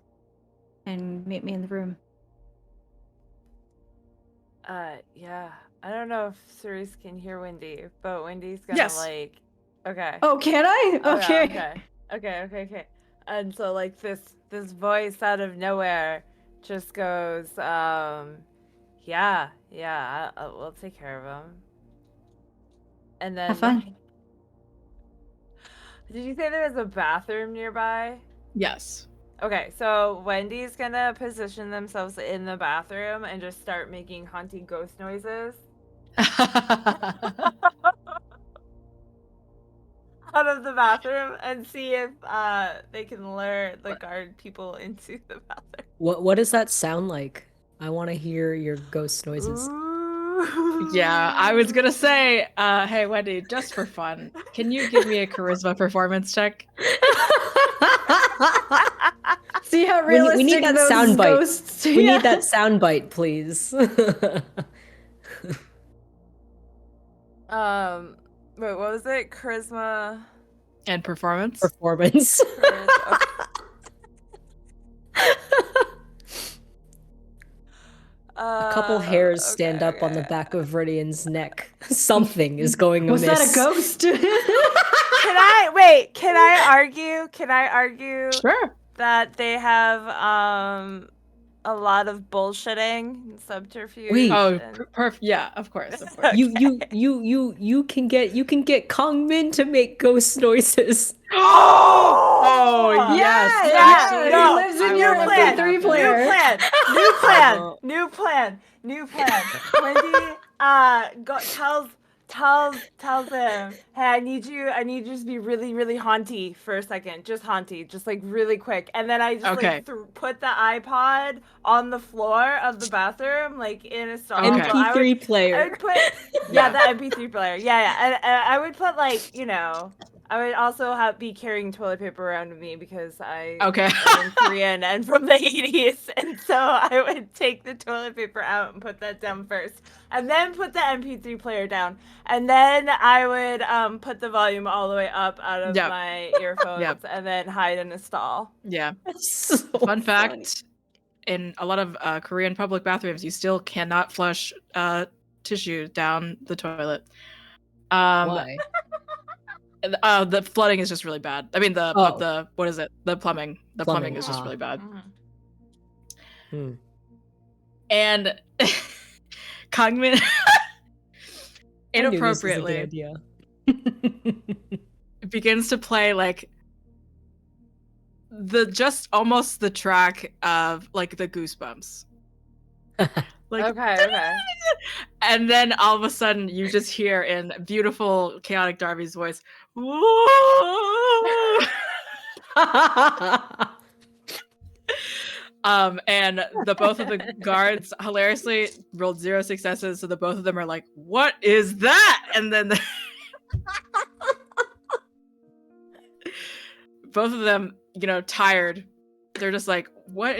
[SPEAKER 4] and meet me in the room?
[SPEAKER 3] Yeah. I don't know if Cerise can hear Wendy, but Wendy's gonna
[SPEAKER 1] Yes.
[SPEAKER 3] like. Okay.
[SPEAKER 4] Oh, can I?
[SPEAKER 3] Okay. And so like this voice out of nowhere just goes, yeah, we'll take care of him. And then
[SPEAKER 4] Have fun.
[SPEAKER 3] Did you say there was a bathroom nearby?
[SPEAKER 1] Yes.
[SPEAKER 3] Okay, so Wendy's gonna position themselves in the bathroom and just start making haunting ghost noises out of the bathroom and see if they can lure the guard people into the bathroom.
[SPEAKER 5] What does that sound like? I want to hear your ghost noises.
[SPEAKER 1] Yeah, I was gonna say, hey Wendy, just for fun, can you give me a charisma performance check?
[SPEAKER 4] See how realistic
[SPEAKER 5] we need that
[SPEAKER 4] those
[SPEAKER 5] sound bite.
[SPEAKER 4] ghosts.
[SPEAKER 5] We need that sound bite, please.
[SPEAKER 3] Wait, what was it? Charisma
[SPEAKER 1] And performance?
[SPEAKER 5] Performance. A couple hairs stand up on the back of Viridian's neck. Something is going amiss.
[SPEAKER 4] Was that a ghost?
[SPEAKER 3] Can I argue
[SPEAKER 1] Sure.
[SPEAKER 3] that they have a lot of bullshitting and subterfuge?
[SPEAKER 5] Wait.
[SPEAKER 1] Oh,
[SPEAKER 3] and...
[SPEAKER 1] yeah, of course.
[SPEAKER 5] You can get Kongmin to make ghost noises.
[SPEAKER 1] Oh, yes.
[SPEAKER 3] Yeah,
[SPEAKER 4] he lives in your MP3 player.
[SPEAKER 3] New plan. Wendy tells him, hey, I need you to just be really, really haunty for a second. Just haunty, just like really quick. And then I just like put the iPod on the floor of the bathroom, like in a stall.
[SPEAKER 1] Okay.
[SPEAKER 5] MP3 player.
[SPEAKER 3] I would put, the MP3 player. Yeah. And I would put like, I would also be carrying toilet paper around with me because I'm Korean and from the 80s. And so I would take the toilet paper out and put that down first. And then put the MP3 player down. And then I would put the volume all the way up out of my earphones and then hide in a stall.
[SPEAKER 1] Yeah.
[SPEAKER 5] So
[SPEAKER 1] Fun fact, in a lot of Korean public bathrooms, you still cannot flush tissue down the toilet.
[SPEAKER 5] Why?
[SPEAKER 1] The flooding is just really bad. I mean, the what is it? The plumbing. The plumbing is just really bad. And Kangmin inappropriately begins to play like almost the track of like the Goosebumps. Like,
[SPEAKER 3] okay.
[SPEAKER 1] And then all of a sudden you just hear in beautiful chaotic Darby's voice, whoa! And the both of the guards hilariously rolled 0 successes, so the both of them are like, "What is that?" And then both of them, tired. They're just like, "What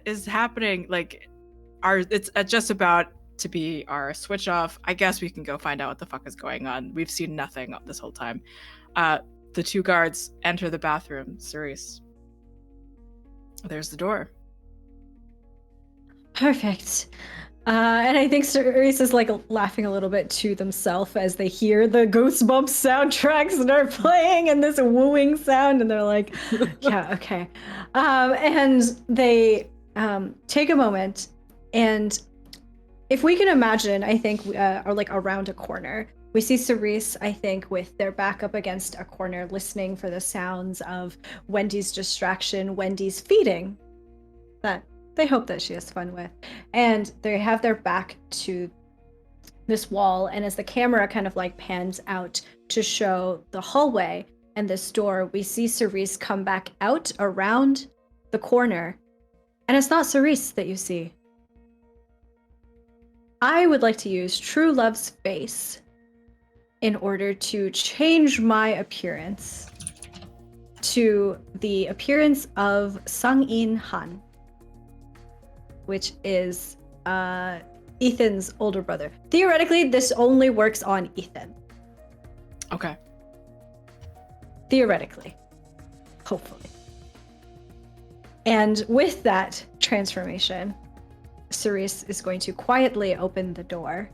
[SPEAKER 1] is happening?" Like, it's just about to be our switch off. I guess we can go find out what the fuck is going on. We've seen nothing this whole time. The 2 guards enter the bathroom. Cerise, there's the door.
[SPEAKER 4] Perfect. And I think Cerise is like laughing a little bit to themselves as they hear the Goosebumps soundtracks start playing and this wooing sound, and they're like, yeah, okay. And they take a moment, and if we can imagine, I think, are like around a corner. We see Cerise, I think, with their back up against a corner, listening for the sounds of Wendy's distraction, Wendy's feeding. That they hope that she has fun with. And they have their back to this wall, and as the camera kind of like pans out to show the hallway and this door, we see Cerise come back out around the corner. And it's not Cerise that you see. I would like to use True Love's face in order to change my appearance to the appearance of Sang-in Han, which is Ethan's older brother. Theoretically, this only works on Ethan.
[SPEAKER 1] Okay.
[SPEAKER 4] Theoretically. Hopefully. And with that transformation, Cerise is going to quietly open the door.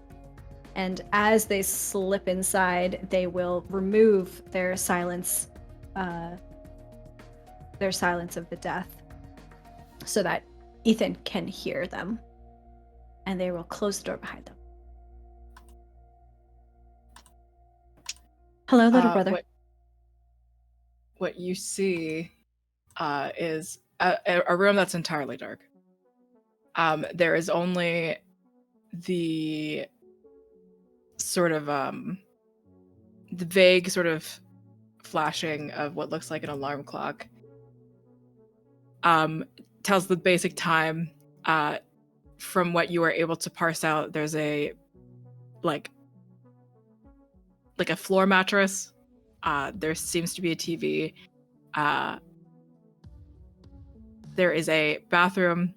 [SPEAKER 4] And as they slip inside, they will remove their silence of the death so that Ethan can hear them, and they will close the door behind them. Hello, little brother.
[SPEAKER 1] What you see is a room that's entirely dark. There is only the sort of the vague sort of flashing of what looks like an alarm clock. Tells the basic time. From what you are able to parse out, there's a like a floor mattress. There seems to be a TV. There is a bathroom,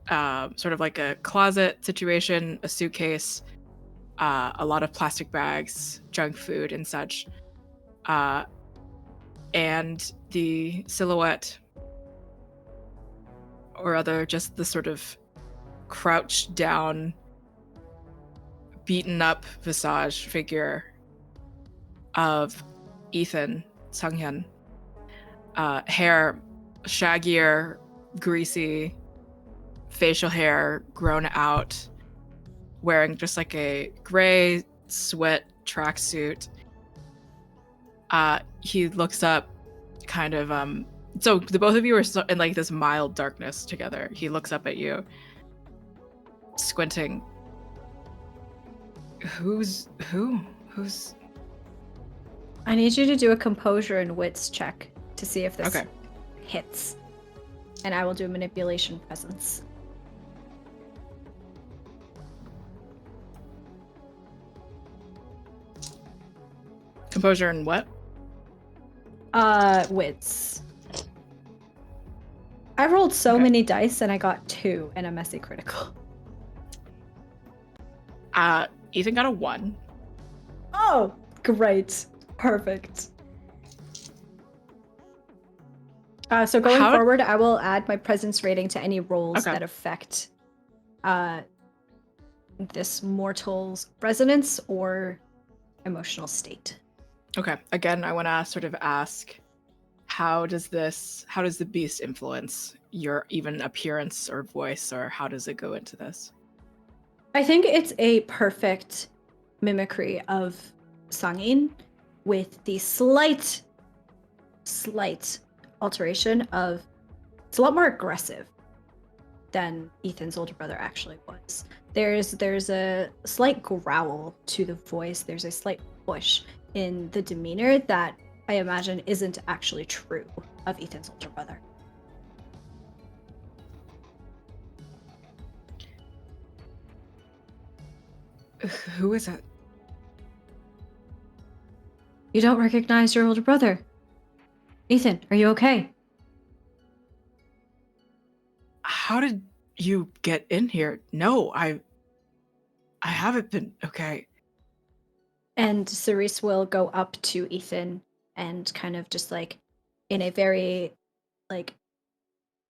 [SPEAKER 1] sort of like a closet situation, a suitcase, a lot of plastic bags, junk food, and such. And the silhouette, or rather just the sort of crouched down, beaten up visage figure of Ethan Sanghyun. Hair shaggier, greasy, facial hair grown out, wearing just like a gray sweat tracksuit. He looks up, kind of so the both of you are in like this mild darkness together. He looks up at you, squinting. Who's
[SPEAKER 4] I need you to do a composure and wits check to see if this
[SPEAKER 1] okay.
[SPEAKER 4] hits. And I will do a manipulation presence.
[SPEAKER 1] Composure and what?
[SPEAKER 4] Wits. I rolled so many dice and I got 2 and a messy critical.
[SPEAKER 1] Ethan got a 1.
[SPEAKER 4] Oh, great. Perfect. So going forward, I will add my presence rating to any rolls that affect this mortal's resonance or emotional state.
[SPEAKER 1] Okay. Again, I want to sort of ask, how does the beast influence your even appearance or voice, or how does it go into this?
[SPEAKER 4] I think it's a perfect mimicry of Sang-in, with the slight alteration of it's a lot more aggressive than Ethan's older brother actually was. There's a slight growl to the voice. There's a slight push in the demeanor that I imagine, isn't actually true of Ethan's older brother.
[SPEAKER 1] Who is it?
[SPEAKER 4] You don't recognize your older brother. Ethan, are you okay?
[SPEAKER 1] How did you get in here? No, I haven't been okay.
[SPEAKER 4] And Cerise will go up to Ethan and kind of just like in a very like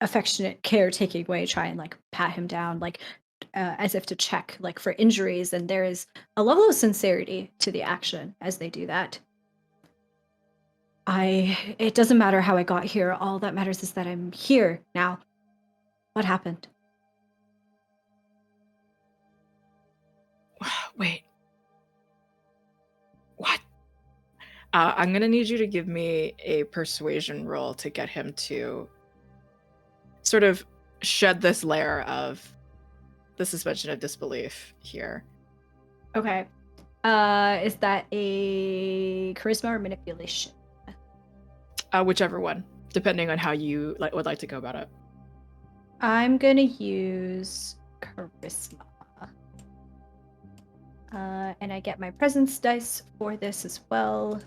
[SPEAKER 4] affectionate, caretaking way try and like pat him down, like as if to check like for injuries. And there is a level of sincerity to the action as they do that. It doesn't matter how I got here. All that matters is that I'm here now. What happened?
[SPEAKER 1] Wait. What? I'm gonna need you to give me a persuasion roll to get him to sort of shed this layer of the suspension of disbelief here.
[SPEAKER 4] Okay. Is that a charisma or manipulation?
[SPEAKER 1] Whichever one, depending on how you would like to go about it.
[SPEAKER 4] I'm gonna use charisma. And I get my presence dice for this as well.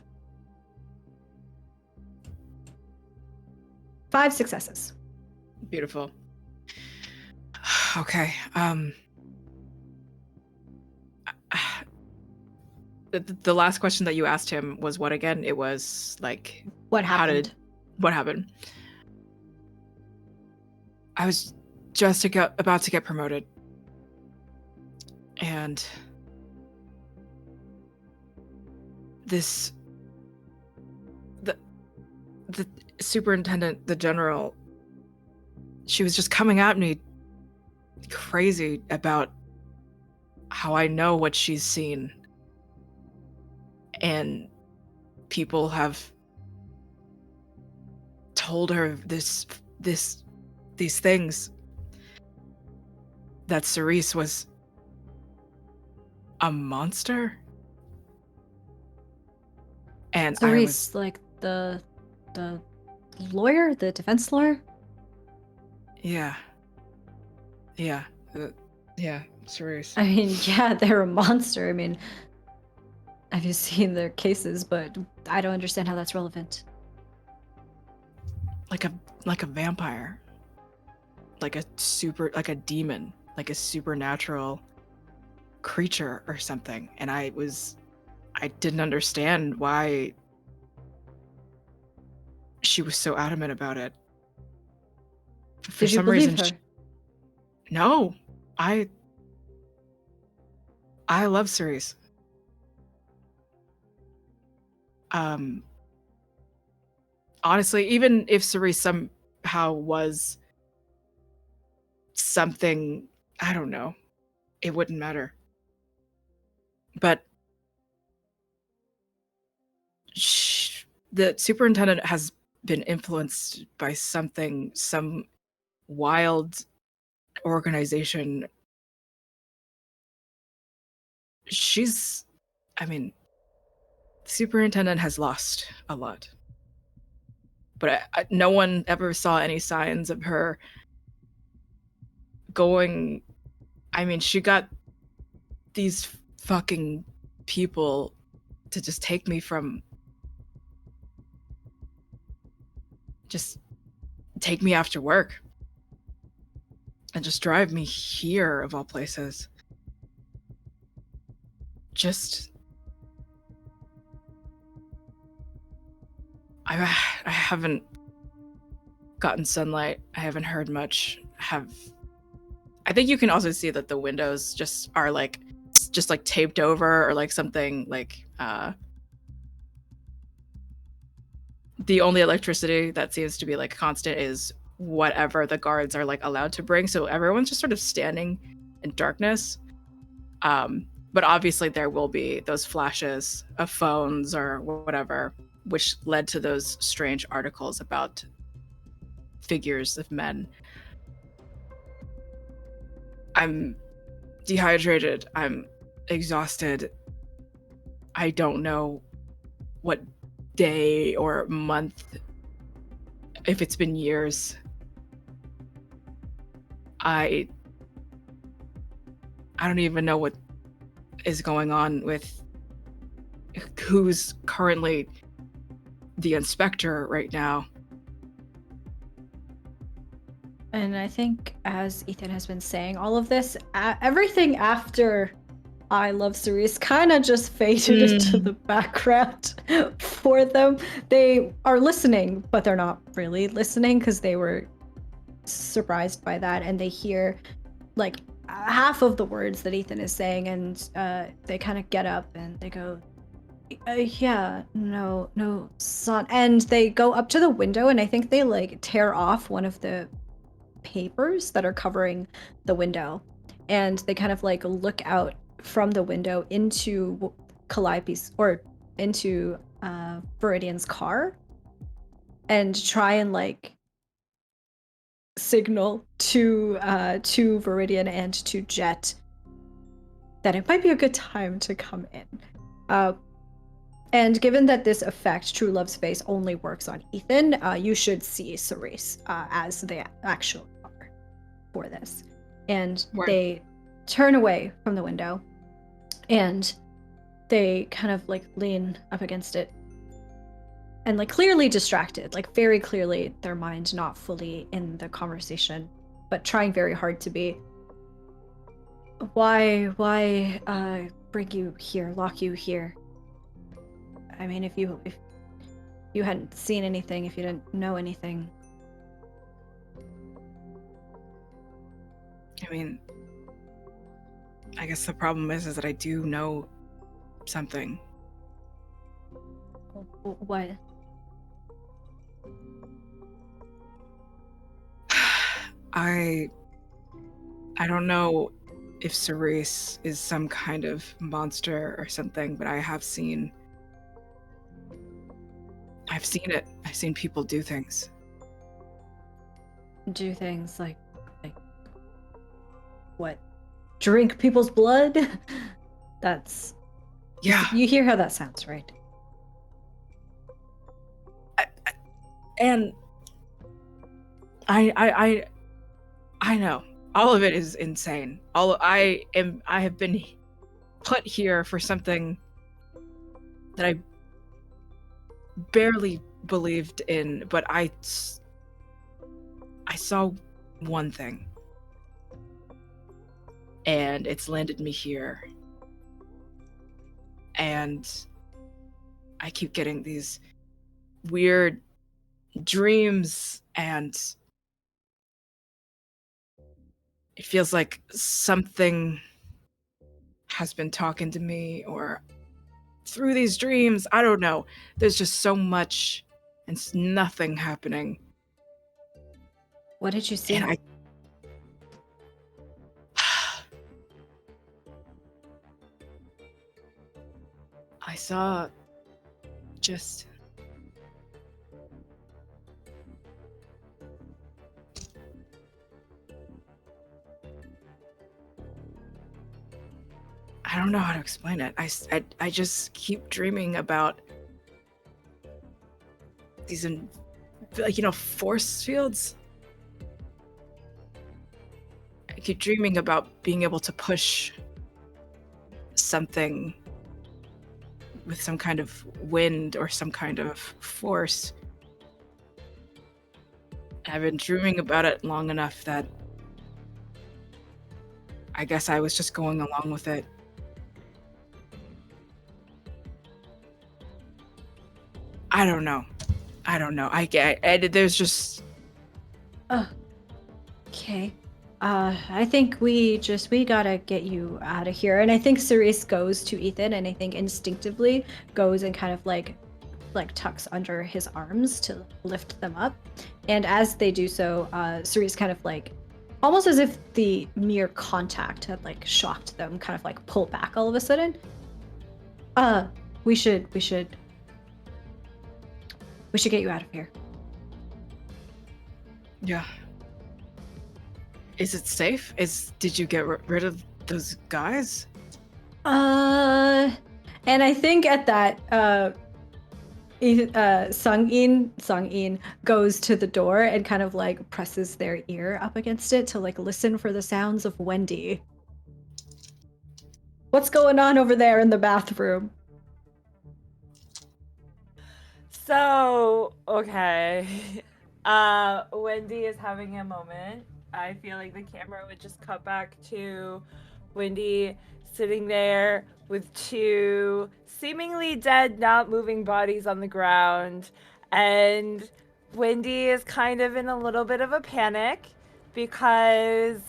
[SPEAKER 4] 5 successes.
[SPEAKER 1] Beautiful. Okay. The last question that you asked him was what again? It was like,
[SPEAKER 4] What happened?
[SPEAKER 1] What happened? I was just about to get promoted, and the superintendent, the general, she was just coming at me crazy about how I know what she's seen, and people have told her these things, that Cerise was a monster. And
[SPEAKER 4] Cerise, like the lawyer, the defense lawyer?
[SPEAKER 1] Yeah, Cerise.
[SPEAKER 4] I mean, yeah, they're a monster. I mean, have you seen their cases? But I don't understand how that's relevant.
[SPEAKER 1] Like a vampire. Like a demon, like a supernatural creature or something. And I didn't understand why she was so adamant about it. For
[SPEAKER 4] Did you
[SPEAKER 1] some
[SPEAKER 4] believe
[SPEAKER 1] reason,
[SPEAKER 4] her?
[SPEAKER 1] No, I love Cerise. Honestly, even if Cerise somehow was something, I don't know, it wouldn't matter. But the superintendent has been influenced by some wild organization. The superintendent has lost a lot. But no one ever saw any signs of her going. She got these fucking people to just take me after work and just drive me here, of all places. I haven't gotten sunlight. I haven't heard much. I think you can also see that the windows just are just taped over, or like something like the only electricity that seems to be like constant is whatever the guards are like allowed to bring. So everyone's just sort of standing in darkness. But obviously there will be those flashes of phones or whatever, which led to those strange articles about figures of men. I'm dehydrated. I'm exhausted. I don't know what day or month, if it's been years. I don't even know what is going on with who's currently the inspector right now.
[SPEAKER 4] And I think, as Ethan has been saying, all of this, everything after I Love Cerise kind of just faded into the background for them. They are listening, but they're not really listening because they were surprised by that, and they hear like half of the words that Ethan is saying, and they kind of get up and they go, yeah, no, son. And they go up to the window, and I think they like tear off one of the papers that are covering the window, and they kind of like look out from the window into Calliope's, or into Viridian's car, and try and like signal to Viridian and to Jet that it might be a good time to come in. And given that this effect, True Love's Face, only works on Ethan, you should see Cerise as the actual are for this. And they turn away from the window, and they kind of like lean up against it, and like clearly distracted, like very clearly their mind not fully in the conversation, but trying very hard to be. Why bring you here, lock you here? I mean, if you hadn't seen anything, if you didn't know anything.
[SPEAKER 1] I mean, I guess the problem is that I do know something.
[SPEAKER 4] What?
[SPEAKER 1] I don't know if Cerise is some kind of monster or something, but I've seen it. I've seen people do things.
[SPEAKER 4] Do things like what? Drink people's blood? That's...
[SPEAKER 1] Yeah.
[SPEAKER 4] You hear how that sounds, right?
[SPEAKER 1] And I know all of it is insane. I have been put here for something that I barely believed in, but I saw one thing, and it's landed me here. And I keep getting these weird dreams, and it feels like something has been talking to me, or through these dreams, I don't know. There's just so much and nothing happening.
[SPEAKER 4] What did you see?
[SPEAKER 1] And I saw just I don't know how to explain it. I just keep dreaming about these, like, force fields. I keep dreaming about being able to push something with some kind of wind or some kind of force. I've been dreaming about it long enough that I guess I was just going along with it. I don't know. There's just...
[SPEAKER 4] Okay. I think we gotta get you out of here. And I think Cerise goes to Ethan, and I think instinctively goes and kind of like tucks under his arms to lift them up. And as they do so, Cerise kind of like, almost as if the mere contact had like shocked them, kind of like pull back all of a sudden. We should get you out of here.
[SPEAKER 1] Yeah. Is it safe? Did you get rid of those guys?
[SPEAKER 4] And I think at that, Sung-in goes to the door and kind of like presses their ear up against it to like listen for the sounds of Wendy. What's going on over there in the bathroom?
[SPEAKER 3] So, okay. Wendy is having a moment. I feel like the camera would just cut back to Wendy sitting there with two seemingly dead, not moving bodies on the ground. And Wendy is kind of in a little bit of a panic because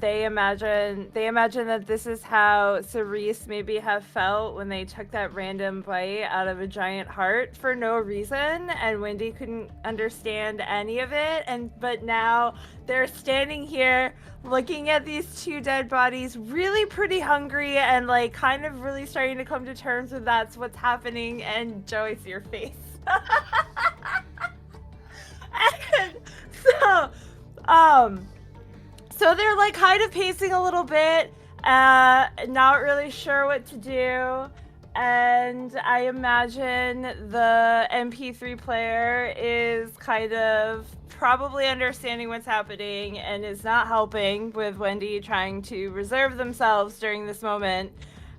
[SPEAKER 3] they imagine that this is how Cerise maybe have felt when they took that random bite out of a giant heart for no reason, and Wendy couldn't understand any of it. But now they're standing here looking at these two dead bodies, really pretty hungry, and like kind of really starting to come to terms with that's what's happening. And Joe, I see your face. And so they're like kind of pacing a little bit, not really sure what to do. And I imagine the MP3 player is kind of probably understanding what's happening and is not helping with Wendy trying to reserve themselves during this moment.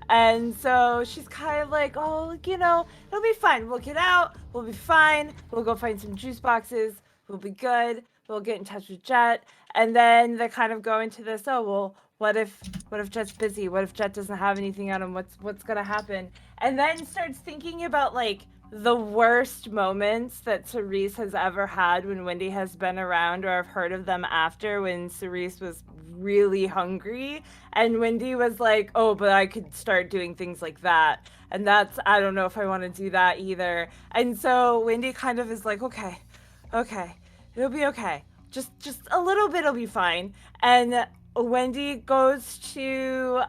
[SPEAKER 3] And so she's kind of like, oh, it'll be fine. We'll get out. We'll be fine. We'll go find some juice boxes. We'll be good. We'll get in touch with Jet. And then they kind of go into this, oh, well, what if Jet's busy? What if Jet doesn't have anything on him? What's going to happen? And then starts thinking about, like, the worst moments that Cerise has ever had when Wendy has been around, or I've heard of them after, when Cerise was really hungry and Wendy was like, oh, but I could start doing things like that, and I don't know if I want to do that either. And so Wendy kind of is like, okay, it'll be okay, just a little bit will be fine. And Wendy goes to,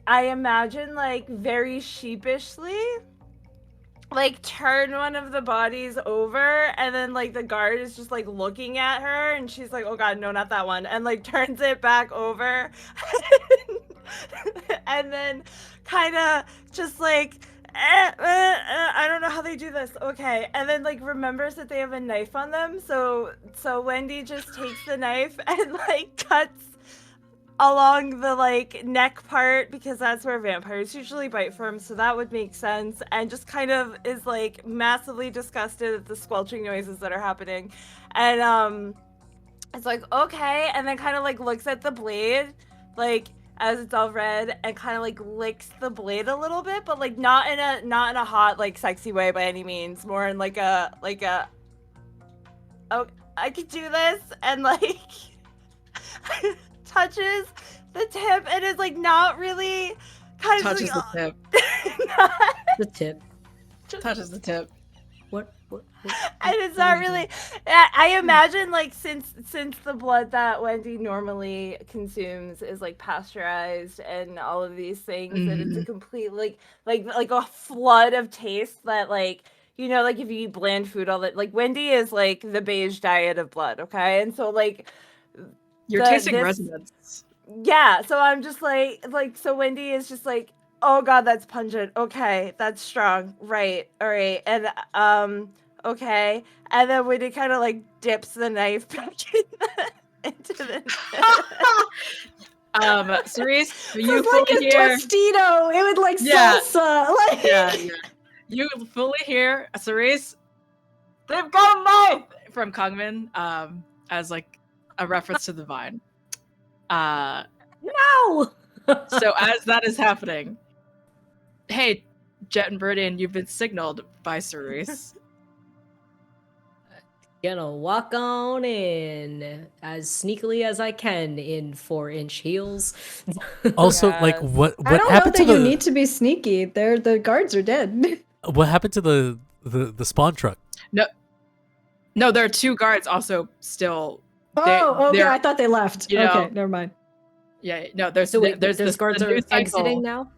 [SPEAKER 3] I imagine, like, very sheepishly, like, turn one of the bodies over, and then, like, the guard is just, like, looking at her, and she's like, oh god, no, not that one, and, like, turns it back over. And then kind of just like, I don't know how they do this. Okay. And then, like, remembers that they have a knife on them. So Wendy just takes the knife and, like, cuts along the, like, neck part, because that's where vampires usually bite from, so that would make sense, and just kind of is, like, massively disgusted at the squelching noises that are happening. And it's like, okay, and then kind of, like, looks at the blade, like, as it's all red, and kind of, like, licks the blade a little bit, but, like, not in a hot, like, sexy way by any means, more in like a oh, I could do this, and, like, touches the tip, and is, like, not really kind of
[SPEAKER 1] Touches
[SPEAKER 3] like,
[SPEAKER 1] the tip.
[SPEAKER 5] The tip.
[SPEAKER 1] Touches the tip.
[SPEAKER 5] What?
[SPEAKER 3] And it's not really. I imagine, like, since the blood that Wendy normally consumes is, like, pasteurized and all of these things, that it's a complete like a flood of taste that, like, like, if you eat bland food, all that, like, Wendy is like the beige diet of blood, okay? And so, like,
[SPEAKER 1] You're tasting resonance.
[SPEAKER 3] Yeah, so I'm just like, so Wendy is just like, oh god, that's pungent. Okay, that's strong. Right. All right. And okay. And then Wendy kind of, like, dips the knife back into the
[SPEAKER 1] Cerise, you
[SPEAKER 4] It's like
[SPEAKER 1] fully
[SPEAKER 4] a
[SPEAKER 1] hear
[SPEAKER 4] Tostito. It would, like, salsa. Like,
[SPEAKER 1] yeah. You fully hear Cerise, they've got a knife from Kongmin, as, like, a reference to the vine.
[SPEAKER 5] No!
[SPEAKER 1] So as that is happening, hey, Jet and Viridian, you've been signaled by Cerise.
[SPEAKER 5] Gonna walk on in as sneakily as I can in 4-inch heels.
[SPEAKER 2] Also,
[SPEAKER 3] Yes.
[SPEAKER 2] like, what
[SPEAKER 4] I don't know
[SPEAKER 2] happened
[SPEAKER 4] that
[SPEAKER 2] to
[SPEAKER 4] you
[SPEAKER 2] the
[SPEAKER 4] need to be sneaky. The guards are dead.
[SPEAKER 2] what happened to the spawn truck?
[SPEAKER 1] No, there are two guards also still.
[SPEAKER 4] Oh, okay.
[SPEAKER 1] they're-
[SPEAKER 4] I thought they left. Okay, never mind.
[SPEAKER 1] Yeah, no, there's
[SPEAKER 5] So wait,
[SPEAKER 1] there's
[SPEAKER 5] those
[SPEAKER 1] this,
[SPEAKER 5] guards
[SPEAKER 1] the
[SPEAKER 5] are
[SPEAKER 1] new cycle.
[SPEAKER 5] exiting now?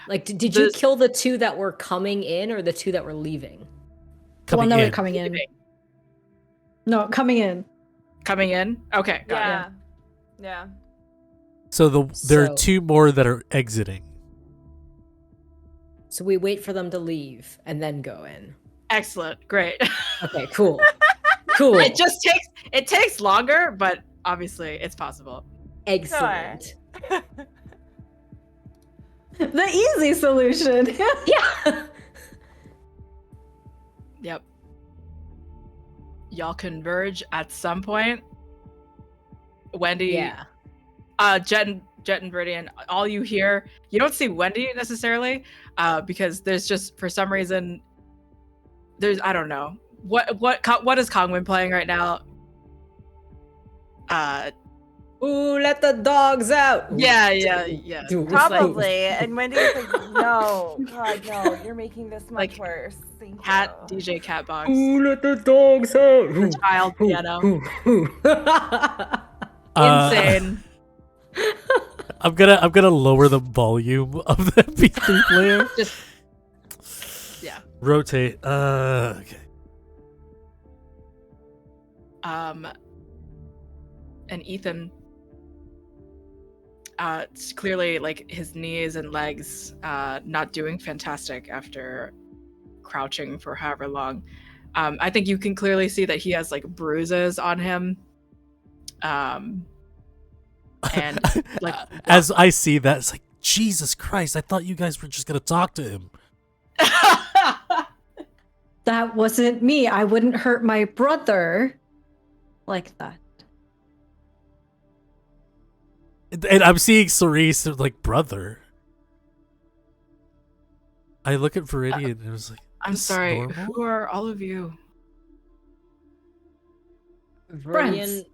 [SPEAKER 5] Like, did you
[SPEAKER 1] This-
[SPEAKER 5] kill the two that were coming in, or the two that were leaving?
[SPEAKER 4] The one
[SPEAKER 2] Coming
[SPEAKER 4] that
[SPEAKER 2] in.
[SPEAKER 4] were coming in. No, coming in.
[SPEAKER 1] Coming in. Okay, got it.
[SPEAKER 3] Yeah.
[SPEAKER 2] So there are
[SPEAKER 5] So-
[SPEAKER 2] two more that are exiting.
[SPEAKER 5] So we wait for them to leave and then go in.
[SPEAKER 1] Excellent. Great.
[SPEAKER 5] Okay, cool. Cool.
[SPEAKER 1] It takes longer, but obviously it's possible.
[SPEAKER 5] Excellent.
[SPEAKER 4] The easy solution.
[SPEAKER 5] Yeah.
[SPEAKER 1] Yep. Y'all converge at some point. Wendy,
[SPEAKER 5] Yeah.
[SPEAKER 1] Jet and Viridian, all you hear, you don't see Wendy necessarily, because there's just, for some reason, I don't know. What is Kongwin playing right now?
[SPEAKER 5] Ooh, let the dogs out.
[SPEAKER 1] Yeah.
[SPEAKER 5] Dude,
[SPEAKER 3] Probably. And Wendy's like, no, God, no, you're making this much
[SPEAKER 1] Like,
[SPEAKER 3] worse. Thank
[SPEAKER 1] Cat
[SPEAKER 3] you.
[SPEAKER 1] DJ Catbox.
[SPEAKER 5] Ooh, let the dogs out.
[SPEAKER 1] The child piano.
[SPEAKER 2] Uh,
[SPEAKER 1] Insane.
[SPEAKER 2] I'm gonna lower the volume of the MP3 player.
[SPEAKER 1] Just yeah.
[SPEAKER 2] Rotate. Okay.
[SPEAKER 1] And Ethan, it's clearly like his knees and legs not doing fantastic after crouching for however long. I think you can clearly see that he has like bruises on him. And like
[SPEAKER 2] as I see that, it's like, Jesus Christ! I thought you guys were just gonna talk to him.
[SPEAKER 4] That wasn't me. I wouldn't hurt my brother like that.
[SPEAKER 2] And I'm seeing Cerise like, brother. I look at Viridian and I was like,
[SPEAKER 1] I'm
[SPEAKER 2] "This is
[SPEAKER 1] sorry.
[SPEAKER 2] normal?"
[SPEAKER 1] Who are all of you?
[SPEAKER 5] Viridian,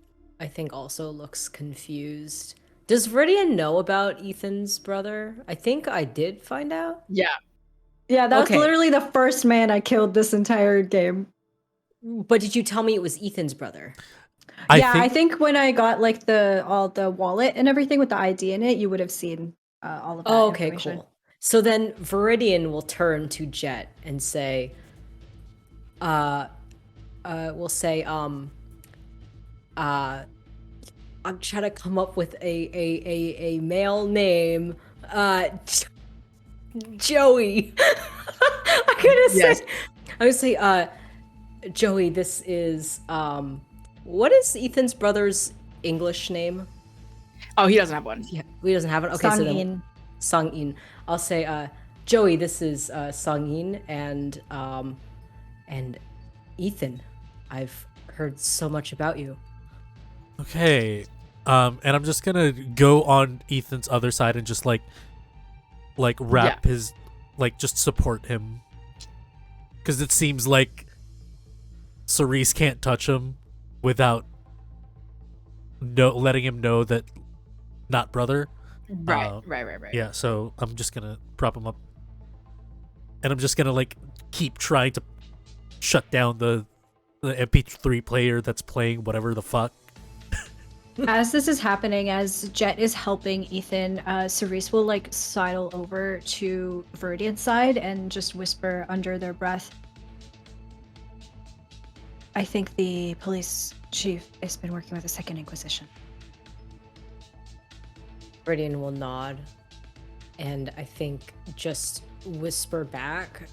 [SPEAKER 5] I think, also looks confused. Does Viridian know about Ethan's brother? I think I did find out.
[SPEAKER 1] Yeah.
[SPEAKER 4] Yeah, that
[SPEAKER 5] Okay.
[SPEAKER 4] was literally the first man I killed this entire game.
[SPEAKER 5] But did you tell me it was Ethan's brother?
[SPEAKER 4] I think when I got like all the wallet and everything with the ID in it, you would have seen all of that.
[SPEAKER 5] Oh, okay,
[SPEAKER 4] information.
[SPEAKER 5] cool. So then Viridian will turn to Jet and say, we'll say, I'm trying to come up with a male name. Joey. I would say, Joey, this is, what is Ethan's brother's English name?
[SPEAKER 1] Oh, he doesn't have one.
[SPEAKER 5] Yeah, he doesn't have it. Okay, so then
[SPEAKER 4] Sang-in.
[SPEAKER 5] Sang-in. I'll say, Joey, this is Sang-in and Ethan. I've heard so much about you.
[SPEAKER 2] Okay. And I'm just gonna go on Ethan's other side and just like wrap his, like, just support him, because it seems like Cerise can't touch him without letting him know that not brother.
[SPEAKER 1] Right.
[SPEAKER 2] Yeah, so I'm just gonna prop him up, and I'm just gonna like keep trying to shut down the MP3 player that's playing whatever the fuck.
[SPEAKER 4] As this is happening, as Jet is helping Ethan, Cerise will like sidle over to Viridian's side and just whisper under their breath, I think the police chief has been working with the Second Inquisition.
[SPEAKER 5] Viridian will nod, and I think just whisper back,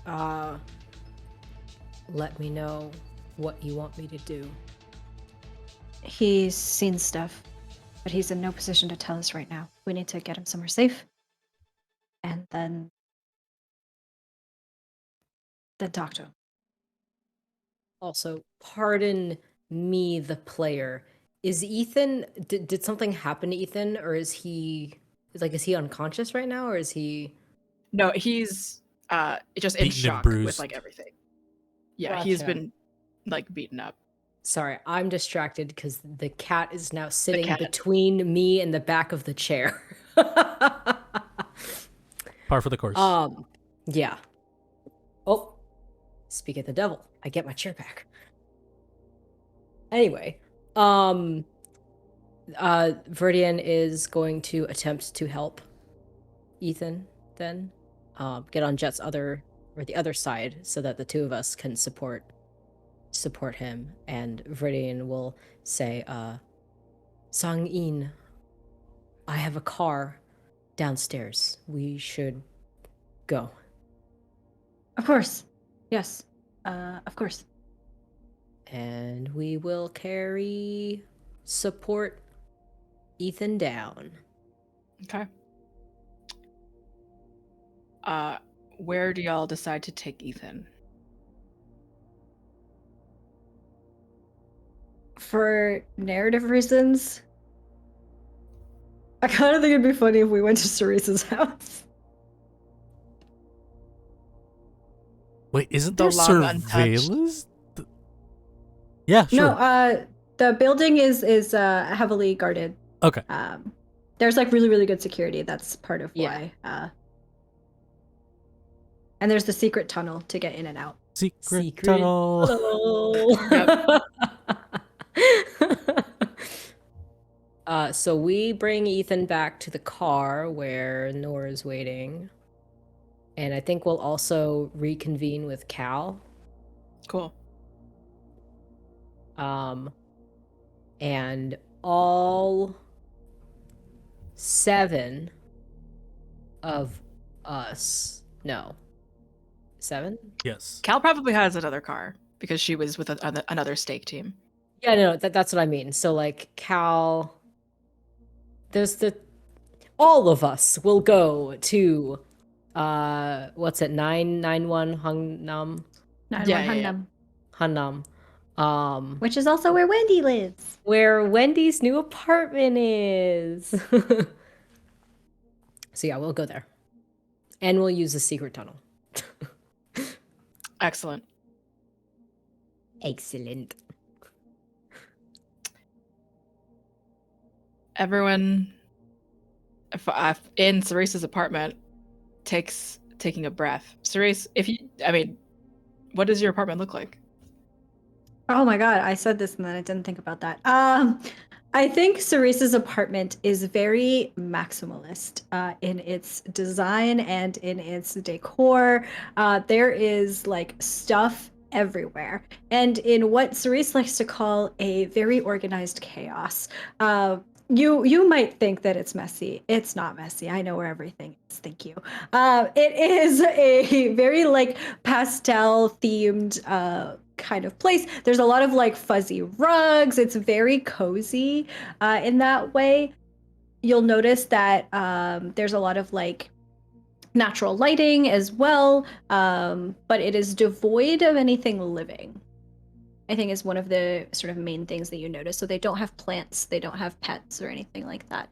[SPEAKER 5] let me know what you want me to do.
[SPEAKER 4] He's seen stuff, but he's in no position to tell us right now. We need to get him somewhere safe, and then talk to him.
[SPEAKER 5] Also, pardon me, the player. Is Ethan, did something happen to Ethan, or is he unconscious right now, or is he...
[SPEAKER 1] No, he's just in
[SPEAKER 2] Beaten and
[SPEAKER 1] shock
[SPEAKER 2] bruised.
[SPEAKER 1] with like everything. Yeah, he's
[SPEAKER 5] Gotcha.
[SPEAKER 1] been like beaten up.
[SPEAKER 5] Sorry, I'm distracted because the cat is now sitting
[SPEAKER 1] cat.
[SPEAKER 5] between me and the back of the chair.
[SPEAKER 2] Par for the course.
[SPEAKER 5] Yeah. Oh, speak of the devil, I get my chair back. Anyway, Viridian is going to attempt to help Ethan then. Get on Jet's the other side so that the two of us can support him, and Viridian will say, Sang-in, I have a car downstairs. We should go.
[SPEAKER 4] Of course. Yes. Of course.
[SPEAKER 5] And we will carry support Ethan down.
[SPEAKER 1] Okay. Where do y'all decide to take Ethan?
[SPEAKER 4] For narrative reasons, I kind of think it'd be funny if we went to Ceresa's house.
[SPEAKER 2] Wait, isn't
[SPEAKER 1] The
[SPEAKER 2] there
[SPEAKER 1] long untouched.
[SPEAKER 2] surveillance? Yeah, sure.
[SPEAKER 4] No, the building is heavily guarded.
[SPEAKER 2] Okay.
[SPEAKER 4] There's like really, really good security. That's part of
[SPEAKER 5] Yeah.
[SPEAKER 4] why. And there's the secret tunnel to get in and out.
[SPEAKER 2] Secret tunnel.
[SPEAKER 5] So we bring Ethan back to the car where Nora's waiting. And I think we'll also reconvene with Cal.
[SPEAKER 1] Cool.
[SPEAKER 5] And all 7 of us. No. 7?
[SPEAKER 2] Yes.
[SPEAKER 1] Cal probably has another car because she was with another stake team.
[SPEAKER 5] Yeah, no, that's what I mean. So like Cal, there's all of us will go to what's it, 991 Hungnam?
[SPEAKER 1] Yeah.
[SPEAKER 5] Hunnam.
[SPEAKER 4] Which is also where Wendy lives.
[SPEAKER 5] Where Wendy's new apartment is. So yeah, we'll go there. And we'll use the secret tunnel.
[SPEAKER 1] Excellent.
[SPEAKER 5] Excellent.
[SPEAKER 1] Everyone in Ceresa's apartment taking a breath. Cerise, what does your apartment look like?
[SPEAKER 4] Oh my god, I said this and then I didn't think about that. I think Ceresa's apartment is very maximalist in its design and in its decor. There is like stuff everywhere, and in what Cerise likes to call a very organized chaos. You might think that it's messy. It's not messy. I know where everything is. Thank you. It is a very like pastel themed kind of place. There's a lot of like fuzzy rugs. It's very cozy in that way. You'll notice that there's a lot of like natural lighting as well, but it is devoid of anything living. I think is one of the sort of main things that you notice. So they don't have plants, they don't have pets or anything like that.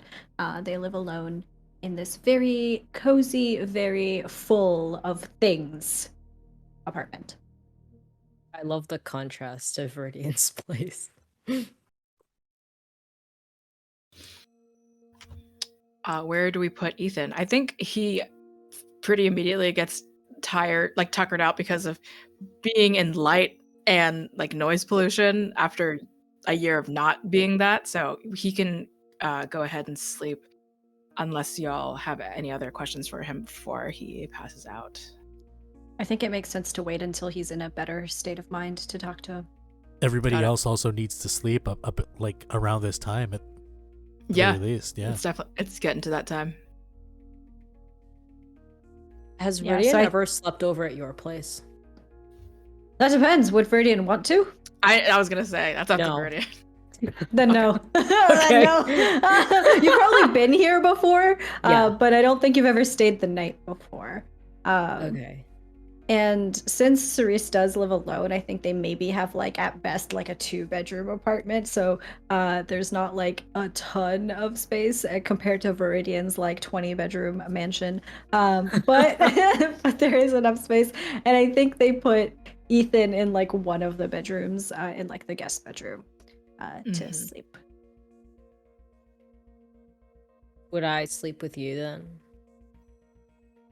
[SPEAKER 4] They live alone in this very cozy, very full of things apartment.
[SPEAKER 5] I love the contrast to Viridian's place.
[SPEAKER 1] Where do we put Ethan? I think he pretty immediately gets tired, like tuckered out because of being in light and like noise pollution after a year of not being that. So he can go ahead and sleep unless y'all have any other questions for him before he passes out.
[SPEAKER 4] I think it makes sense to wait until he's in a better state of mind to talk to him.
[SPEAKER 2] Everybody else also needs to sleep up like around this time at the very least. Yeah.
[SPEAKER 1] It's getting to that time.
[SPEAKER 5] Has Viridian ever slept over at your place?
[SPEAKER 4] That depends. Would Viridian want to?
[SPEAKER 1] I was gonna say that's up to Viridian.
[SPEAKER 4] Then no. Okay. No. You've probably been here before, but I don't think you've ever stayed the night before.
[SPEAKER 5] Okay.
[SPEAKER 4] And since Cerise does live alone, I think they maybe have like at best like a 2-bedroom apartment. So there's not like a ton of space compared to Viridian's like 20-bedroom mansion. But but there is enough space. And I think they put Ethan in like one of the bedrooms in like the guest bedroom to sleep.
[SPEAKER 5] Would I sleep with you then?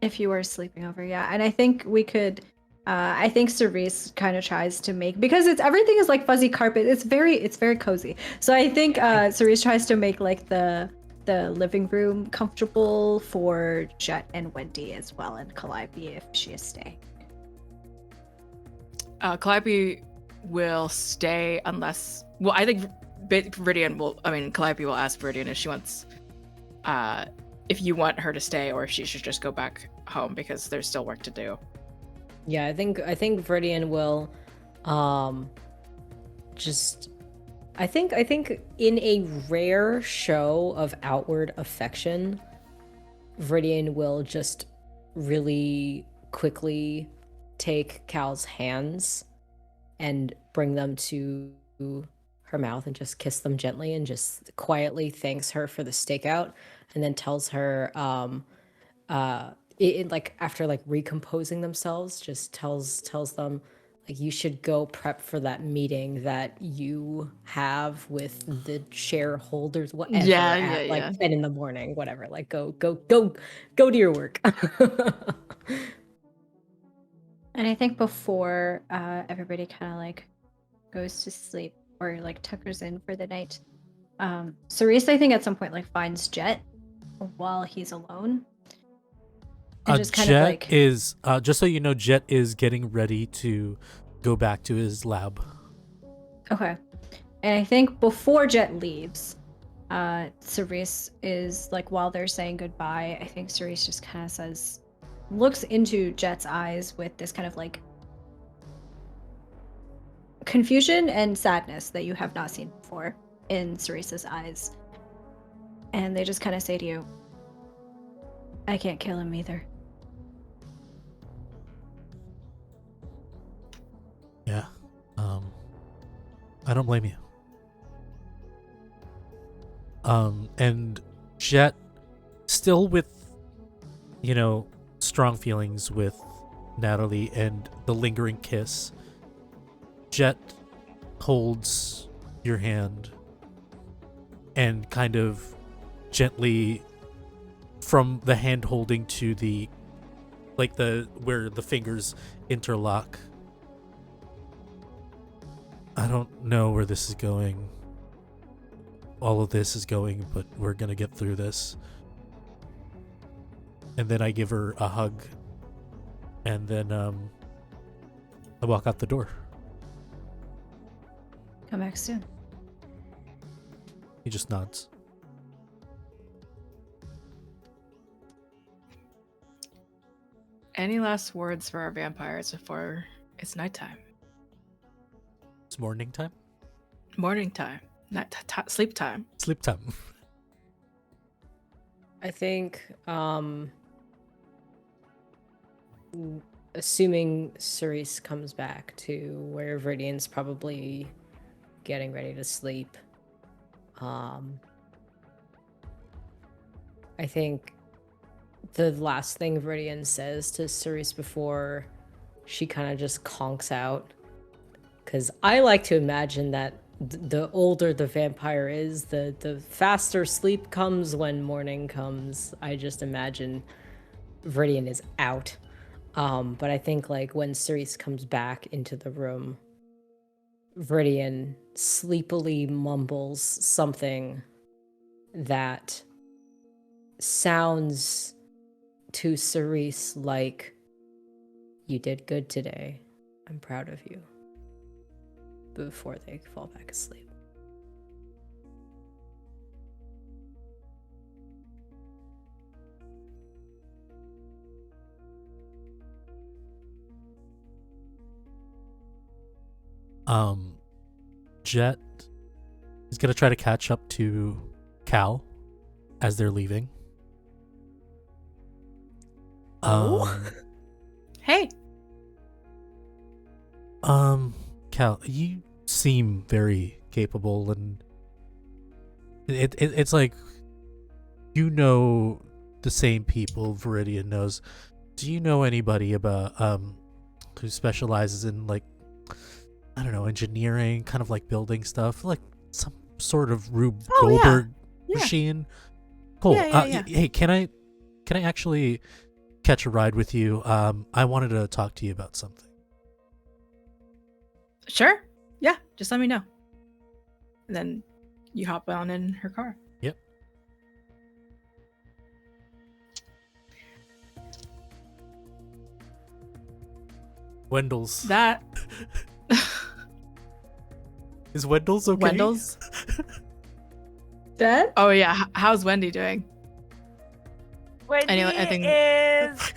[SPEAKER 4] If you were sleeping over, yeah. And I think we could I think Cerise kind of tries to make, because everything is like fuzzy carpet, it's very cozy. So I think Cerise tries to make like the living room comfortable for Jet and Wendy as well, and Calliope if she is staying.
[SPEAKER 1] Calliope will stay unless, well, I think Calliope will ask Viridian if she wants, if you want her to stay or if she should just go back home because there's still work to do.
[SPEAKER 5] Yeah, I think Viridian will just I think in a rare show of outward affection, Viridian will just really quickly take Cal's hands and bring them to her mouth and just kiss them gently and just quietly thanks her for the stakeout and then tells her like after like recomposing themselves just tells them like you should go prep for that meeting that you have with the shareholders whatever
[SPEAKER 1] Yeah,
[SPEAKER 5] at like
[SPEAKER 1] yeah.
[SPEAKER 5] 10 in the morning whatever like go to your work.
[SPEAKER 4] And I think before everybody kind of like goes to sleep or like tuckers in for the night, Cerise, I think at some point like finds Jet while he's alone. And just kind
[SPEAKER 2] Jet
[SPEAKER 4] of like
[SPEAKER 2] is just so you know, Jet is getting ready to go back to his lab.
[SPEAKER 4] okay. And I think before Jet leaves, Cerise is like while they're saying goodbye, I think Cerise just kind of looks into Jet's eyes with this kind of like confusion and sadness that you have not seen before in Cerise's eyes. And they just kind of say to you, I can't kill him either.
[SPEAKER 2] Yeah. I don't blame you. And Jet, still with, strong feelings with Natalie and the lingering kiss, Jet holds your hand and kind of gently, from the hand holding to the, like where the fingers interlock. I don't know where this is going. All of this is going, but we're gonna get through this. And then I give her a hug. And then I walk out the door.
[SPEAKER 4] Come back soon.
[SPEAKER 2] He just nods.
[SPEAKER 1] Any last words for our vampires before it's nighttime?
[SPEAKER 2] It's morning time?
[SPEAKER 1] Morning time. Sleep time.
[SPEAKER 2] Sleep time.
[SPEAKER 5] I think assuming Cerise comes back to where Viridian's probably getting ready to sleep, I think the last thing Viridian says to Cerise before she kind of just conks out, because I like to imagine that the older the vampire is, the faster sleep comes when morning comes. I just imagine Viridian is out. But I think like when Cerise comes back into the room, Viridian sleepily mumbles something that sounds to Cerise like, "You did good today. I'm proud of you," before they fall back asleep.
[SPEAKER 2] Jet is gonna try to catch up to Cal as they're leaving.
[SPEAKER 1] Hey.
[SPEAKER 2] Cal, you seem very capable, and it's like the same people Viridian knows. Do you know anybody about who specializes in like, I don't know, engineering, kind of like building stuff, like some sort of Rube Goldberg machine? Cool.
[SPEAKER 1] Yeah.
[SPEAKER 2] Hey, can I actually catch a ride with you? I wanted to talk to you about something.
[SPEAKER 1] Sure. Yeah, just let me know. And then you hop on in her car.
[SPEAKER 2] Yep. Wendell's.
[SPEAKER 1] That
[SPEAKER 2] Is Wendell's okay?
[SPEAKER 1] Wendell's?
[SPEAKER 4] Dad?
[SPEAKER 1] Oh yeah, how's Wendy doing?
[SPEAKER 3] Wendy
[SPEAKER 1] Anyway, I think-
[SPEAKER 3] is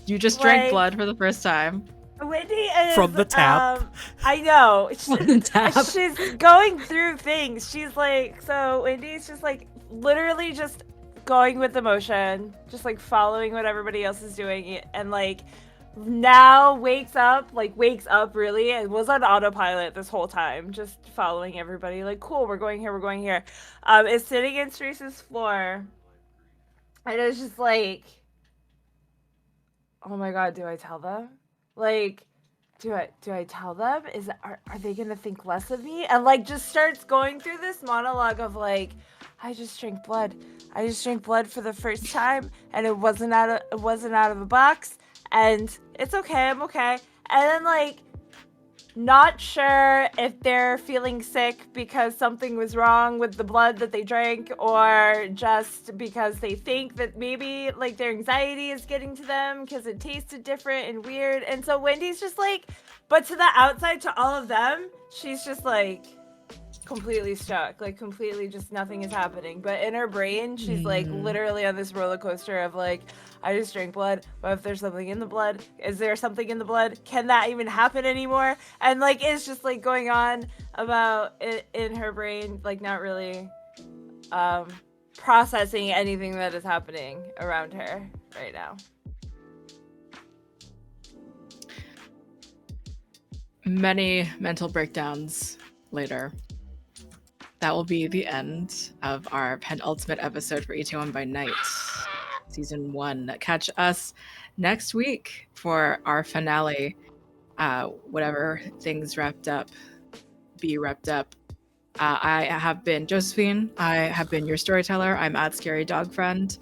[SPEAKER 1] You just drank
[SPEAKER 3] Like,
[SPEAKER 1] blood for the first time.
[SPEAKER 3] Wendy is
[SPEAKER 2] From the tap.
[SPEAKER 3] I know.
[SPEAKER 5] On the tap.
[SPEAKER 3] She's going through things. She's like, so Wendy's just like literally just going with the motion, just like following what everybody else is doing, and like now wakes up really, and was on autopilot this whole time, just following everybody. Like, cool, we're going here, we're going here. Is sitting in Teresa's floor, and it's just like, oh my god, do I tell them? Like, do I tell them? Are they gonna think less of me? And like just starts going through this monologue of like, I just drank blood. I just drank blood for the first time, and it wasn't out of a box, and it's okay. I'm okay. And then like, not sure if they're feeling sick because something was wrong with the blood that they drank, or just because they think that maybe like their anxiety is getting to them because it tasted different and weird. And so Wendy's just like, but to the outside, to all of them, she's just like completely stuck, like completely just nothing is happening. But in her brain, she's like literally on this roller coaster of like, I just drank blood, but if there's something in the blood, is there something in the blood? Can that even happen anymore? And like it's just like going on about it in her brain, like not really processing anything that is happening around her right now.
[SPEAKER 1] Many mental breakdowns later. That will be the end of our penultimate episode for Itaewon by Night, Season 1. Catch us next week for our finale. Whatever things wrapped up, be wrapped up. I have been Josephine. I have been your storyteller. I'm at Scary Dog Friend.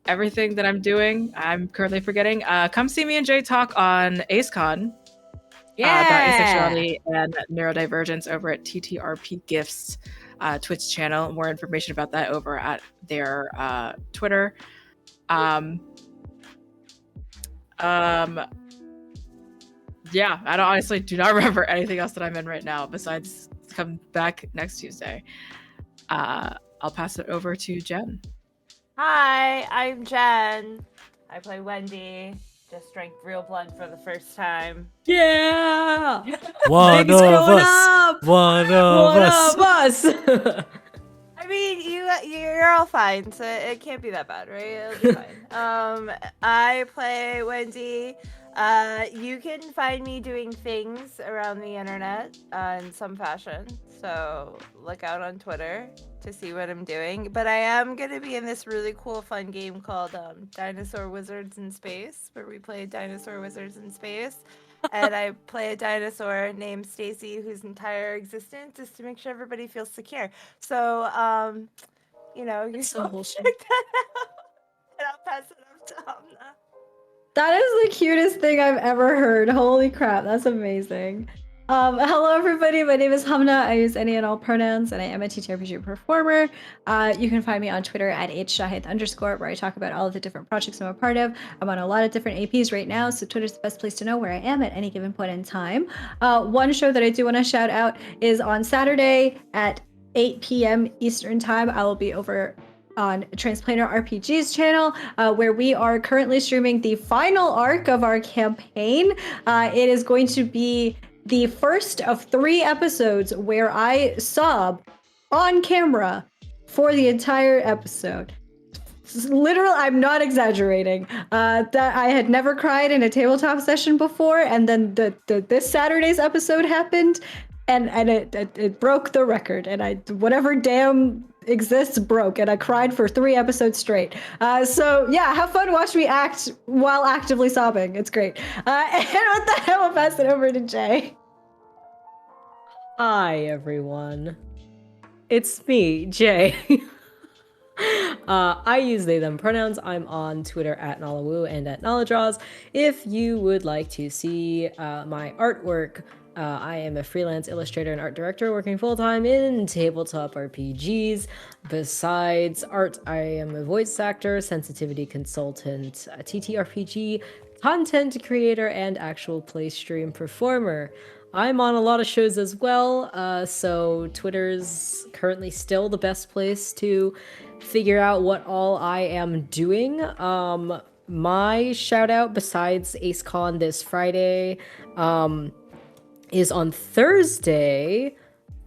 [SPEAKER 1] Everything that I'm doing, I'm currently forgetting. Come see me and Jay talk on AceCon. About asexuality and neurodivergence over at TTRP Gifts Twitch channel. More information about that over at their Twitter. Yeah, I honestly do not remember anything else that I'm in right now besides come back next Tuesday. I'll pass it over to Jen.
[SPEAKER 3] Hi, I'm Jen. I play Wendy. Just drank real blood for the first time.
[SPEAKER 5] Yeah.
[SPEAKER 2] One
[SPEAKER 5] Things
[SPEAKER 2] of
[SPEAKER 5] going
[SPEAKER 2] us.
[SPEAKER 5] up.
[SPEAKER 2] One
[SPEAKER 5] One
[SPEAKER 2] of us.
[SPEAKER 5] of us.
[SPEAKER 3] I mean, you're all fine, so it can't be that bad, right? It'll be fine. I play Wendy. You can find me doing things around the internet in some fashion, so look out on Twitter to see what I'm doing. But I am gonna be in this really cool, fun game called Dinosaur Wizards in Space, where we play Dinosaur Wizards in Space. And I play a dinosaur named Stacy, whose entire existence is to make sure everybody feels secure. So, you know, you
[SPEAKER 5] That's so
[SPEAKER 3] should
[SPEAKER 5] wholesome.
[SPEAKER 3] check that out. And I'll pass it up to Hamna.
[SPEAKER 4] That is the cutest thing I've ever heard. Holy crap, that's amazing. Hello everybody, my name is Hamna. I use any and all pronouns, and I am a TTRPG performer. You can find me on Twitter at @shahid_, where I talk about all of the different projects I'm a part of. I'm on a lot of different APs right now, so Twitter's the best place to know where I am at any given point in time. One show that I do want to shout out is on Saturday at 8 p.m. Eastern Time. I will be over on Transplanar RPG's channel, where we are currently streaming the final arc of our campaign. It is going to be the first of 3 episodes where I sob on camera for the entire episode. Literal, I'm not exaggerating. That I had never cried in a tabletop session before, and then this Saturday's episode happened, and it broke the record, and whatever damn exists broke, and I cried for 3 episodes straight. So yeah, have fun, watch me act while actively sobbing. It's great. And with that, I will pass it over to Jay.
[SPEAKER 5] Hi, everyone. It's me, Jay. I use they, them pronouns. I'm on Twitter at Nalawu and at Naladraws. If you would like to see my artwork, I am a freelance illustrator and art director working full-time in tabletop RPGs. Besides art, I am a voice actor, sensitivity consultant, a TTRPG content creator, and actual play stream performer. I'm on a lot of shows as well, so Twitter's currently still the best place to figure out what all I am doing, my shout out besides AceCon this Friday is on Thursday.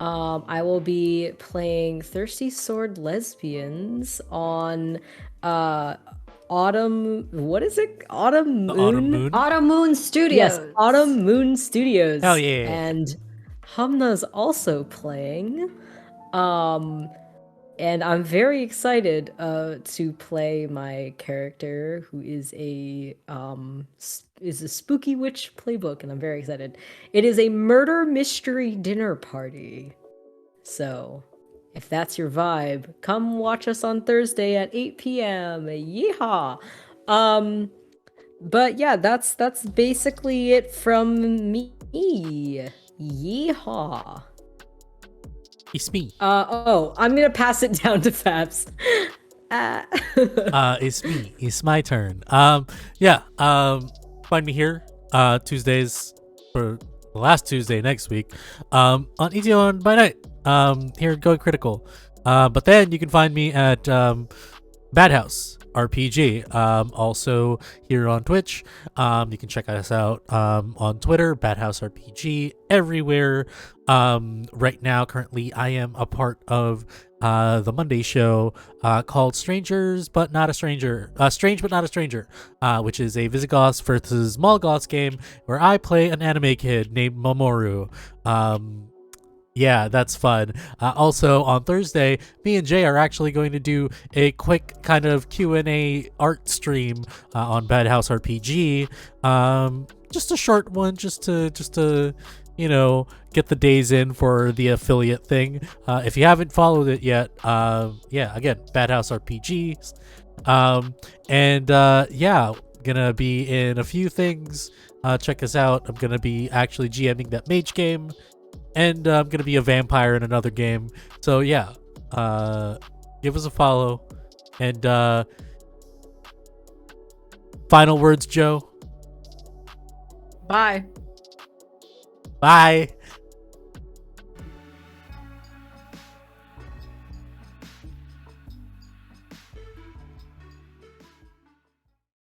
[SPEAKER 5] I will be playing Thirsty Sword Lesbians on Autumn. What is it? Autumn
[SPEAKER 2] The
[SPEAKER 5] Moon.
[SPEAKER 2] Autumn Moon.
[SPEAKER 4] Autumn Moon Studios.
[SPEAKER 5] Yes, Autumn Moon Studios.
[SPEAKER 2] Hell yeah.
[SPEAKER 5] And Hamna's also playing. And I'm very excited to play my character, who is a spooky witch playbook, and I'm very excited. It is a murder mystery dinner party. So, if that's your vibe, come watch us on Thursday at 8 p.m. Yeehaw! But yeah, that's basically it from me. Yeehaw!
[SPEAKER 2] It's me.
[SPEAKER 5] I'm gonna pass it down to Fabs.
[SPEAKER 2] It's me. It's my turn. Find me here Tuesdays for the last Tuesday next week on Itaewon by night here at Going Critical. But then you can find me at Bad House RPG, also here on Twitch. You can check us out on Twitter, Bad House RPG, everywhere. Right now, currently, I am a part of the Monday show called Strangers But Not a Stranger, Strange But Not a Stranger, which is a Visigoths versus Molgoths game where I play an anime kid named Mamoru. Yeah, that's fun. Also, on Thursday, me and Jay are actually going to do a quick kind of Q&A art stream on Bad House RPG. Just a short one, just to get the days in for the affiliate thing. If you haven't followed it yet, again, Bad House RPG. Gonna be in a few things. Check us out. I'm gonna be actually GMing that mage game. And I'm going to be a vampire in another game. So, yeah. Give us a follow. And final words, Joe?
[SPEAKER 1] Bye.
[SPEAKER 2] Bye.